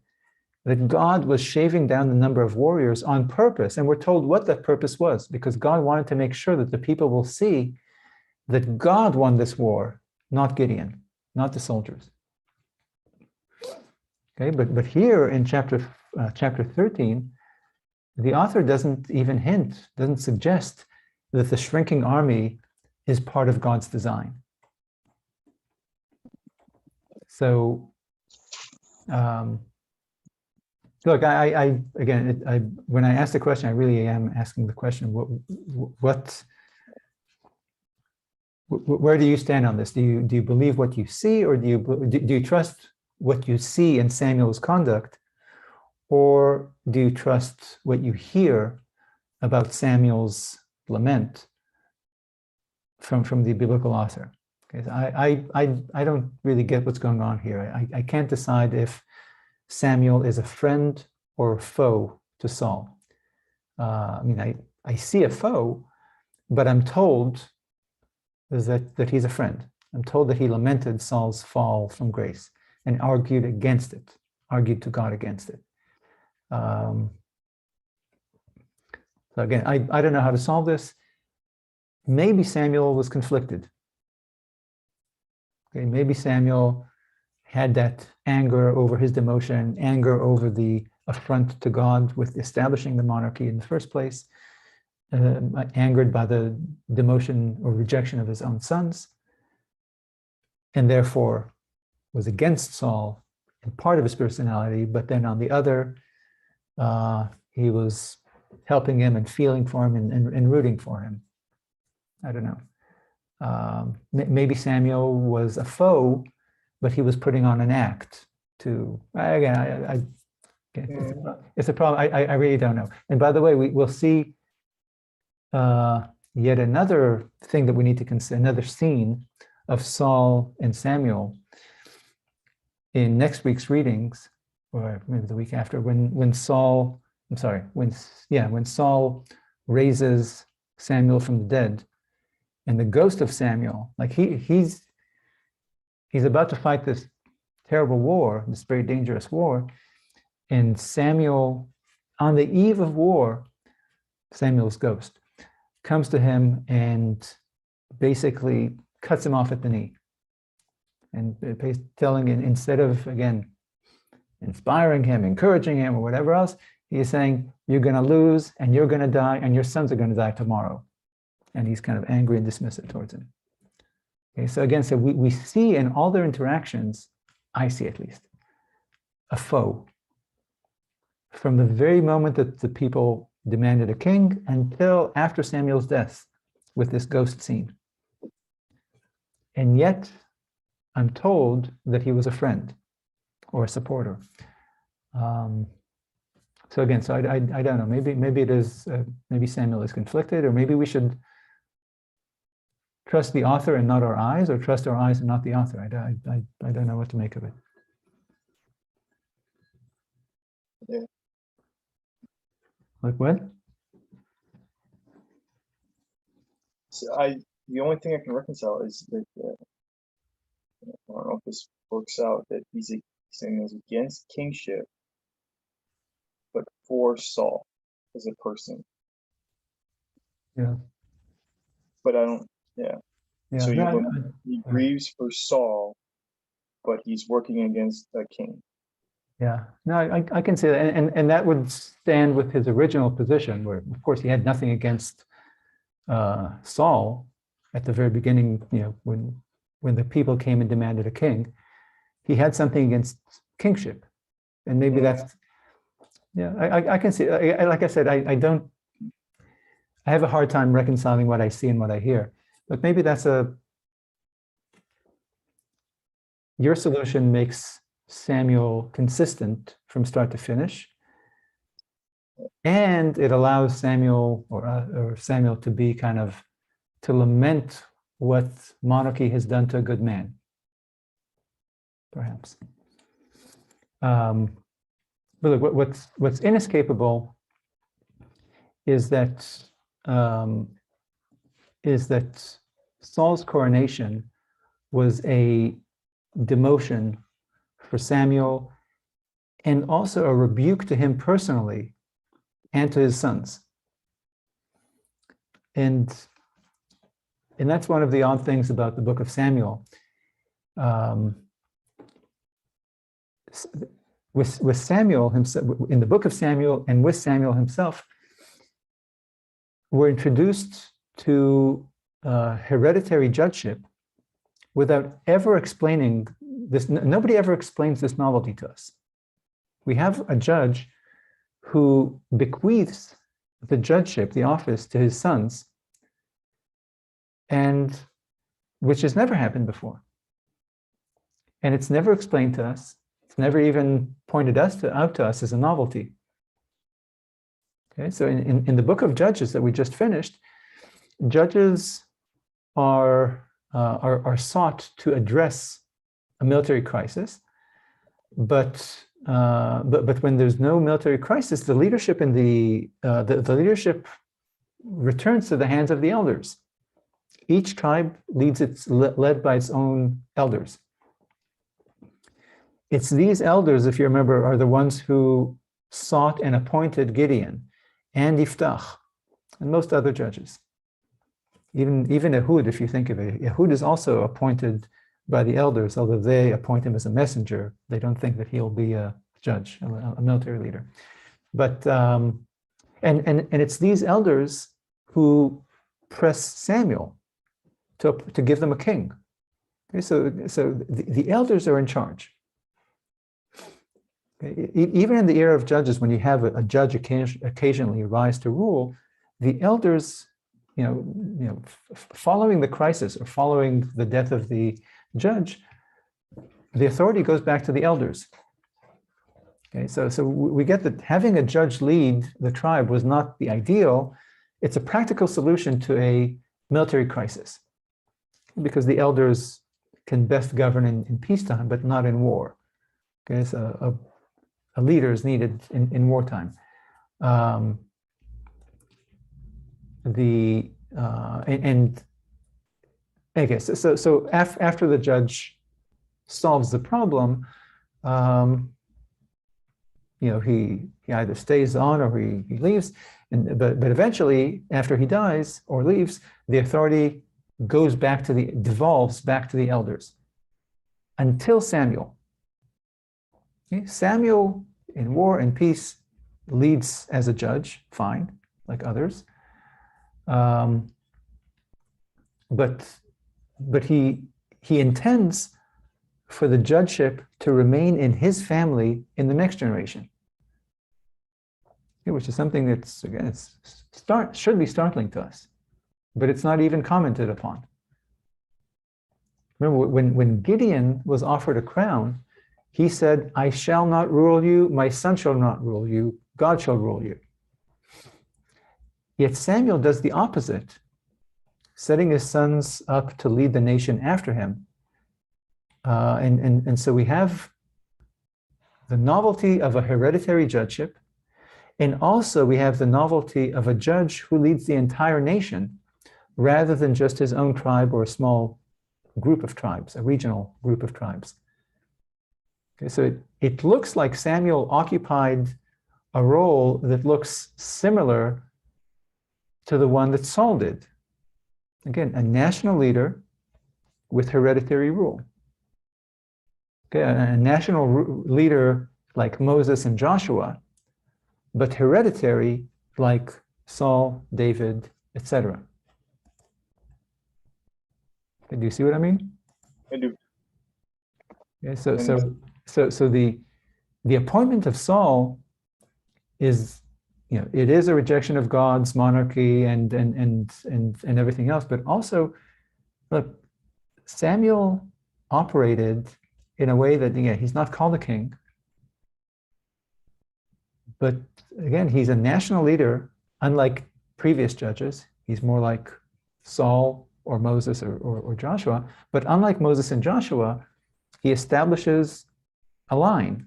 that God was shaving down the number of warriors on purpose, and we're told what that purpose was, because God wanted to make sure that the people will see that God won this war, not Gideon, not the soldiers. Okay, but here in chapter 13, the author doesn't even hint, doesn't suggest that the shrinking army is part of God's design. So, look, I when I ask the question, I really am asking the question: where do you stand on this? Do you believe what you see, or do you trust what you see in Samuel's conduct, or do you trust what you hear about Samuel's lament from the biblical author? Okay, so I don't really get what's going on here. I can't decide if Samuel is a friend or a foe to Saul. I mean, I see a foe, but I'm told that he's a friend. I'm told that he lamented Saul's fall from grace and argued against it, argued to God against it. So again, I don't know how to solve this. Maybe Samuel was conflicted. Okay, maybe Samuel had that anger over his demotion, anger over the affront to God with establishing the monarchy in the first place, angered by the demotion or rejection of his own sons, and therefore was against Saul in part of his personality, but then on the other, he was helping him and feeling for him and rooting for him. I don't know. Maybe Samuel was a foe, but he was putting on an act to, again, it's a problem. I really don't know. And by the way, we'll see yet another thing that we need to consider, another scene of Saul and Samuel in next week's readings, or maybe the week after, when Saul raises Samuel from the dead, and the ghost of Samuel, like he's about to fight this terrible war, this very dangerous war, and Samuel, on the eve of war, Samuel's ghost comes to him and basically cuts him off at the knee, and telling him, instead of, again, inspiring him, encouraging him, or whatever else, he is saying, you're going to lose, and you're going to die, and your sons are going to die tomorrow. And he's kind of angry and dismissive towards him. Okay, so again, so we see in all their interactions, I see at least, a foe. From the very moment that the people demanded a king until after Samuel's death with this ghost scene. And yet, I'm told that he was a friend or a supporter. So again, so I don't know. Maybe it is. Maybe Samuel is conflicted, or maybe we should trust the author and not our eyes, or trust our eyes and not the author. I don't know what to make of it. Yeah. Like what? So the only thing I can reconcile is that I don't know if this works out, that he's saying he's against kingship, but for Saul as a person. Yeah. But I don't. Yeah. Yeah. So No, he grieves for Saul, but he's working against a king. yeah. No, I can say that, and that would stand with his original position, where of course he had nothing against Saul at the very beginning. You know, when the people came and demanded a king, he had something against kingship, and maybe that's. Yeah, I can see. Like I said, I don't. I have a hard time reconciling what I see and what I hear, but maybe that's your solution makes Samuel consistent from start to finish, and it allows Samuel or Samuel to be kind of to lament what monarchy has done to a good man, perhaps. But look, what's inescapable is that Saul's coronation was a demotion for Samuel, and also a rebuke to him personally and to his sons. And that's one of the odd things about the book of Samuel. With Samuel himself, in the book of Samuel and with Samuel himself, we're introduced to hereditary judgeship without ever explaining this. Nobody ever explains this novelty to us. We have a judge who bequeaths the judgeship, the office, to his sons, and which has never happened before. And it's never explained to us. It's never even pointed out to us as a novelty. Okay, so in the book of Judges that we just finished, judges are sought to address a military crisis, but when there's no military crisis, the leadership in the leadership returns to the hands of the elders. Each tribe led by its own elders. It's these elders, if you remember, are the ones who sought and appointed Gideon and Yiftach and most other judges. Even Ehud, if you think of it, Ehud is also appointed by the elders, although they appoint him as a messenger. They don't think that he'll be a judge, a military leader. But and it's these elders who press Samuel to give them a king. Okay, so the elders are in charge. Okay, even in the era of Judges, when you have a judge occasionally rise to rule, the elders, following the crisis or following the death of the judge, the authority goes back to the elders. Okay, so we get that having a judge lead the tribe was not the ideal. It's a practical solution to a military crisis, because the elders can best govern in peacetime, but not in war. Okay, so a leader is needed in wartime. I guess so after the judge solves the problem, he either stays on or he leaves, but eventually, after he dies or leaves, the authority devolves back to the elders until Samuel. Okay? Samuel in war and peace leads as a judge, fine, like others. But he intends for the judgeship to remain in his family in the next generation, which is something that's, again, should be startling to us, but it's not even commented upon. Remember, when Gideon was offered a crown, he said, "I shall not rule you, my son shall not rule you, God shall rule you." Yet Samuel does the opposite, setting his sons up to lead the nation after him. And so we have the novelty of a hereditary judgeship, and also we have the novelty of a judge who leads the entire nation, rather than just his own tribe or a small group of tribes, a regional group of tribes. Okay, so it looks like Samuel occupied a role that looks similar to the one that Saul did. Again, a national leader with hereditary rule. Okay, a national leader like Moses and Joshua, but hereditary like Saul, David, etc. Do you see what I mean? I do. Okay, so the appointment of Saul is, it is a rejection of God's monarchy and everything else, but also, look, Samuel operated in a way that, he's not called a king, but again, he's a national leader, unlike previous judges. He's more like Saul or Moses or Joshua, but unlike Moses and Joshua, he establishes a line.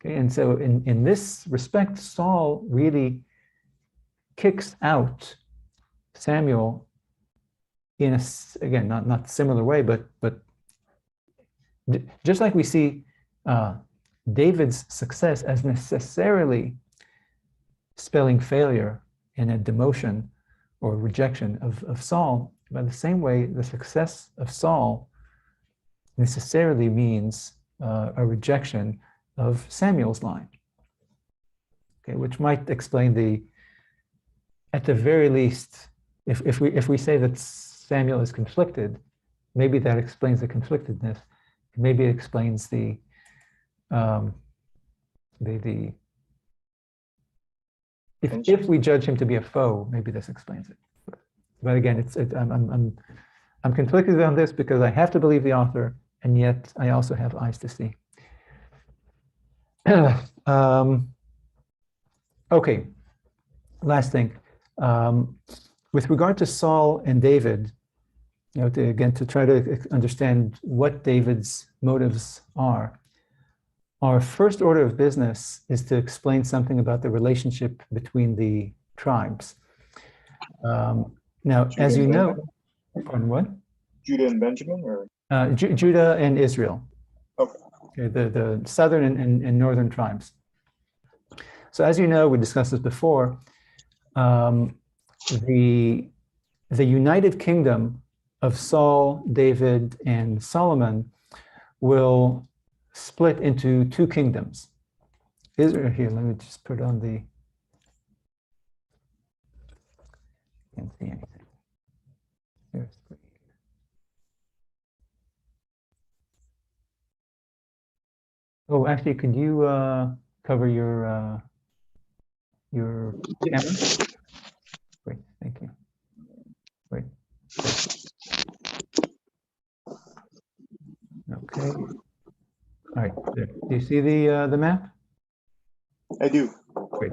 Okay, and so in this respect, Saul really kicks out Samuel in a, again, not similar way, but just like we see David's success as necessarily spelling failure and a demotion or rejection of Saul, by the same way, the success of Saul necessarily means a rejection of Samuel's line. Okay, which might explain at the very least, if we say that Samuel is conflicted, maybe that explains the conflictedness. Maybe it explains if we judge him to be a foe, maybe this explains it. But again, I'm conflicted on this because I have to believe the author, and yet I also have eyes to see. Okay, last thing. With regard to Saul and David, again, to try to understand what David's motives are, our first order of business is to explain something about the relationship between the tribes. Now, Judah as you and know, Benjamin? pardon what? Judah and Benjamin, or Judah and Israel, okay. okay, the southern and northern tribes. So as you know, we discussed this before, the United Kingdom of Saul, David, and Solomon will split into two kingdoms. Israel, here, let me just put on the, can't see anything. Here's the, oh, actually, could you cover your camera? Great, thank you. Great. Okay. All right, there. Do you see the map? I do. Great.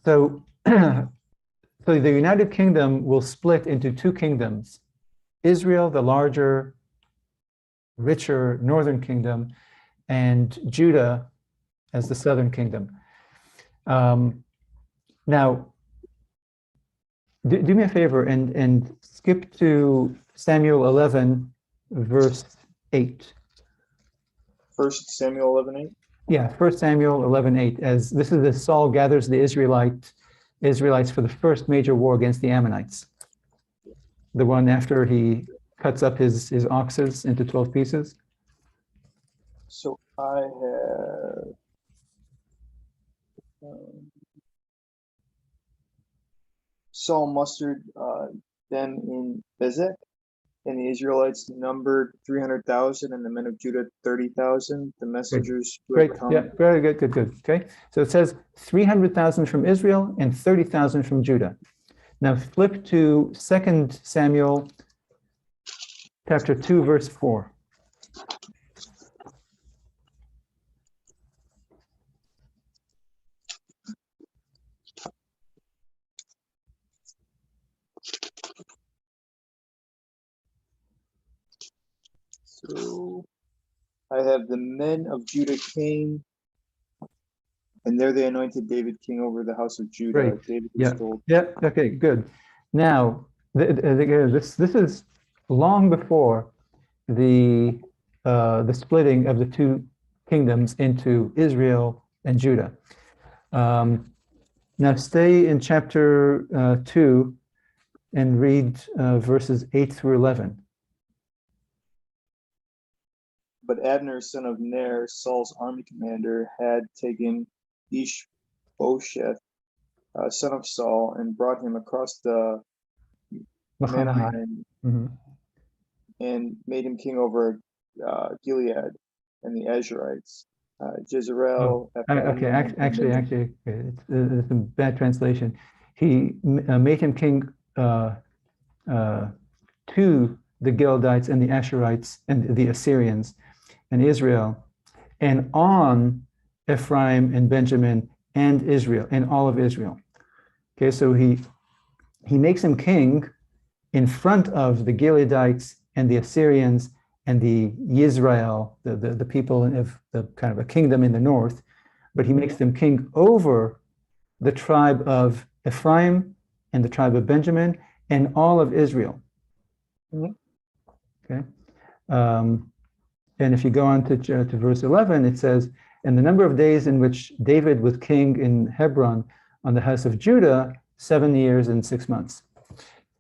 So, so the United Kingdom will split into two kingdoms: Israel, the larger, richer northern kingdom, and Judah as the southern kingdom. Now, do me a favor and skip to Samuel 11, verse 8. 1 Samuel 11:8. Yeah, 1 Samuel 11:8, as this is as Saul gathers the Israelites for the first major war against the Ammonites. The one after he cuts up his oxes into 12 pieces. So I have Saul mustered them in Bezek, and the Israelites numbered 300,000, and the men of Judah 30,000. The messengers who had Great. come. Yeah, very good, good. Okay, so it says 300,000 from Israel and 30,000 from Judah. Now flip to 2 Samuel chapter 2, verse 4. So I have the men of Judah came, and there they anointed David king over the house of Judah. Great. David was Yeah. told. Yeah. Okay. Good. Now, this is long before the splitting of the two kingdoms into Israel and Judah. Now, stay in chapter 2 and read verses 8 through 11. But Abner, son of Ner, Saul's army commander, had taken Ishbosheth, son of Saul, and brought him across the Mahanaim Mm-hmm. and made him king over Gilead and the Azurites, Jezreel, Okay. Ephraim, and Actually, Benjamin. it's a bad translation. He made him king to the Gileadites and the Asherites and the Assyrians and Israel, and on Ephraim and Benjamin and Israel and all of Israel. Okay, so he makes him king in front of the Gileadites and the Assyrians and the Yisrael, the people of the kind of a kingdom in the north, but he makes them king over the tribe of Ephraim and the tribe of Benjamin and all of Israel. Okay. And if you go on to verse 11, it says, and the number of days in which David was king in Hebron on the house of Judah, 7 years and 6 months.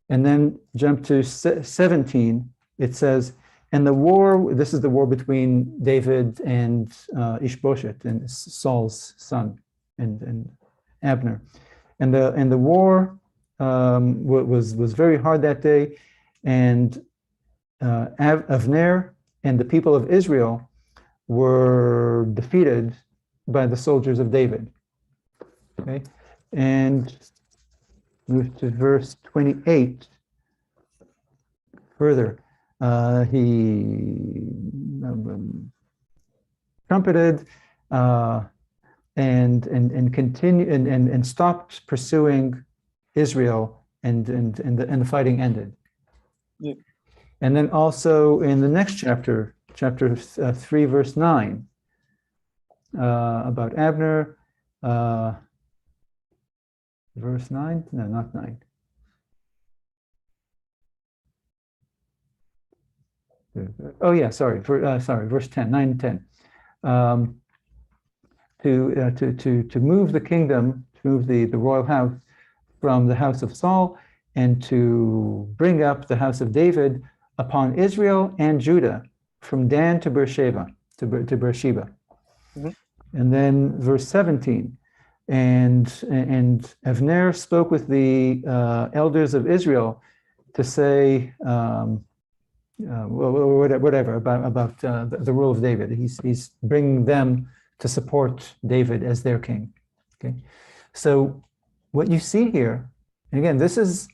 And then jump to 17, it says, and the war, this is the war between David and Ishbosheth, and Saul's son, and Abner. And the war was very hard that day, and Avner and the people of Israel were defeated by the soldiers of David. Okay, and move to verse 28. Further, trumpeted and continue and stopped pursuing Israel, and the fighting ended. Yeah. And then also in the next chapter, chapter 3, verse 9, about Abner, verse 9? No, not 9. Oh yeah, sorry, verse 10, 9 and 10. To move the kingdom, to move the royal house from the house of Saul, and to bring up the house of David upon Israel and Judah, from Dan to Beersheba, to Beersheba. Mhm. And then verse 17, and Avner spoke with the elders of Israel to say, whatever about the rule of David. He's bringing them to support David as their king. Okay, so what you see here, and again, this is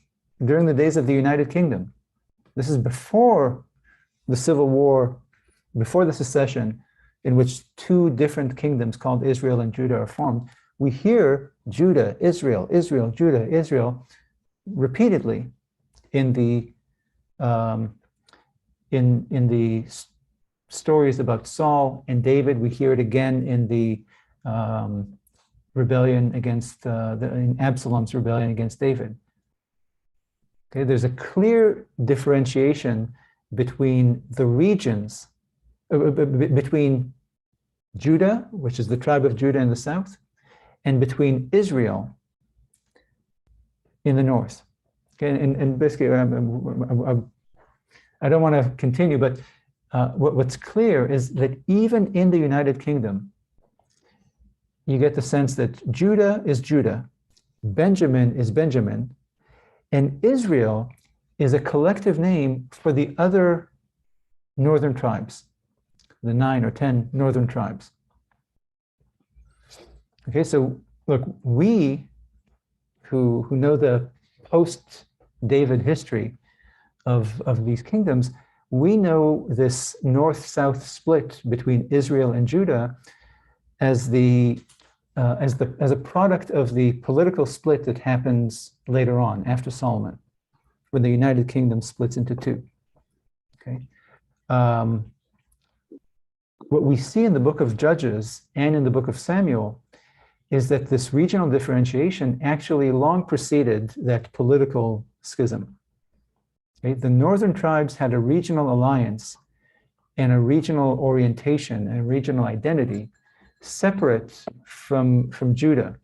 during the days of the United Kingdom. This is before the Civil War, before the secession, in which two different kingdoms called Israel and Judah are formed. We hear Judah, Israel, Israel, Judah, Israel repeatedly in the stories about Saul and David. We hear it again in the rebellion against in Absalom's rebellion against David. Okay, there's a clear differentiation between the regions, between Judah, which is the tribe of Judah in the south, and between Israel in the north. Okay, and basically, I don't want to continue, but what's clear is that even in the United Kingdom, you get the sense that Judah is Judah, Benjamin is Benjamin, and Israel is a collective name for the other northern tribes, the 9 or 10 northern tribes. Okay, so look, we who know the post-David history of these kingdoms, we know this north-south split between Israel and Judah as a product of the political split that happens later on after Solomon, when the United Kingdom splits into two. Okay, what we see in the book of Judges and in the book of Samuel is that this regional differentiation actually long preceded that political schism. Okay? The northern tribes had a regional alliance and a regional orientation and a regional identity separate from Judah,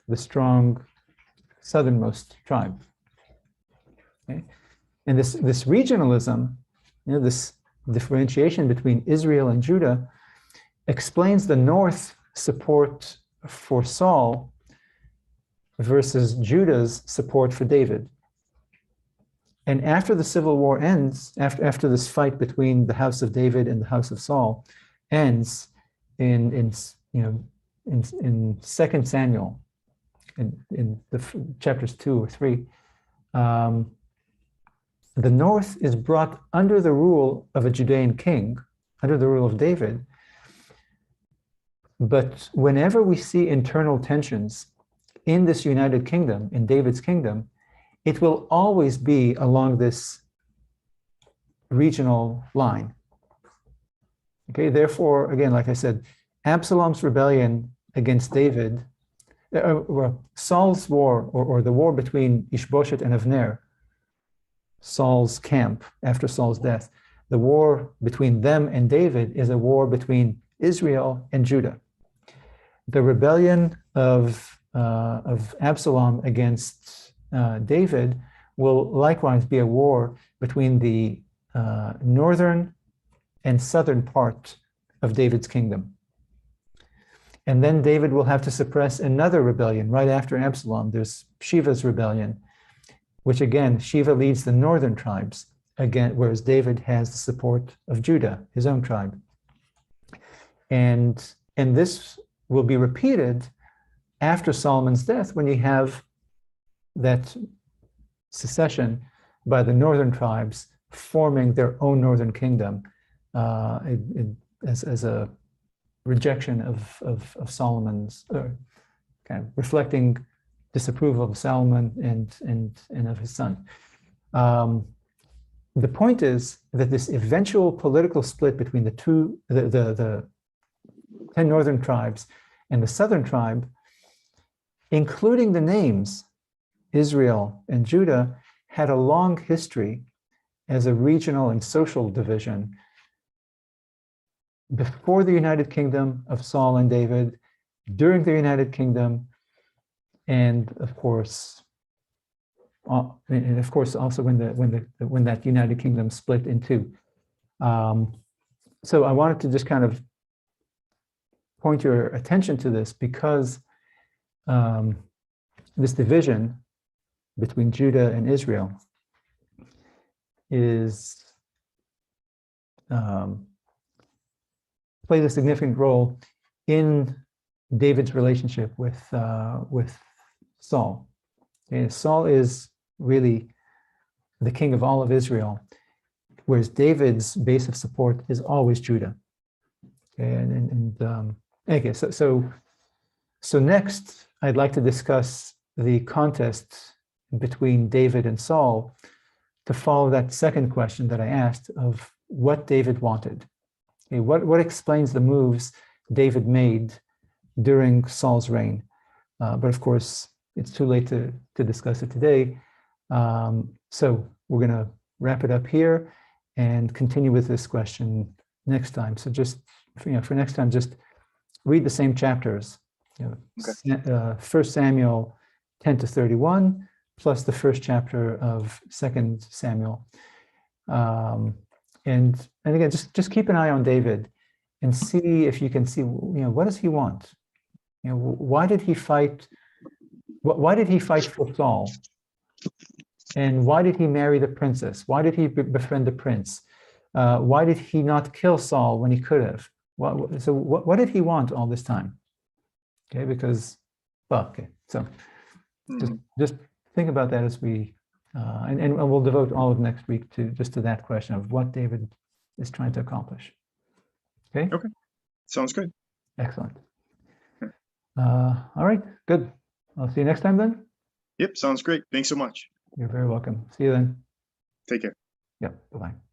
the strong southernmost tribe. Okay? And this regionalism, this differentiation between Israel and Judah, explains the north support for Saul versus Judah's support for David. And after the civil war ends, after this fight between the house of David and the house of Saul ends in 2 Samuel, in the chapters 2 or 3, the north is brought under the rule of a Judean king, under the rule of David. But whenever we see internal tensions in this United Kingdom, in David's kingdom, it will always be along this regional line. Okay, therefore, again, like I said, Absalom's rebellion against David, Saul's war, or the war between Ishbosheth and Avner, Saul's camp after Saul's death, the war between them and David is a war between Israel and Judah. The rebellion of Absalom against David will likewise be a war between the northern and southern part of David's kingdom. And then David will have to suppress another rebellion right after Absalom. There's Shiva's rebellion, which again, Shiva leads the northern tribes, again, whereas David has the support of Judah, his own tribe. And this will be repeated after Solomon's death, when you have that secession by the northern tribes forming their own northern kingdom as rejection of Solomon's, kind of reflecting disapproval of Solomon and of his son. The point is that this eventual political split between the 10 northern tribes and the southern tribe, including the names Israel and Judah, had a long history as a regional and social division before the United Kingdom of Saul and David, during the United Kingdom, and of course also when that United Kingdom split in two. So I wanted to just kind of point your attention to this because this division between Judah and Israel plays a significant role in David's relationship with Saul. Okay, Saul is really the king of all of Israel, whereas David's base of support is always Judah. Okay, so next I'd like to discuss the contest between David and Saul to follow that second question that I asked of what David wanted. Okay, what explains the moves David made during Saul's reign? But of course, it's too late to discuss it today. So we're going to wrap it up here and continue with this question next time. So just for next time, just read the same chapters. Okay. 1 Samuel 10 to 31, plus the first chapter of 2 Samuel. And again, just keep an eye on David and see if you can see, what does he want? Why did he fight? Why did he fight for Saul? And why did he marry the princess? Why did he befriend the prince? Why did he not kill Saul when he could have? So what did he want all this time? Okay, because, so just think about that as we, and we'll devote all of next week to that question of what David is trying to accomplish. Okay? Okay, sounds good. Excellent. All right, good. I'll see you next time then. Yep, sounds great. Thanks so much. You're very welcome. See you then. Take care. Yep, bye-bye.